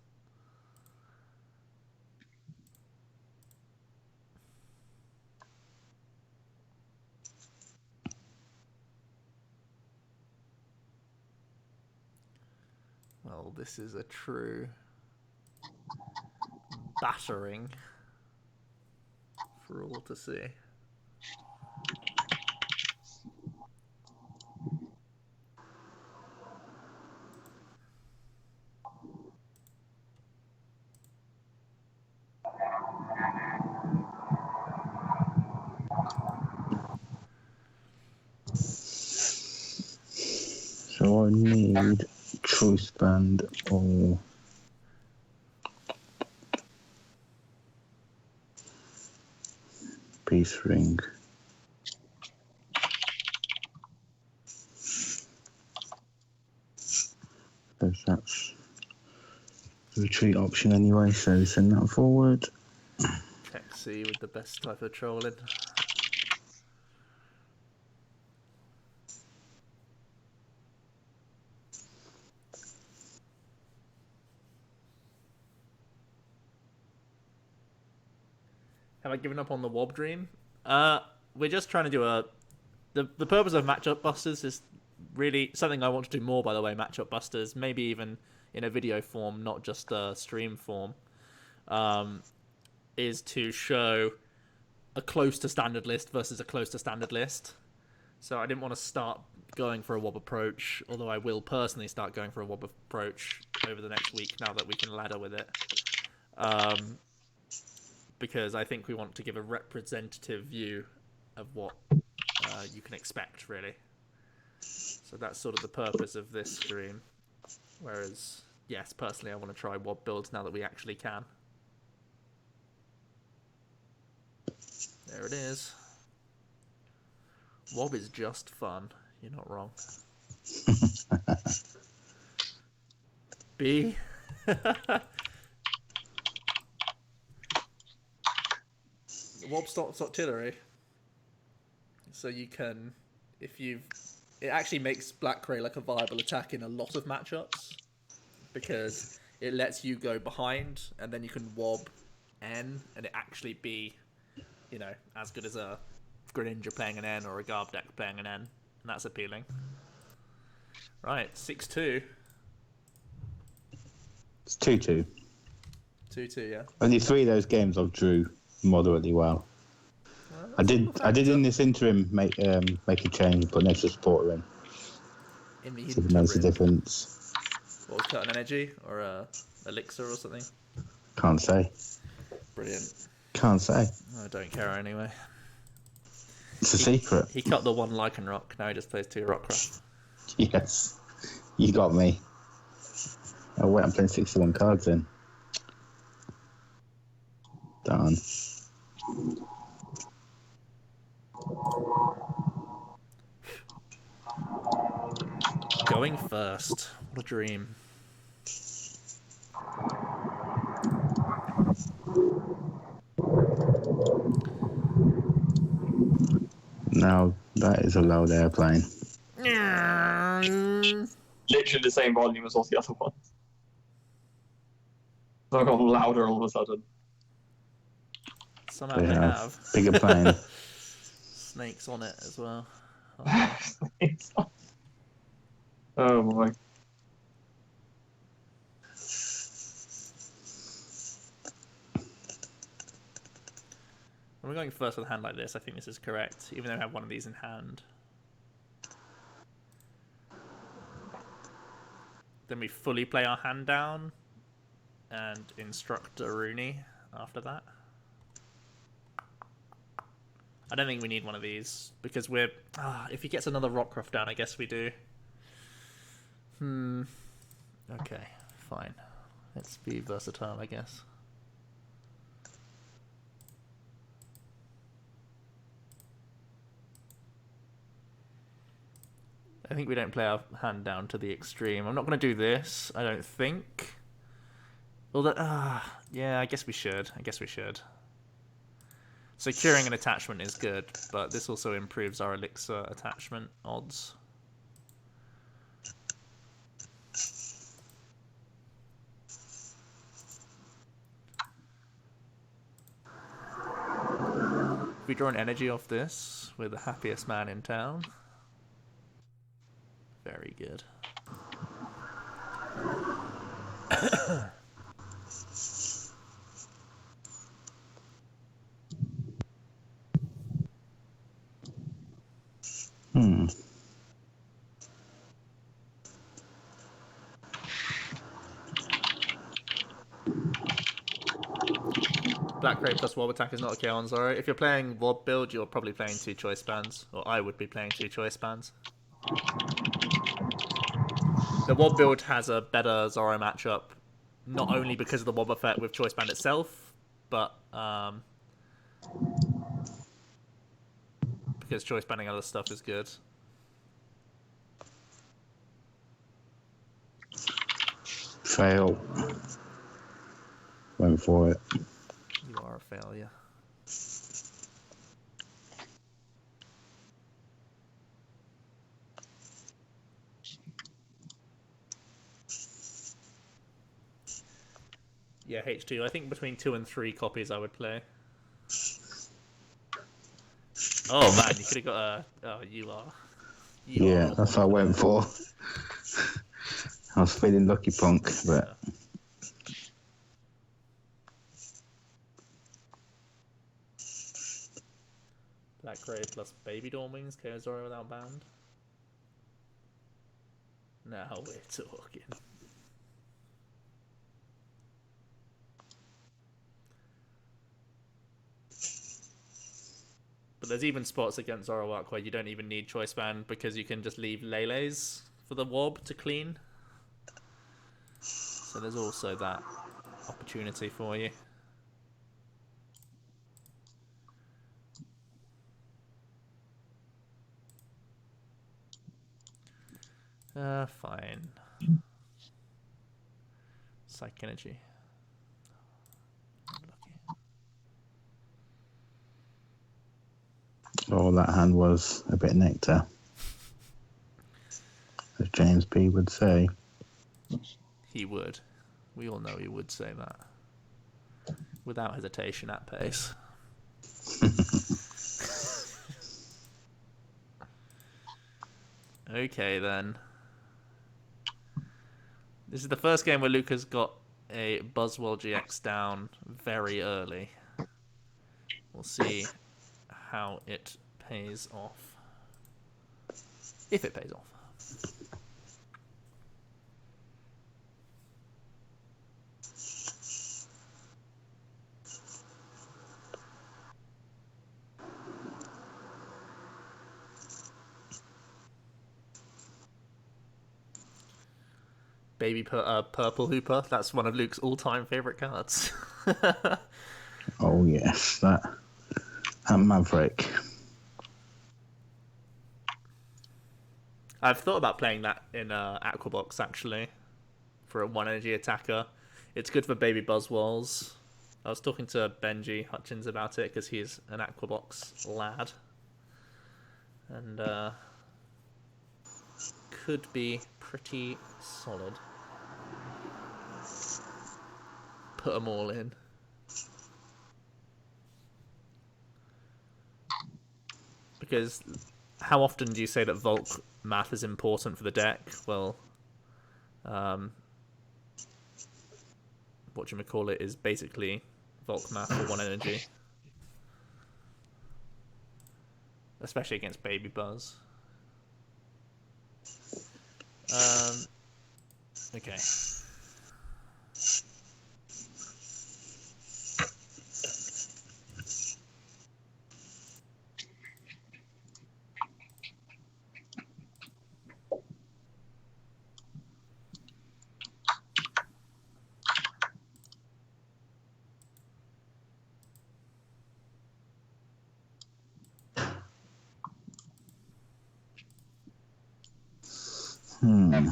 Well, this is a true battering for all to see. So I need choice band or peace ring. So that's the retreat option anyway, so send that forward. Check C with the best type of trolling. Have I given up on the Wob Dream? We're just trying to do a... The purpose of Matchup Busters is really something I want to do more, by the way, Matchup Busters, maybe even in a video form, not just a stream form, is to show a close to standard list versus a close to standard list. So I didn't want to start going for a Wob approach, although I will personally start going for a Wob approach over the next week now that we can ladder with it. Because I think we want to give a representative view of what you can expect, really. So that's sort of the purpose of this stream. Whereas, yes, personally, I want to try Wob builds now that we actually can. There it is. Wob is just fun. You're not wrong. B. Wob stops artillery. So you can, if you've... It actually makes Black Kraylik a viable attack in a lot of matchups. Because it lets you go behind, and then you can Wob N, and it actually be, you know, as good as a Greninja playing an N or a Garb deck playing an N. And that's appealing. Right, 6-2. It's 2-2. 2-2, yeah. Only 3 of those games I drew moderately well. I did in this interim make a change, put an extra supporter in. In the So it makes a difference. What was cut an energy or a elixir or something? Can't say. Brilliant. Can't say. I don't care anyway. It's a secret. He cut the 1 Lycanroc, now he just plays 2 Rockruff. Yes. You got me. Oh wait, I'm playing 61 cards in. Darn. Going first. What a dream. Now, that is a loud airplane. Literally the same volume as all the other ones. So I got louder all of a sudden. Somehow they have. Bigger plane. Snakes on it as well. Oh boy. When we're going first with a hand like this, I think this is correct, even though I have one of these in hand. Then we fully play our hand down and instruct Aruni after that. I don't think we need one of these because we're. If he gets another Rockruff down, I guess we do. Okay, fine. Let's be versatile, I guess. I think we don't play our hand down to the extreme. I'm not going to do this, I don't think. Although, yeah, I guess we should. Securing an attachment is good, but this also improves our elixir attachment odds. If we draw an energy off this, we're the happiest man in town. Very good. Black Crate plus Wob attack is not okay on Zoro. If you're playing Wob build, you're probably playing 2 choice bands. Or I would be playing 2 choice bands. The Wob build has a better Zoro matchup, not only because of the Wob effect with choice band itself, but because choice banding other stuff is good. Fail. Went for it. You are a failure. Yeah, H2. I think between 2 and 3 copies I would play. Oh man, you could have got a... Oh, you are... Yeah, that's what I went for. I was feeling lucky punk, but... Yeah. Black Gray plus Baby Dawn Wings, KO Zoro without band. Now we're talking. But there's even spots against Zoroark where you don't even need choice band because you can just leave Lele's for the Wob to clean. So there's also that opportunity for you. Fine. Psych Energy. Oh, that hand was a bit nectar, as James P. would say. He would. We all know he would say that. Without hesitation at pace. Okay, then. This is the first game where Luca's got a BuzzWole GX down very early. We'll see how it pays off. If it pays off. Baby Purple Hooper. That's one of Luke's all-time favourite cards. Oh yes, that Maverick. I've thought about playing that in Aquabox, actually, for a 1-energy attacker. It's good for baby BuzzWoles. I was talking to Benji Hutchins about it, because he's an Aquabox lad. And could be pretty solid. Put them all in. Because how often do you say that Volk math is important for the deck? Well, whatchamacallit is basically Volk math for 1-energy. Especially against Baby Buzz. Okay. Hmm.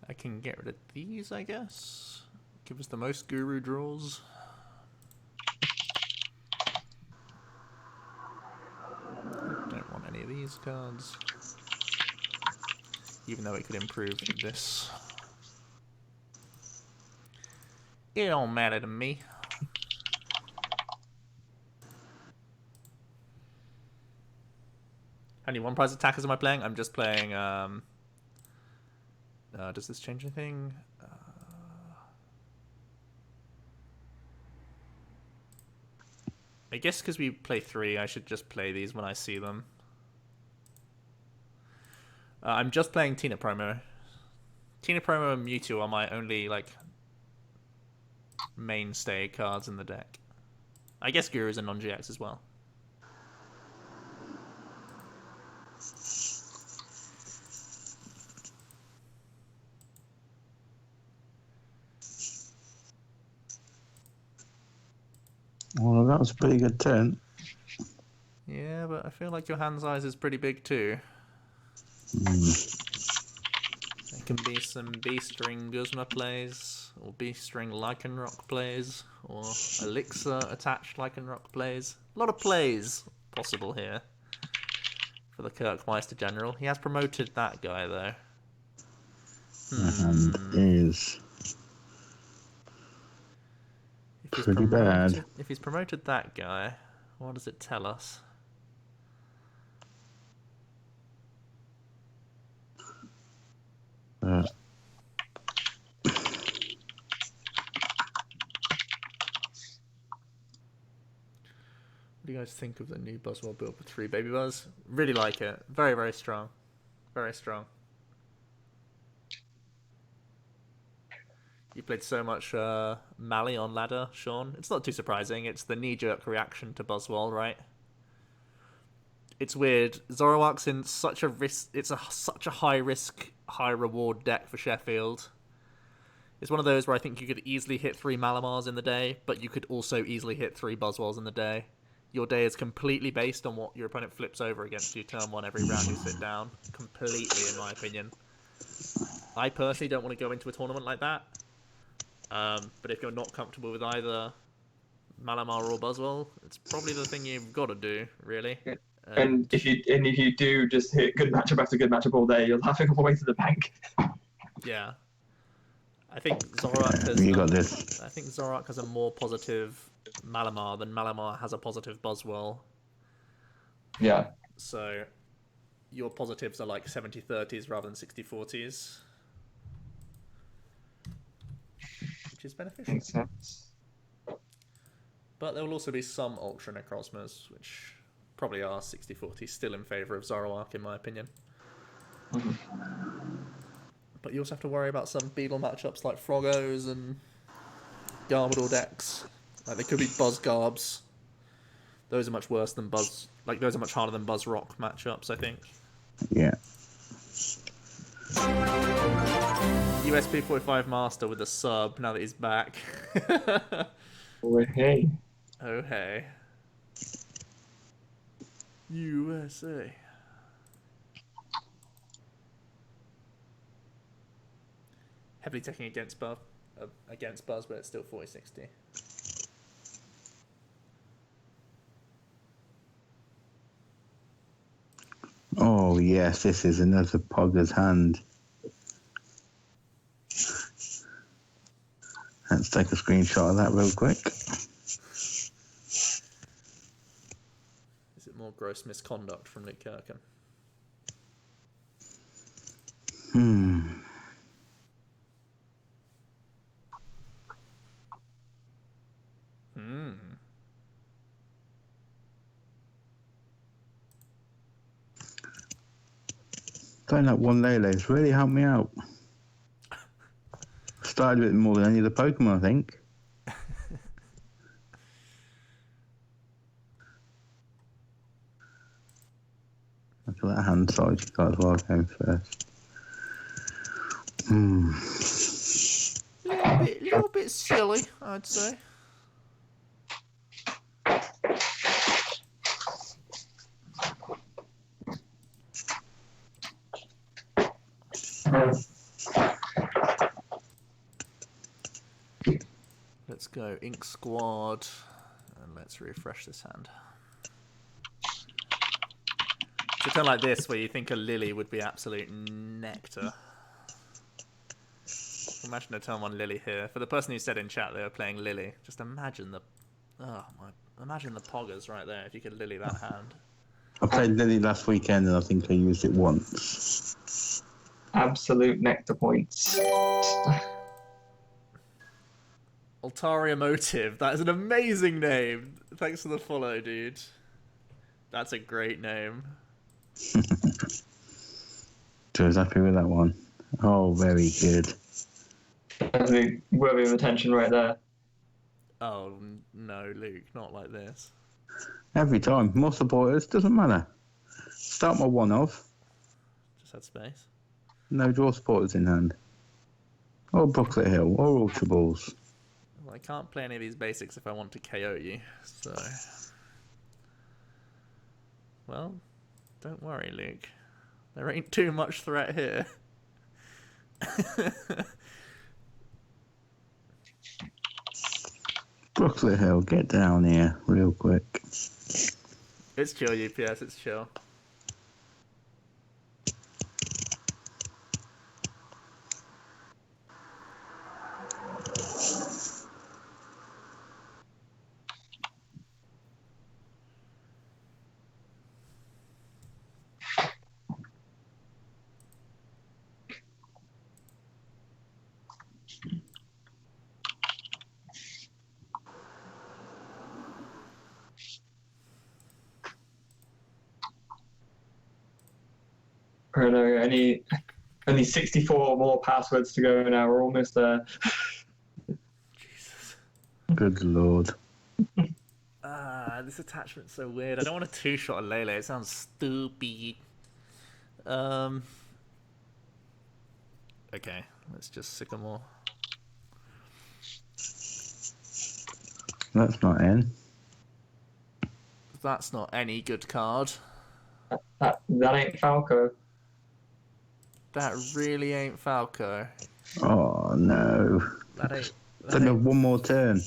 I can get rid of these, I guess. Give us the most guru draws. Don't want any of these cards. Even though it could improve this. It don't matter to me. How many one prize attackers am I playing? I'm just playing, does this change anything? I guess because we play 3, I should just play these when I see them. I'm just playing Tina Promo. Tina Promo and Mewtwo are my only, like, mainstay cards in the deck. I guess Guru's a non-GX as well. Well, that was a pretty good turn. Yeah, but I feel like your hand size is pretty big too. There can be some B-string Guzma plays, or B-string Lycanroc plays, or Elixir attached Lycanroc plays. A lot of plays possible here for the Kirkmeister General. He has promoted that guy though. Is pretty bad. If he's promoted that guy, what does it tell us? What do you guys think of the new BuzzWole build with 3 Baby Buzz? Really like it. Very, very strong. Very strong. You played so much Mali on ladder, Sean. It's not too surprising. It's the knee-jerk reaction to BuzzWole, right? It's weird. Zoroark's in such a risk. It's such a high-risk, high-reward deck for Sheffield. It's one of those where I think you could easily hit 3 Malamars in the day, but you could also easily hit 3 BuzzWoles in the day. Your day is completely based on what your opponent flips over against you turn 1 every round you sit down. Completely, in my opinion. I personally don't want to go into a tournament like that. But if you're not comfortable with either Malamar or BuzzWole, it's probably the thing you've got to do, really. And if you do just hit good matchup after good matchup all day, you'll have to go all the way to the bank. Yeah. I think Zoroark has. You got this. I think Zoroark has a more positive Malamar than Malamar has a positive BuzzWole. Yeah. So your positives are like 70-30s rather than 60-40s. Which is beneficial. Makes sense. But there will also be some Ultra Necrozmas, which probably are 60-40, still in favour of Zoroark, in my opinion. But you also have to worry about some Beetle matchups like Froggos and Garbodor decks. Like, they could be Buzz Garbs. Those are much worse than Buzz... Like, those are much harder than BuzzRoc matchups, I think. Yeah. USP 45 Master with a sub, now that he's back. Oh, hey. Oh, hey. USA. Heavily taking against Buzz, but it's still 40-60. Oh yes, this is another Pogger's hand. Let's take a screenshot of that real quick. Is it more gross misconduct from Nick Kirkham? Playing that one Lele's really helped me out. Started with it more than any of the Pokemon, I think. Look at that hand size you got as well going first. little bit silly, I'd say. Let's go Ink Squad, and let's refresh this hand. It's a turn like this where you think a Lily would be absolute nectar. Imagine a turn 1 Lily here. For the person who said in chat they were playing Lily, just imagine the imagine the poggers right there if you could Lily that hand. I played Lily last weekend and I think I used it once. Absolute nectar points. Altaria Motive. That is an amazing name. Thanks for the follow, dude. That's a great name. Joe's happy with that one. Oh, very good. Definitely worthy of attention right there. Oh, no, Luke. Not like this. Every time. More supporters, doesn't matter. Start my one off. Just had space. No draw supporters in hand. Or Brooklet Hill, or Ultra Balls. Well, I can't play any of these basics if I want to KO you, so... Well, don't worry, Luke. There ain't too much threat here. Brooklet Hill, get down here real quick. It's chill, UPS, it's chill. I don't know, only 64 more passwords to go now. We're almost there. Jesus. Good lord. This attachment's so weird. I don't want a two-shot of Lele. It sounds stupid. Okay, let's just Sycamore. That's not in. That's not any good card. That ain't Falco. That really ain't Falco. Oh no. That ain't... Don't have one more turn.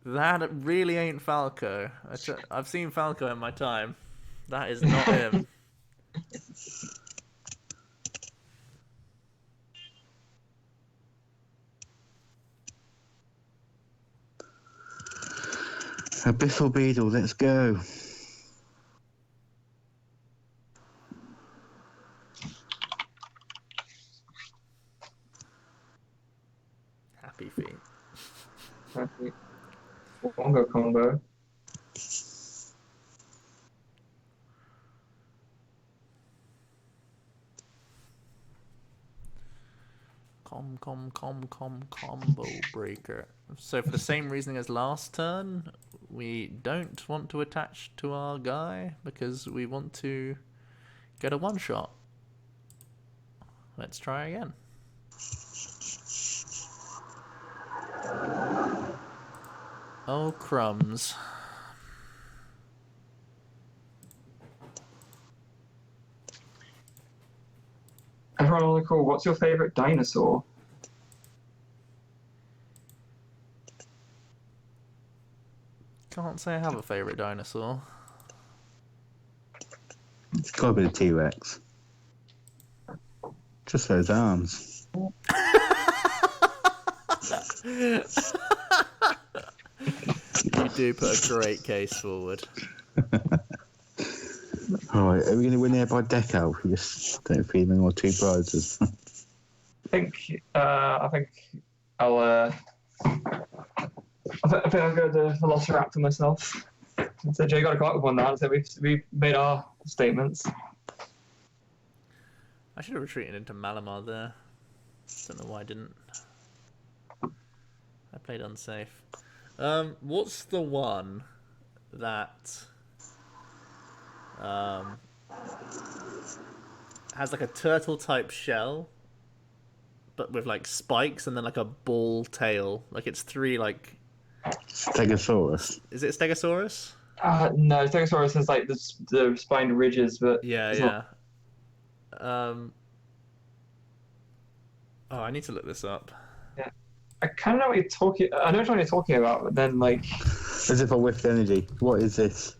That really ain't Falco. I've seen Falco in my time. That is not him. Abyssal Beetle, let's go. Happy feet. Bongo combo. Combo breaker. So for the same reasoning as last turn, we don't want to attach to our guy because we want to get a one-shot. Let's try again. Oh, crumbs. Everyone on the call, what's your favourite dinosaur? Can't say I have a favourite dinosaur. It's got to be the T-Rex. Just those arms. You do put a great case forward. Alright, are we going to win here by deco? We just don't feed any more two prizes. I think I'll go the Velociraptor myself. So Jay got to come up with one now. So we've made our statements. I should have retreated into Malamar there. Don't know why I didn't. I played unsafe. What's the one that has like a turtle type shell, but with like spikes and then like a ball tail. Like it's three like. Stegosaurus. Is it Stegosaurus? No, Stegosaurus has like the spined ridges, but Yeah, it's yeah. not. Oh, I need to look this up. Yeah, I kind of know what you're talking. I know what you're talking about, but then like. As if I whiffed energy. What is this?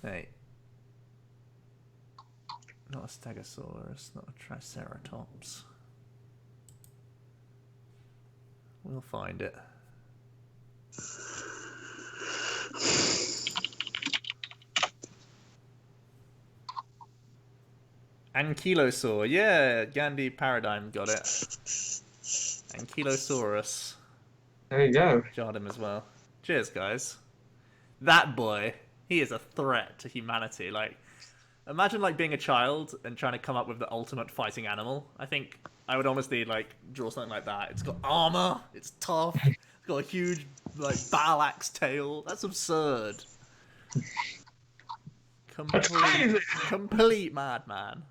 Hey. Not a Stegosaurus, not a Triceratops. We'll find it. Ankylosaur. Yeah, Gandhi Paradigm got it. Ankylosaurus. There you go. Jarred him as well. Cheers, guys. That boy, he is a threat to humanity. Like, imagine like being a child and trying to come up with the ultimate fighting animal. I think I would honestly like draw something like that. It's got armor. It's tough. It's got a huge like battle axe tail. That's absurd. Complete madman.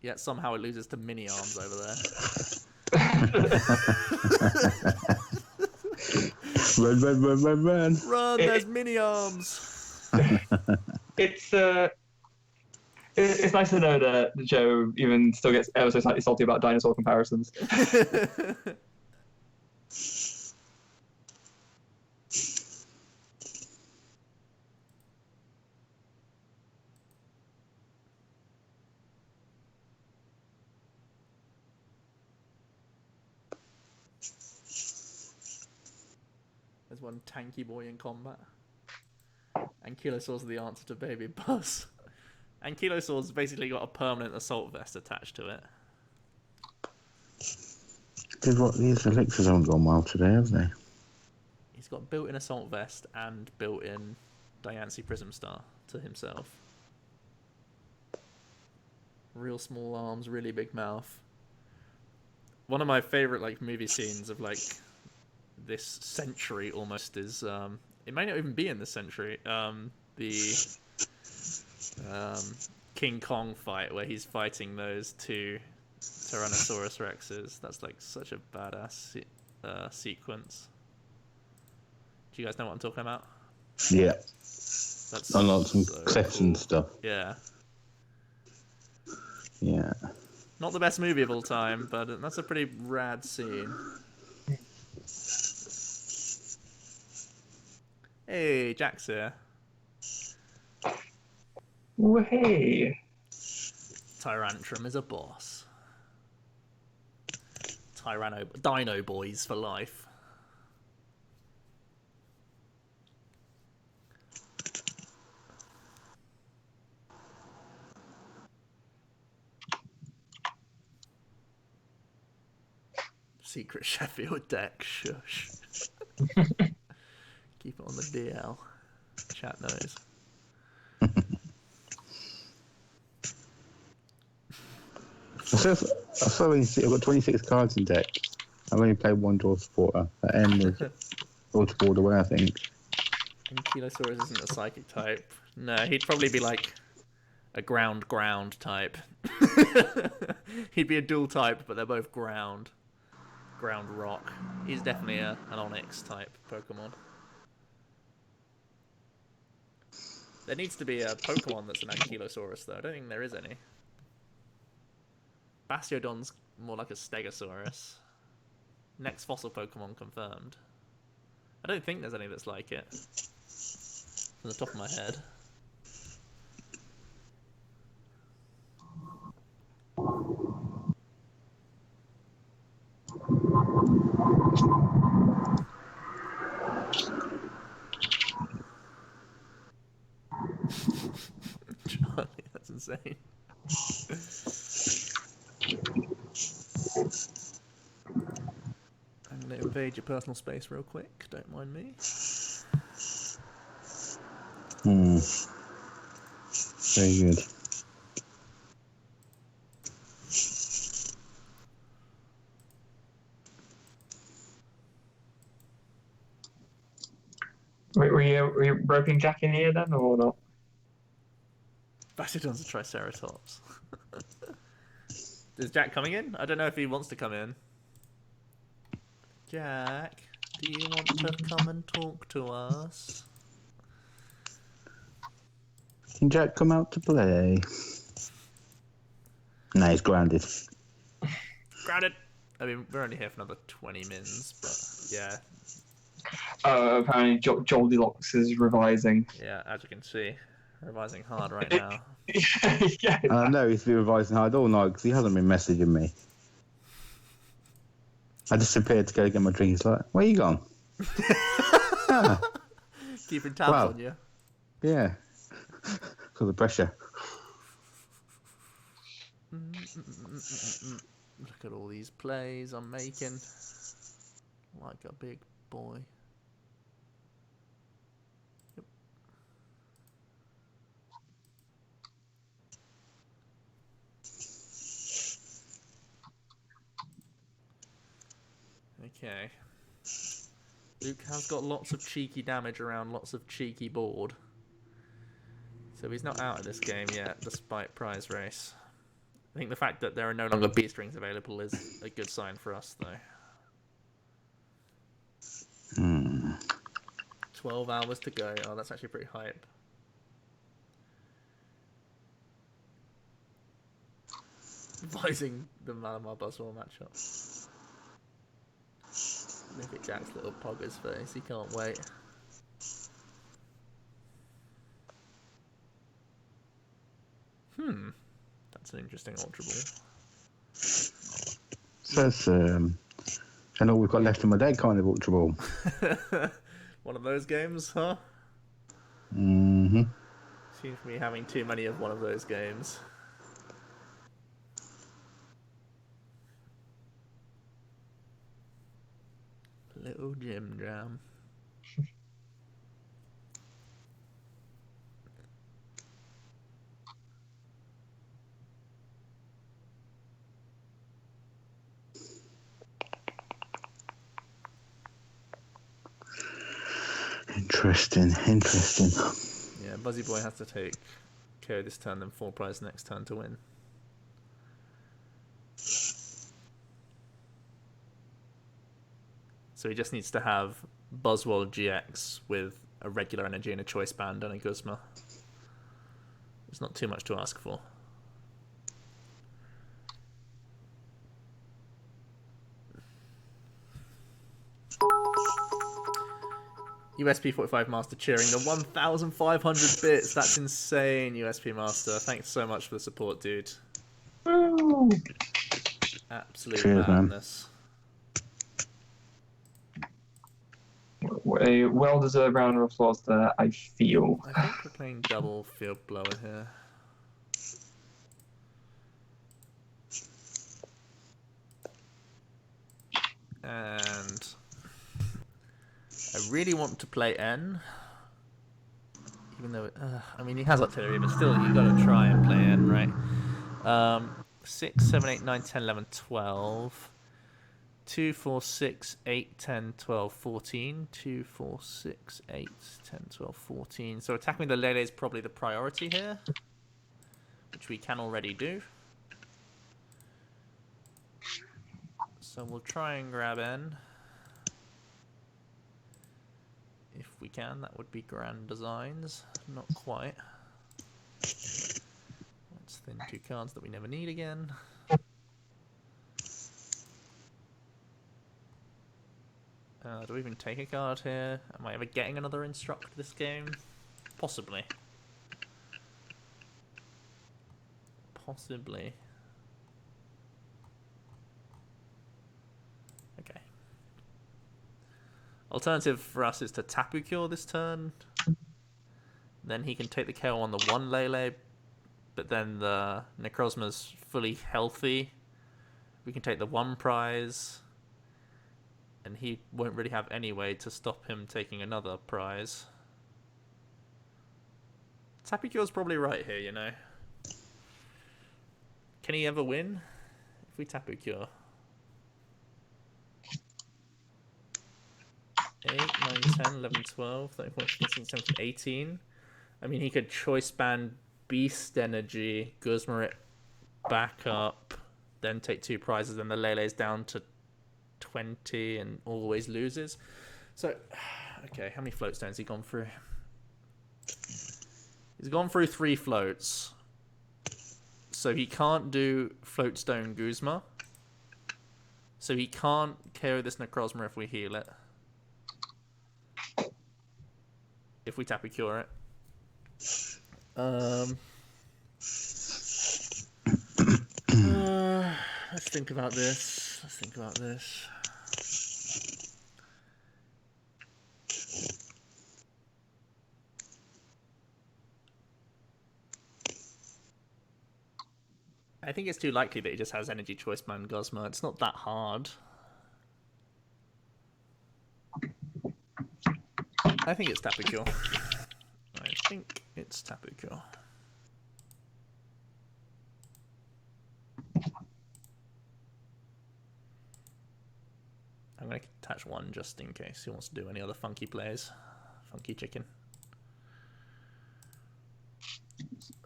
Yet somehow it loses to mini arms over there. Run. Run, there's mini arms. It's nice to know that Joe even still gets ever so slightly salty about dinosaur comparisons. There's one tanky boy in combat. Ankylosaur's the answer to Baby Buzz. Ankylosaur's basically got a permanent assault vest attached to it. These elixirs haven't gone well today, have they? He's got built-in assault vest and built-in Diancie Prism Star to himself. Real small arms, really big mouth. One of my favorite like movie scenes of like this century almost is it may not even be in this century. The King Kong fight where he's fighting those two Tyrannosaurus Rexes. That's like such a badass sequence. Do you guys know what I'm talking about? Yeah. That's unlock some so cliffs cool. and stuff. Yeah. Yeah. Not the best movie of all time, but that's a pretty rad scene. Hey, Jack's here. Oh, hey. Tyrantrum is a boss. Dino boys for life. Secret Sheffield deck, shush. Keep it on the DL. Chat knows. I've got 26 cards in deck. I've only played one Draw Supporter. That end was autoboard away, I think. Ankylosaurus isn't a psychic type. No, he'd probably be like a ground type. He'd be a dual type, but they're both ground rock. He's definitely an Onyx type Pokemon. There needs to be a Pokemon that's an Ankylosaurus, though. I don't think there is any. Bastiodon's more like a Stegosaurus. Next fossil Pokemon confirmed. I don't think there's any that's like it. From the top of my head. Charlie, that's insane. I'm going to invade your personal space real quick, don't mind me. Very good. Wait, were you roping Jack in here then, or not? Bastiodon's a Triceratops. Is Jack coming in? I don't know if he wants to come in. Jack, do you want to come and talk to us? Can Jack come out to play? No, he's grounded. Grounded! I mean, we're only here for another 20 mins, but yeah. Apparently Goldilocks is revising. Yeah, as you can see, revising hard right now. Yeah. And I know he's been revising hard all night because he hasn't been messaging me. I disappeared to go get my drink. He's like, where you gone? Keeping tabs Wow. on you. Yeah. Because of pressure. Look at all these plays I'm making. Like a big boy. Yep. Okay. Luke has got lots of cheeky damage around lots of cheeky board. So he's not out of this game yet, despite prize race. I think the fact that there are no longer B strings available is a good sign for us, though. 12 hours to go. Oh, that's actually pretty hype. Advising the Malamar BuzzWole matchup. Look at Jack's little pogger's face. He can't wait. That's an interesting Ultra Ball. Says, and all we've got left in my deck kind of Ultra Ball. One of those games, huh? Mm-hmm. Seems to me having too many of one of those games. Little Jim Jam. Interesting. Yeah, Buzzy Boy has to take KO this turn, then 4 prize next turn to win. So he just needs to have BuzzWole GX with a regular energy and a choice band and a Guzma. It's not too much to ask for. USP 45 Master cheering the 1,500 bits. That's insane, USP Master. Thanks so much for the support, dude. Woo. Absolute Cheers, madness. A well-deserved round of applause there, I feel. I think we're playing double field blower here. And I really want to play N. Even though, I mean, he has artillery, but still, you gotta try and play N, right? 6, 7, 8, 9, 10, 11, 12. 2, 4, 6, 8, 10, 12, 14. 2, 4, 6, 8, 10, 12, 14. So attacking the Lele is probably the priority here, which we can already do. So we'll try and grab N. If we can, that would be grand designs. Not quite. Let's thin 2 cards that we never need again. Do we even take a card here? Am I ever getting another Instruct this game? Possibly. Possibly. Okay. Alternative for us is to Tapu Cure this turn. Then he can take the KO on the 1 Lele, but then the Necrozma's fully healthy. We can take the 1 prize. And he won't really have any way to stop him taking another prize. Tapu Cure's probably right here, you know. Can he ever win if we Tapu Cure? 8, 9, 10, 11, 12, 13, 14, 15, 16, 17, 18. I mean, he could choice ban Beast Energy, Guzma it back up, then take 2 prizes, then the Lele's down to 20 and always loses. So, okay, how many float stones has he gone through? He's gone through 3 floats. So he can't do Float Stone Guzma. So he can't KO this Necrozma if we heal it. If we Tapu Cure it. Let's think about this. I think it's too likely that he just has Energy Choice Man Guzma. It's not that hard. I think it's Tapu Cure. I'm going to attach 1 just in case he wants to do any other funky plays. Funky chicken.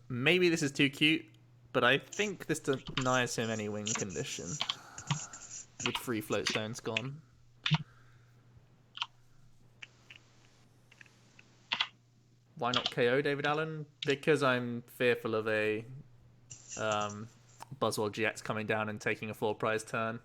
Maybe this is too cute, but I think this denies him any win condition. With 3 float stones gone. Why not KO David Allen? Because I'm fearful of a BuzzWole GX coming down and taking a 4 prize turn.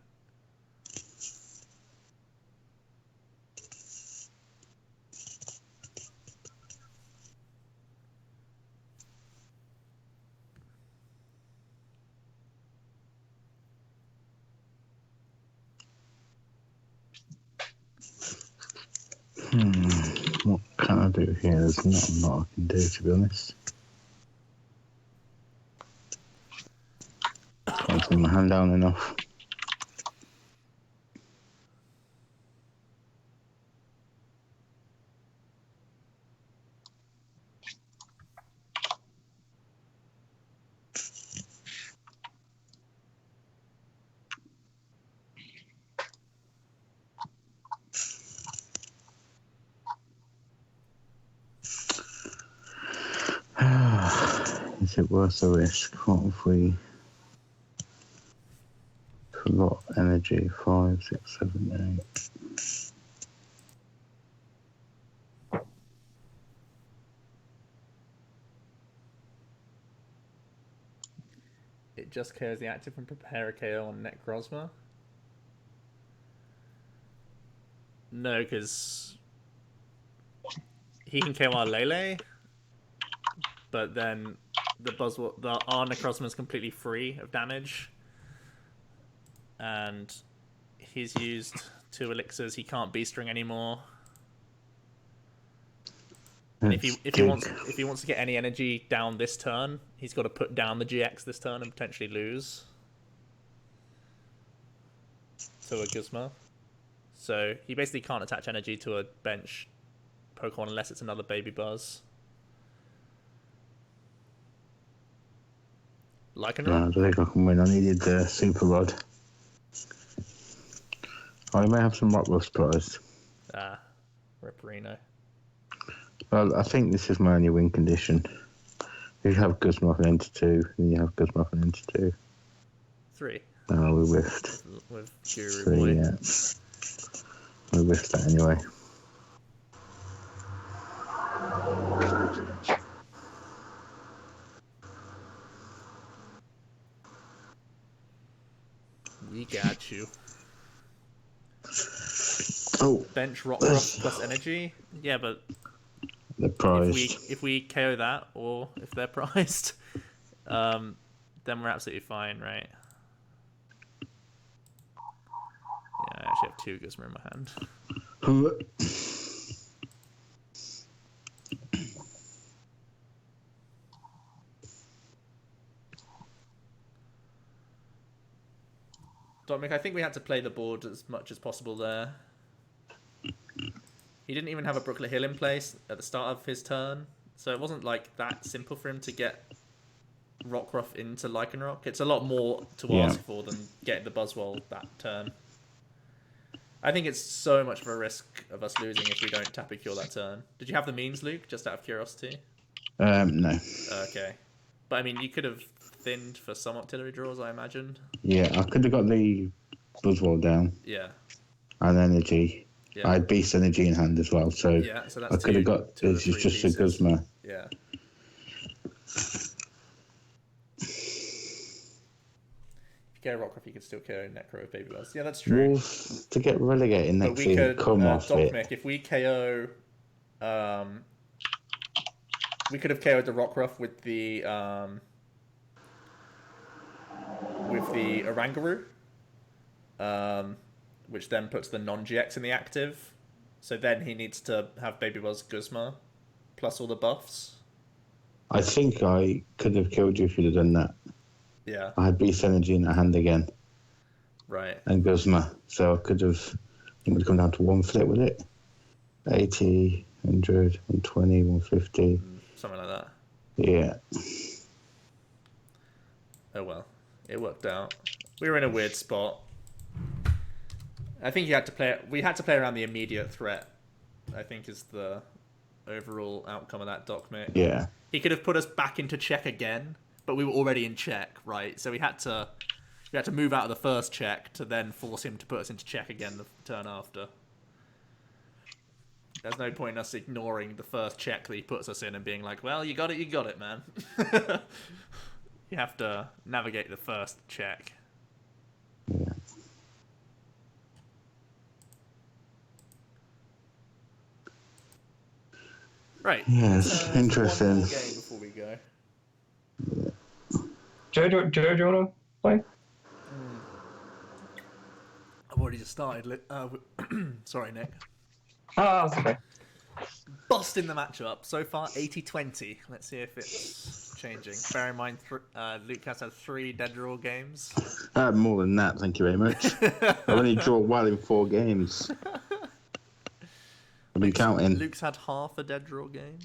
What can I do here? There's not a lot I can do, to be honest. Can't put my hand down enough. Is it worth the risk? What if we forgot energy? 5, 6, 7, 8. It just KOs the active and prepare a KO on Necrozma. No, because he can KO our Lele, but then our Necrozma is completely free of damage, and he's used 2 elixirs. He can't B-string anymore. And if he wants to get any energy down this turn, he's got to put down the GX this turn and potentially lose to a Guzma. So he basically can't attach energy to a bench Pokemon unless it's another Baby Buzz. Lycanroc? No, I don't think I can win. I needed the Super Rod. I may have some Rock Rust prize. Ripperino. Well, I think this is my only win condition. You have Guzma and Enter 2, then you have Guzma and Enter 2. 3. No, we whiffed. With Guru 3, Boy. yeah. We whiffed that anyway. We got you. Oh, Bench Rockruff plus energy? Yeah, but they're prized. if we KO that, or if they're prized, then we're absolutely fine, right? Yeah, I actually have 2 Guzma in my hand. Dominic, I think we had to play the board as much as possible there. He didn't even have a Brooklet Hill in place at the start of his turn, so it wasn't like that simple for him to get Rockruff into Lycanroc. It's a lot more to ask for than getting the BuzzWole that turn. I think it's so much of a risk of us losing if we don't Tapu Cure that turn. Did you have the means, Luke, just out of curiosity? No. Okay. But I mean, you could have thinned for some artillery draws, I imagine. Yeah, I could have got the BuzzWole down Yeah. and energy. Yeah. I had beast energy in hand as well, so Yeah, so that's I could have got. two of the It's just three a pieces. Guzma. Yeah. If you KO Rockruff, you could still KO Necro with Baby Buzz. Yeah, that's true. Wolf to get relegated But next we season. could Come off Doc it. Mick, if we KO we could have KO'd the Rockruff with the Oranguru, which then puts the non-GX in the active. So then he needs to have Baby Buzz Guzma plus all the buffs. I think I could have killed you if you'd have done that. Yeah. I had beast energy in the hand again. Right. And Guzma, so I could have. It would come down to one flip with it. 80, 100, 120, 150. Something like that. Yeah. Oh well, it worked out. We were in a weird spot. I think you had to play. We had to play around the immediate threat. I think is the overall outcome of that Doc Mick. Yeah. He could have put us back into check again, but we were already in check, right? So we had to move out of the first check to then force him to put us into check again the turn after. There's no point in us ignoring the first check that he puts us in and being like, well, you got it, man. You have to navigate the first check. Yeah. Right. Yes, interesting. One more game before we go. Joe, do you want to play? I've already just started. Sorry, Nick. Oh, that's okay. Busting the matchup. So far, 80-20. Let's see if it's changing. Bear in mind, Luke has had 3 dead draw games. More than that, thank you very much. I've only drawn well in 4 games. I've been counting. Luke's had half a dead draw game.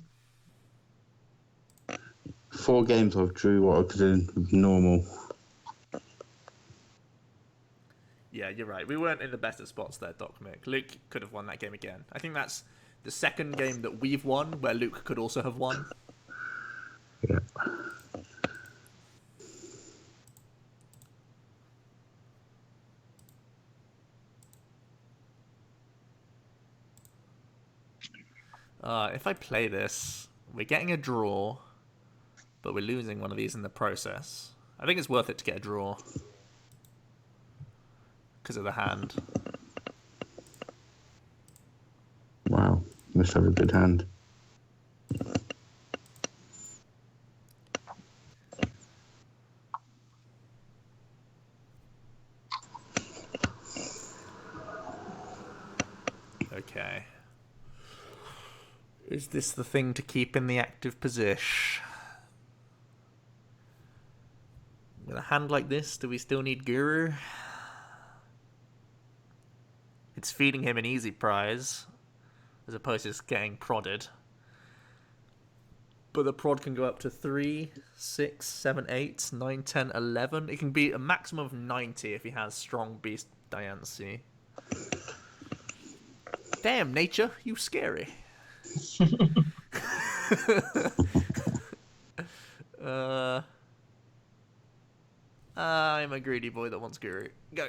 4 games I've drew what I could do normal. Yeah, you're right. We weren't in the best of spots there, Doc Mick. Luke could have won that game again. I think that's the second game that we've won where Luke could also have won. Yeah. If I play this, we're getting a draw, but we're losing one of these in the process. I think it's worth it to get a draw because of the hand. Wow, must have a good hand. Okay. Is this the thing to keep in the active position? With a hand like this, do we still need Guru? It's feeding him an easy prize, as opposed to just getting prodded. But the prod can go up to 3, 6, 7, 8, 9, 10, 11. It can be a maximum of 90 if he has strong Beast Diancie. Damn, nature, you scary. I'm a greedy boy that wants Guru. Go.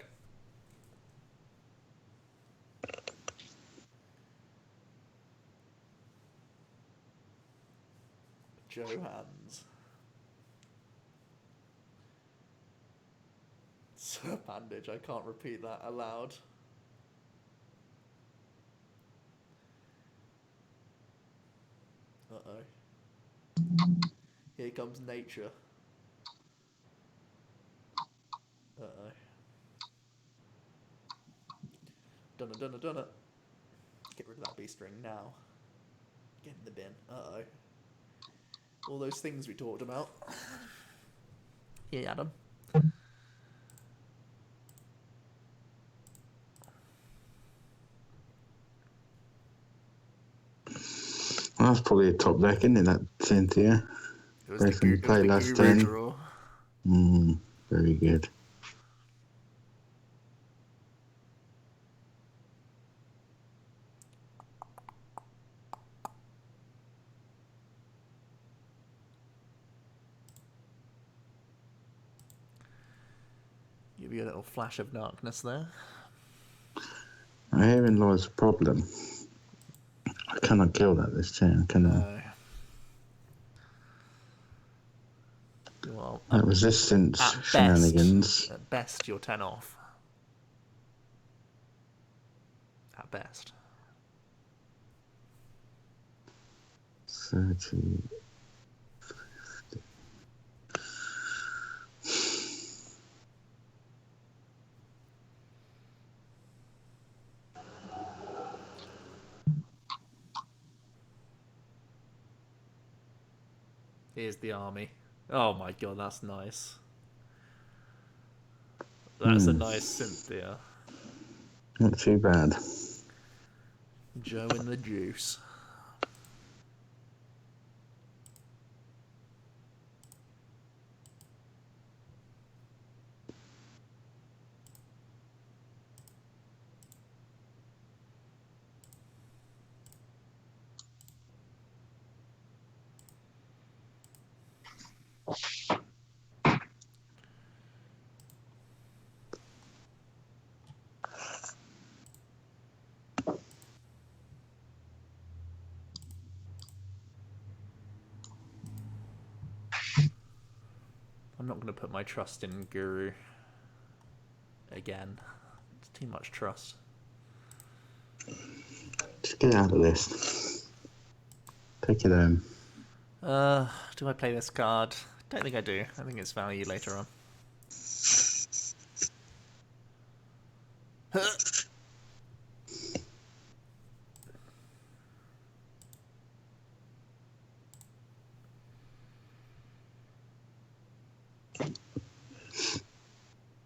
Joe hands. Sir Bandage, I can't repeat that aloud. Uh-oh. Here comes nature. Uh-oh. Done it. Get rid of that beast ring now. Get in the bin. Uh-oh. All those things we talked about. Yeah, Adam. Well, that's probably a top deck, isn't it, that Cynthia? It was the play last Guru turn. draw. Very good. Give you a little flash of darkness there. Herein lies the problem. I cannot kill that this turn, can I? No. Well, That resistance shenanigans. At best, you're 10 off. At best. 30. Here's the army. Oh my god, that's nice. That's a nice Cynthia. Not too bad. Joe in the juice. I'm not going to put my trust in Guru again. It's too much trust. Just get out of this. Take it home. Do I play this card? Don't think I do. I think it's value later on.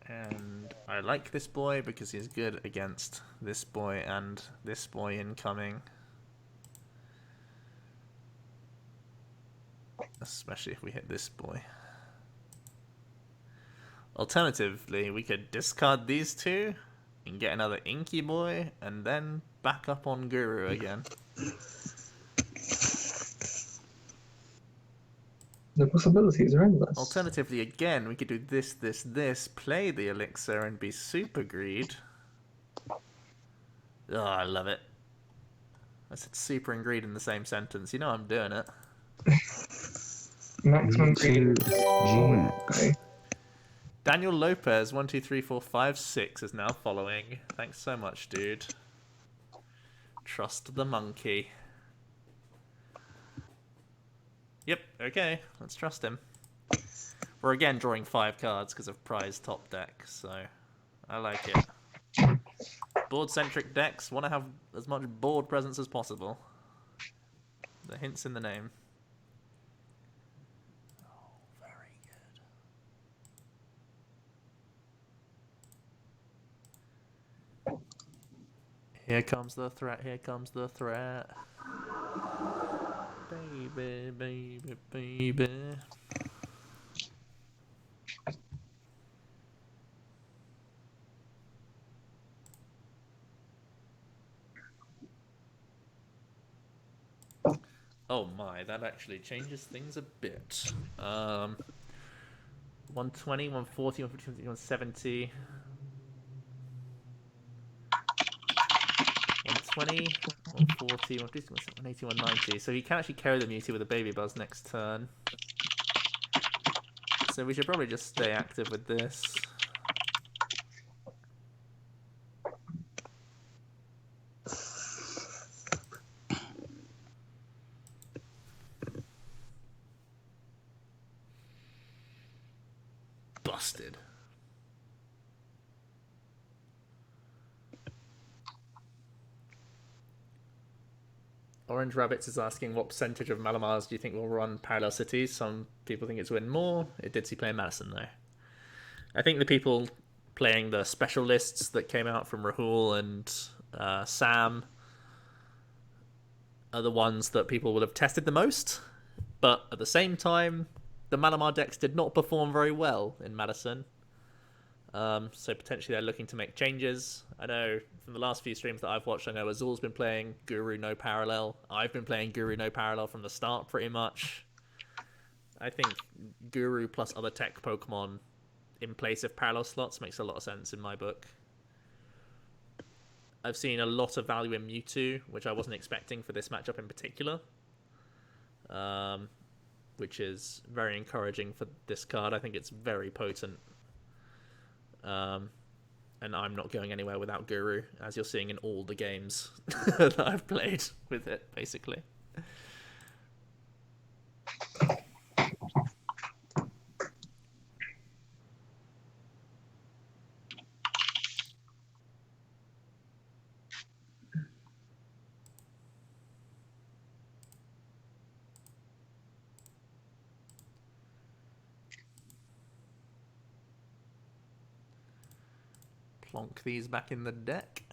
And I like this boy because he's good against this boy and this boy incoming. Especially if we hit this boy. Alternatively, we could discard these two and get another Inky boy and then back up on Guru again. The possibilities are endless. Alternatively, again, we could do this, play the elixir and be super greed. Oh, I love it. I said super and greed in the same sentence. You know I'm doing it. Maximum greed. GX. Daniel Lopez 12345 is now following. Thanks so much, dude. Trust the monkey. Yep, okay, let's trust him. We're again drawing 5 cards because of prize top deck, so I like it. Board-centric decks want to have as much board presence as possible. The hint's in the name. Oh, very good. Here comes the threat, here comes the threat. Baby, baby, baby. Oh my, that actually changes things a bit. 120, 140, 150, 170. 120, 140, 150, 180, 190. So he can actually carry the Mewtwo with a Baby Buzz next turn. So we should probably just stay active with this. Busted. Orange Rabbits is asking what percentage of Malamars do you think will run Parallel Cities? Some people think it's win more. It did see play in Madison though. I think the people playing the special lists that came out from Rahul and Sam are the ones that people would have tested the most. But at the same time, the Malamar decks did not perform very well in Madison. So potentially they're looking to make changes. I know from the last few streams that I've watched, I know Azul's been playing Guru No Parallel. I've been playing Guru No Parallel from the start pretty much. I think Guru plus other tech Pokemon in place of parallel slots makes a lot of sense in my book. I've seen a lot of value in Mewtwo, which I wasn't expecting for this matchup in particular, which is very encouraging for this card. I think it's very potent. And I'm not going anywhere without Guru, as you're seeing in all the games that I've played with it, basically. Plonk these back in the deck.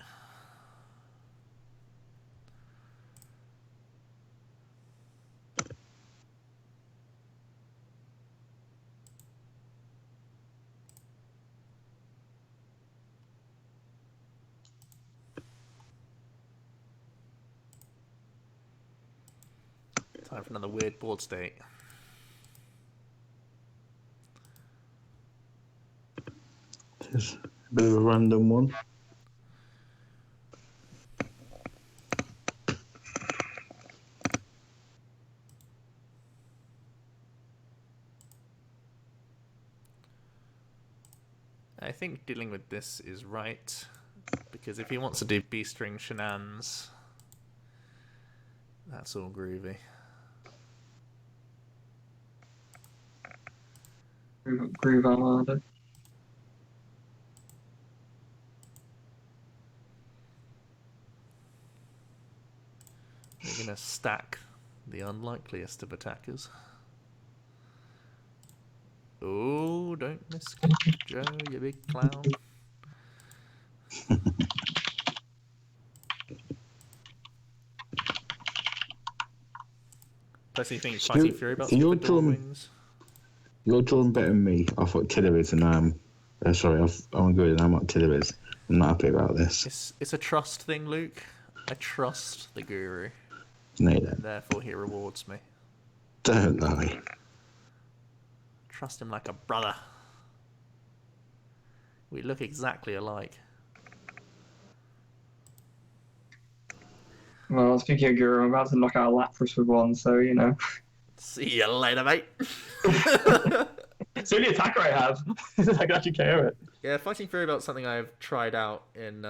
Time for another weird board state. Just a bit of a random one. I think dealing with this is right, because if he wants to do B-string shenanigans, that's all groovy. Groove Armada. You're gonna stack the unlikeliest of attackers. Oh, don't miss Joe, you big clown. Plus, you think Fighting Fury about you're Super Dual Wings? You're drawing better than me. I thought Tidderis and I'm good and I'm not Tidderis. I'm not happy about this. It's a trust thing, Luke. I trust the Guru. No, you And don't. therefore he rewards me. Don't lie. Trust him like a brother. We look exactly alike. Well, speaking of Guru, I'm about to knock out a Lapras with one, so you know. See you later, mate. It's the only attacker I have. I can actually KO it. Yeah, Fighting Fury Belt's something I've tried out in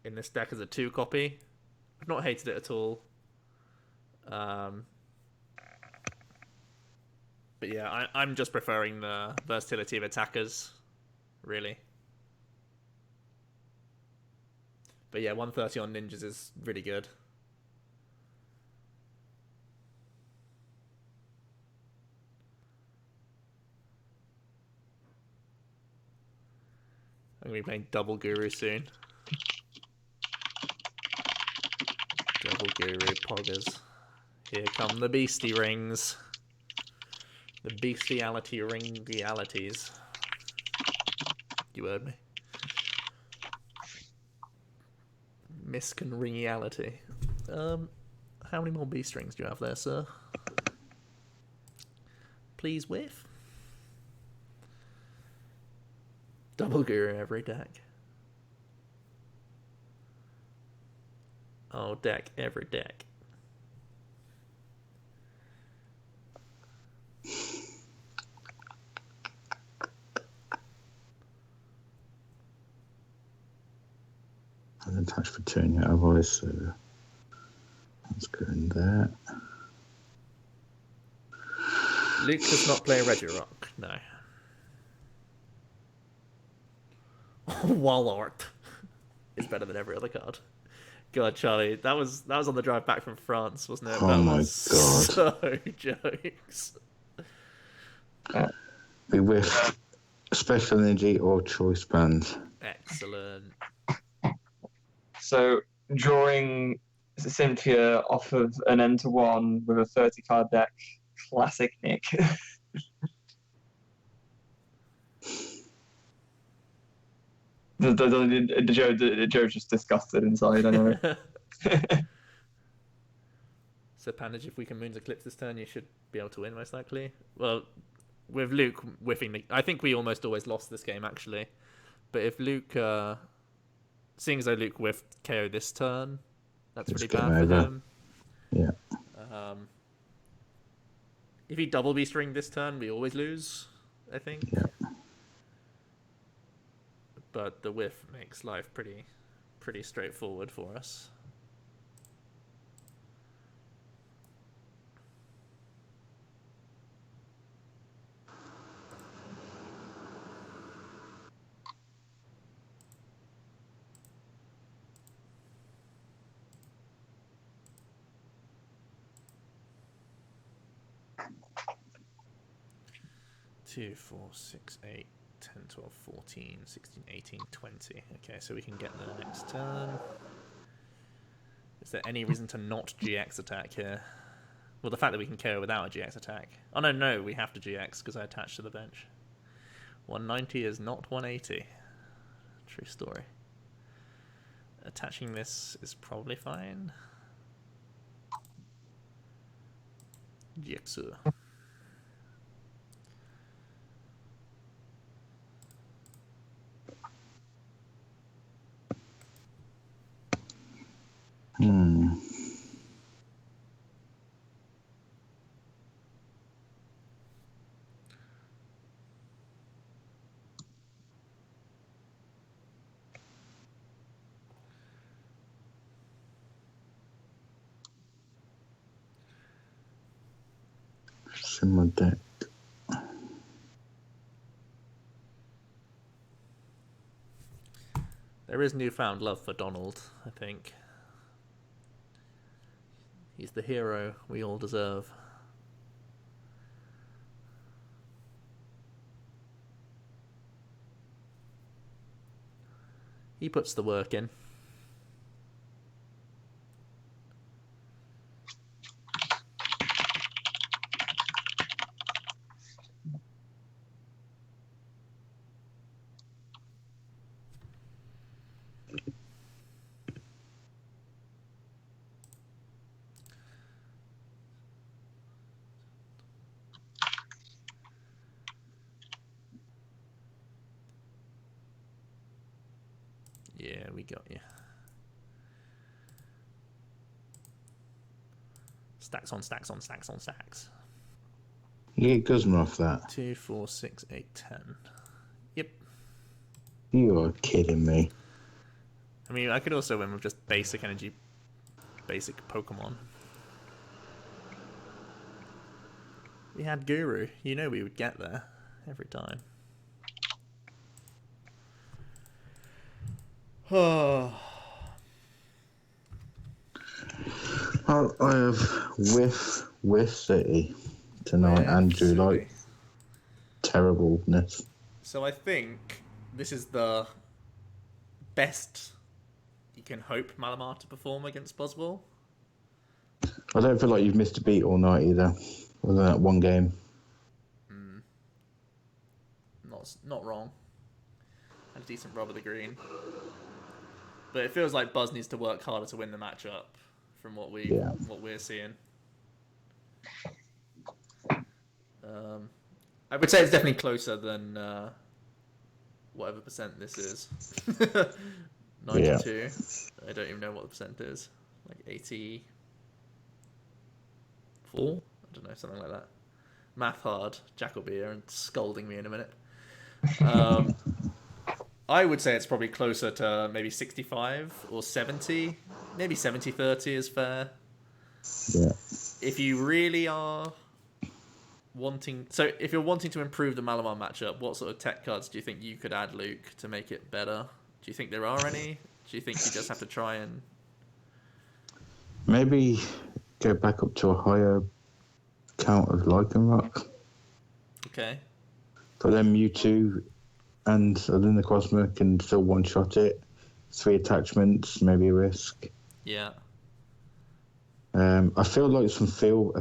this deck as a 2 copy. I've not hated it at all. But yeah, I'm just preferring the versatility of attackers, really. But yeah, 130 on ninjas is really good. I'm going to be playing double Guru soon. Double Guru Poggers. Here come the beastie rings. The bestiality ring realities. You heard me. Miscon ringiality. How many more B strings do you have there, sir? Please whiff. Double Guru every deck. Oh, deck every deck. I didn't touch Petunia otherwise, so let's go in there. Luke does not play Regirock, no. Wallart is better than every other card. God, Charlie, that was on the drive back from France, wasn't it? Oh that my was God. so jokes. Be with special energy or choice band. Excellent. So, drawing Cynthia off of an N-to-1 with a 30-card deck. Classic Nick. Joe's just disgusted inside, I know. So, Pandage, if we can Moon's Eclipse this turn, you should be able to win, most likely. Well, with Luke whiffing the... I think we almost always lost this game, actually. But if Luke... seeing as though Luke whiffed KO this turn, that's really bad for him. Yeah. If he double beast ring this turn, we always lose, I think. Yeah. But the whiff makes life pretty straightforward for us. Two, 4, 6, 8, 10, 12, 14, 16, 18, 20. Okay, so we can get the next turn. Is there any reason to not GX attack here? Well, the fact that we can KO without a GX attack. Oh, no, we have to GX because I attached to the bench. 190 is not 180. True story. Attaching this is probably fine. GX. It's in my deck. There is newfound love for Donald, I think. He's the hero we all deserve. He puts the work in. Yeah, we got you. Stacks on stacks on stacks on stacks. Yeah, it does off that. 2, 4, 6, 8, 10. Yep. You are kidding me. I mean, I could also win with just basic energy, basic Pokemon. We had Guru. You know we would get there every time. Oh. I have Whiff City tonight, Andrew. Like terribleness. So I think this is the best you can hope Malamar to perform against BuzzWole. I don't feel like you've missed a beat all night either, other than that one game. Not wrong. Had a decent rub of the green. But it feels like Buzz needs to work harder to win the matchup from what we're seeing. I would say it's definitely closer than whatever percent this is. 92. Yeah. I don't even know what the percent is. Like 84? I don't know, something like that. Math hard. Jack will be here and scolding me in a minute. I would say it's probably closer to maybe 65 or 70. Maybe 70-30 is fair. Yeah. If you really are wanting... So if you're wanting to improve the Malamar matchup, what sort of tech cards do you think you could add, Luke, to make it better? Do you think there are any? Do you think you just have to try and... Maybe go back up to a higher count of Lycanroc. Okay. But then Mewtwo and then the Cosmo can still one-shot it. 3 attachments, maybe a risk. Yeah. I feel like a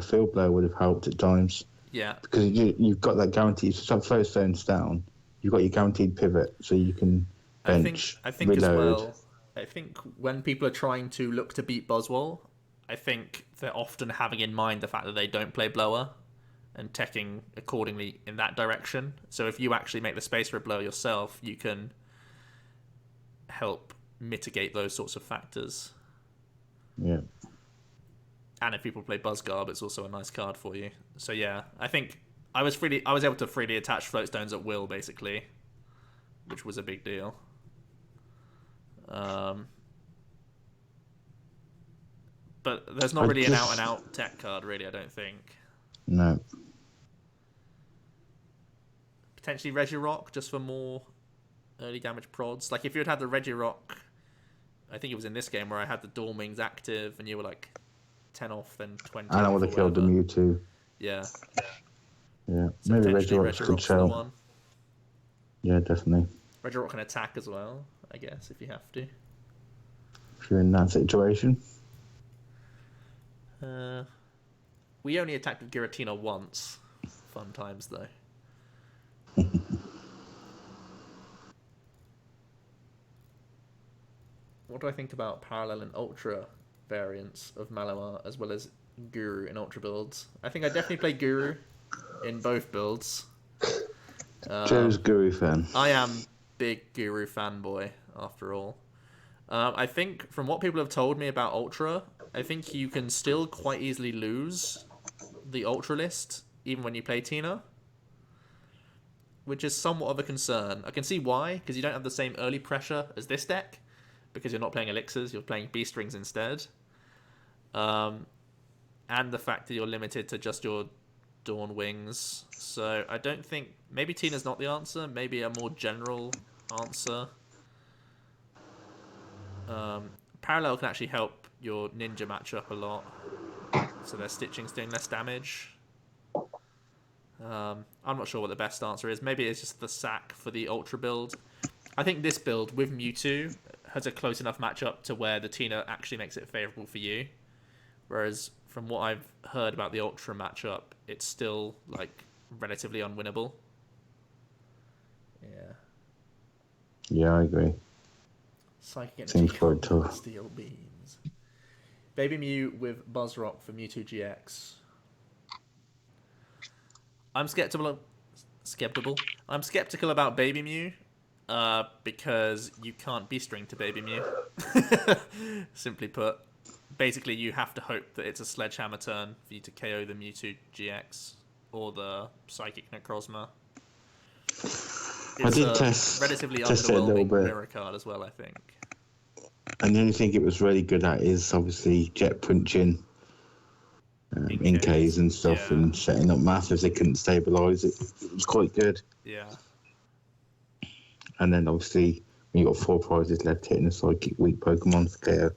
field blow would have helped at times. Yeah. Because you've got that guaranteed. So throw stones down. You've got your guaranteed pivot, so you can bench. I think reload. as well. I think when people are trying to look to beat BuzzWole, I think they're often having in mind the fact that they don't play blower, and teching accordingly in that direction. So if you actually make the Space Red blow yourself, you can help mitigate those sorts of factors. Yeah. And if people play Buzzgarb, it's also a nice card for you. So yeah, I think I was able to freely attach float stones at will, basically, which was a big deal. But there's not really an out-and-out tech card, really, I don't think. No. Potentially Regirock, just for more early damage prods. Like, if you had the Regirock, I think it was in this game where I had the Dawn Wings active, and you were like 10 off, then 20 And I off would or have killed the whatever. Mewtwo. Yeah. Yeah. So Maybe potentially Regirock's a good Regirock's the shout. one. Yeah, definitely. Regirock can attack as well, I guess, if you have to. If you're in that situation. We only attacked with Giratina once. Fun times, though. What do I think about Parallel and Ultra variants of Malamar, as well as Guru in Ultra builds? I think I definitely play Guru in both builds. Joe's Guru fan. I am big Guru fanboy, after all. I think, from what people have told me about Ultra, I think you can still quite easily lose the Ultra list, even when you play Tina, which is somewhat of a concern. I can see why, because you don't have the same early pressure as this deck, because you're not playing Elixirs, you're playing Beast Rings instead. And the fact that you're limited to just your Dawn Wings. So I don't think... Maybe Tina's not the answer, maybe a more general answer. Parallel can actually help your Ninja matchup a lot. So their Stitching's doing less damage. I'm not sure what the best answer is. Maybe it's just the sack for the Ultra build. I think this build with Mewtwo has a close enough matchup to where the Tina actually makes it favourable for you. Whereas from what I've heard about the Ultra matchup, it's still like relatively unwinnable. Yeah. Yeah, I agree. Psychic Seems Energy, quite tough. Steel Beams. Baby Mew with BuzzRoc for Mewtwo GX. I'm skeptical about Baby Mew, because you can't B-string to Baby Mew. Simply put. Basically, you have to hope that it's a Sledgehammer turn for you to KO the Mewtwo GX or the Psychic Necrozma. I did a test relatively it a little underwhelming bit. mirror card as well, I think. And the only thing it was really good at is obviously jet punching in Ks and stuff, yeah. and setting up massives they couldn't stabilise. It was quite good. Yeah. And then obviously when you got 4 prizes left, hitting a psychic weak Pokemon for KO.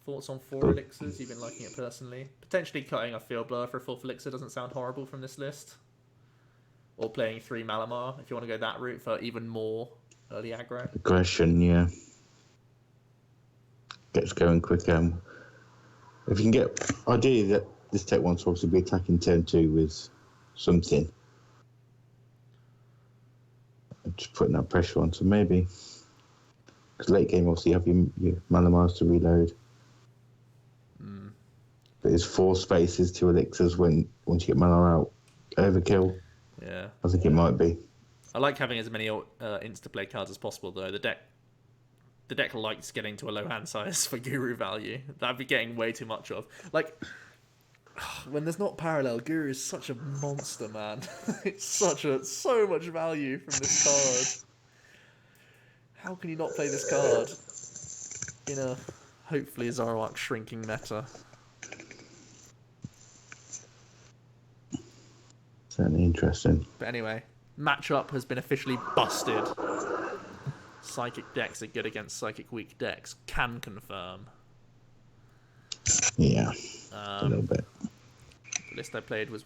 Thoughts on 4 elixirs? You've been liking it personally. Potentially cutting a Field Blower for a 4th elixir doesn't sound horrible from this list. Or playing 3 Malamar if you want to go that route for even more early aggro. Aggression, yeah. Gets going quicker. If you can get... Ideally, that this tech wants to obviously be attacking turn 2 with something. Just putting that pressure on, so maybe... Because late game, obviously, you have your Malamars to reload. But it's 4 spaces, 2 elixirs once you get Malamar out. Overkill. Yeah. I think it might be. I like having as many insta-play cards as possible, though. The deck likes getting to a low hand size for Guru value. That'd be getting way too much of. Like, when there's not Parallel, Guru is such a monster, man. It's so much value from this card. How can you not play this card in a hopefully Zoroark shrinking meta? Certainly interesting. But anyway, matchup has been officially busted. Psychic decks are good against psychic weak decks. Can confirm. Yeah, a little bit. The list I played was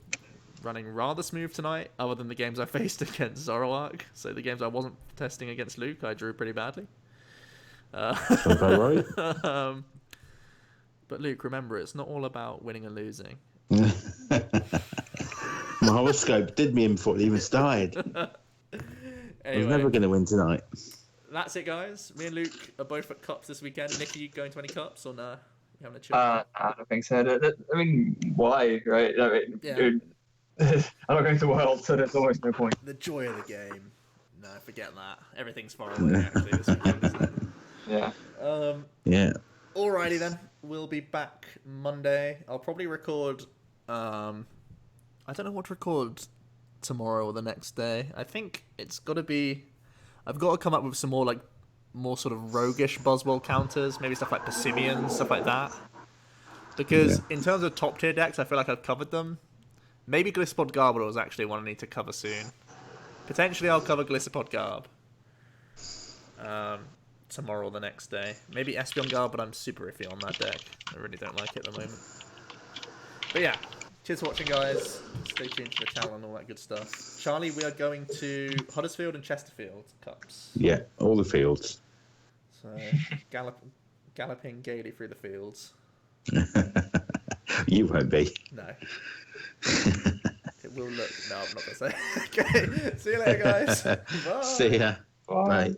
running rather smooth tonight, other than the games I faced against Zoroark. So the games I wasn't testing against Luke, I drew pretty badly. Sounds about right. But Luke, remember, it's not all about winning and losing. My horoscope did me in before it even started. Anyway, I'm never going to win tonight. That's it, guys. Me and Luke are both at cups this weekend. Nick, are you going to any cups or no? You having a chill? I don't think so. I mean, why, right? I mean, Yeah. I'm not going to World, so there's almost no point. The joy of the game. No, forget that. Everything's far away actually this weekend, isn't it? Yeah. Yeah. Alrighty then. We'll be back Monday. I'll probably record. I don't know what to record tomorrow or the next day. I think it's got to be. I've got to come up with some more sort of roguish BuzzWole counters, maybe stuff like Persimmon, stuff like that. Because in terms of top tier decks, I feel like I've covered them. Maybe Glissapod Garbodor is actually one I need to cover soon. Potentially I'll cover Glissapod Garb tomorrow or the next day. Maybe Espeon Garb, but I'm super iffy on that deck. I really don't like it at the moment. But yeah, cheers for watching, guys. Stay tuned to the channel and all that good stuff. Charlie, we are going to Huddersfield and Chesterfield Cups. Yeah, all the fields. So, galloping gaily through the fields. You won't be. No. It will look... No, I'm not going to say. Okay, see you later, guys. Bye. See ya. Bye. Bye.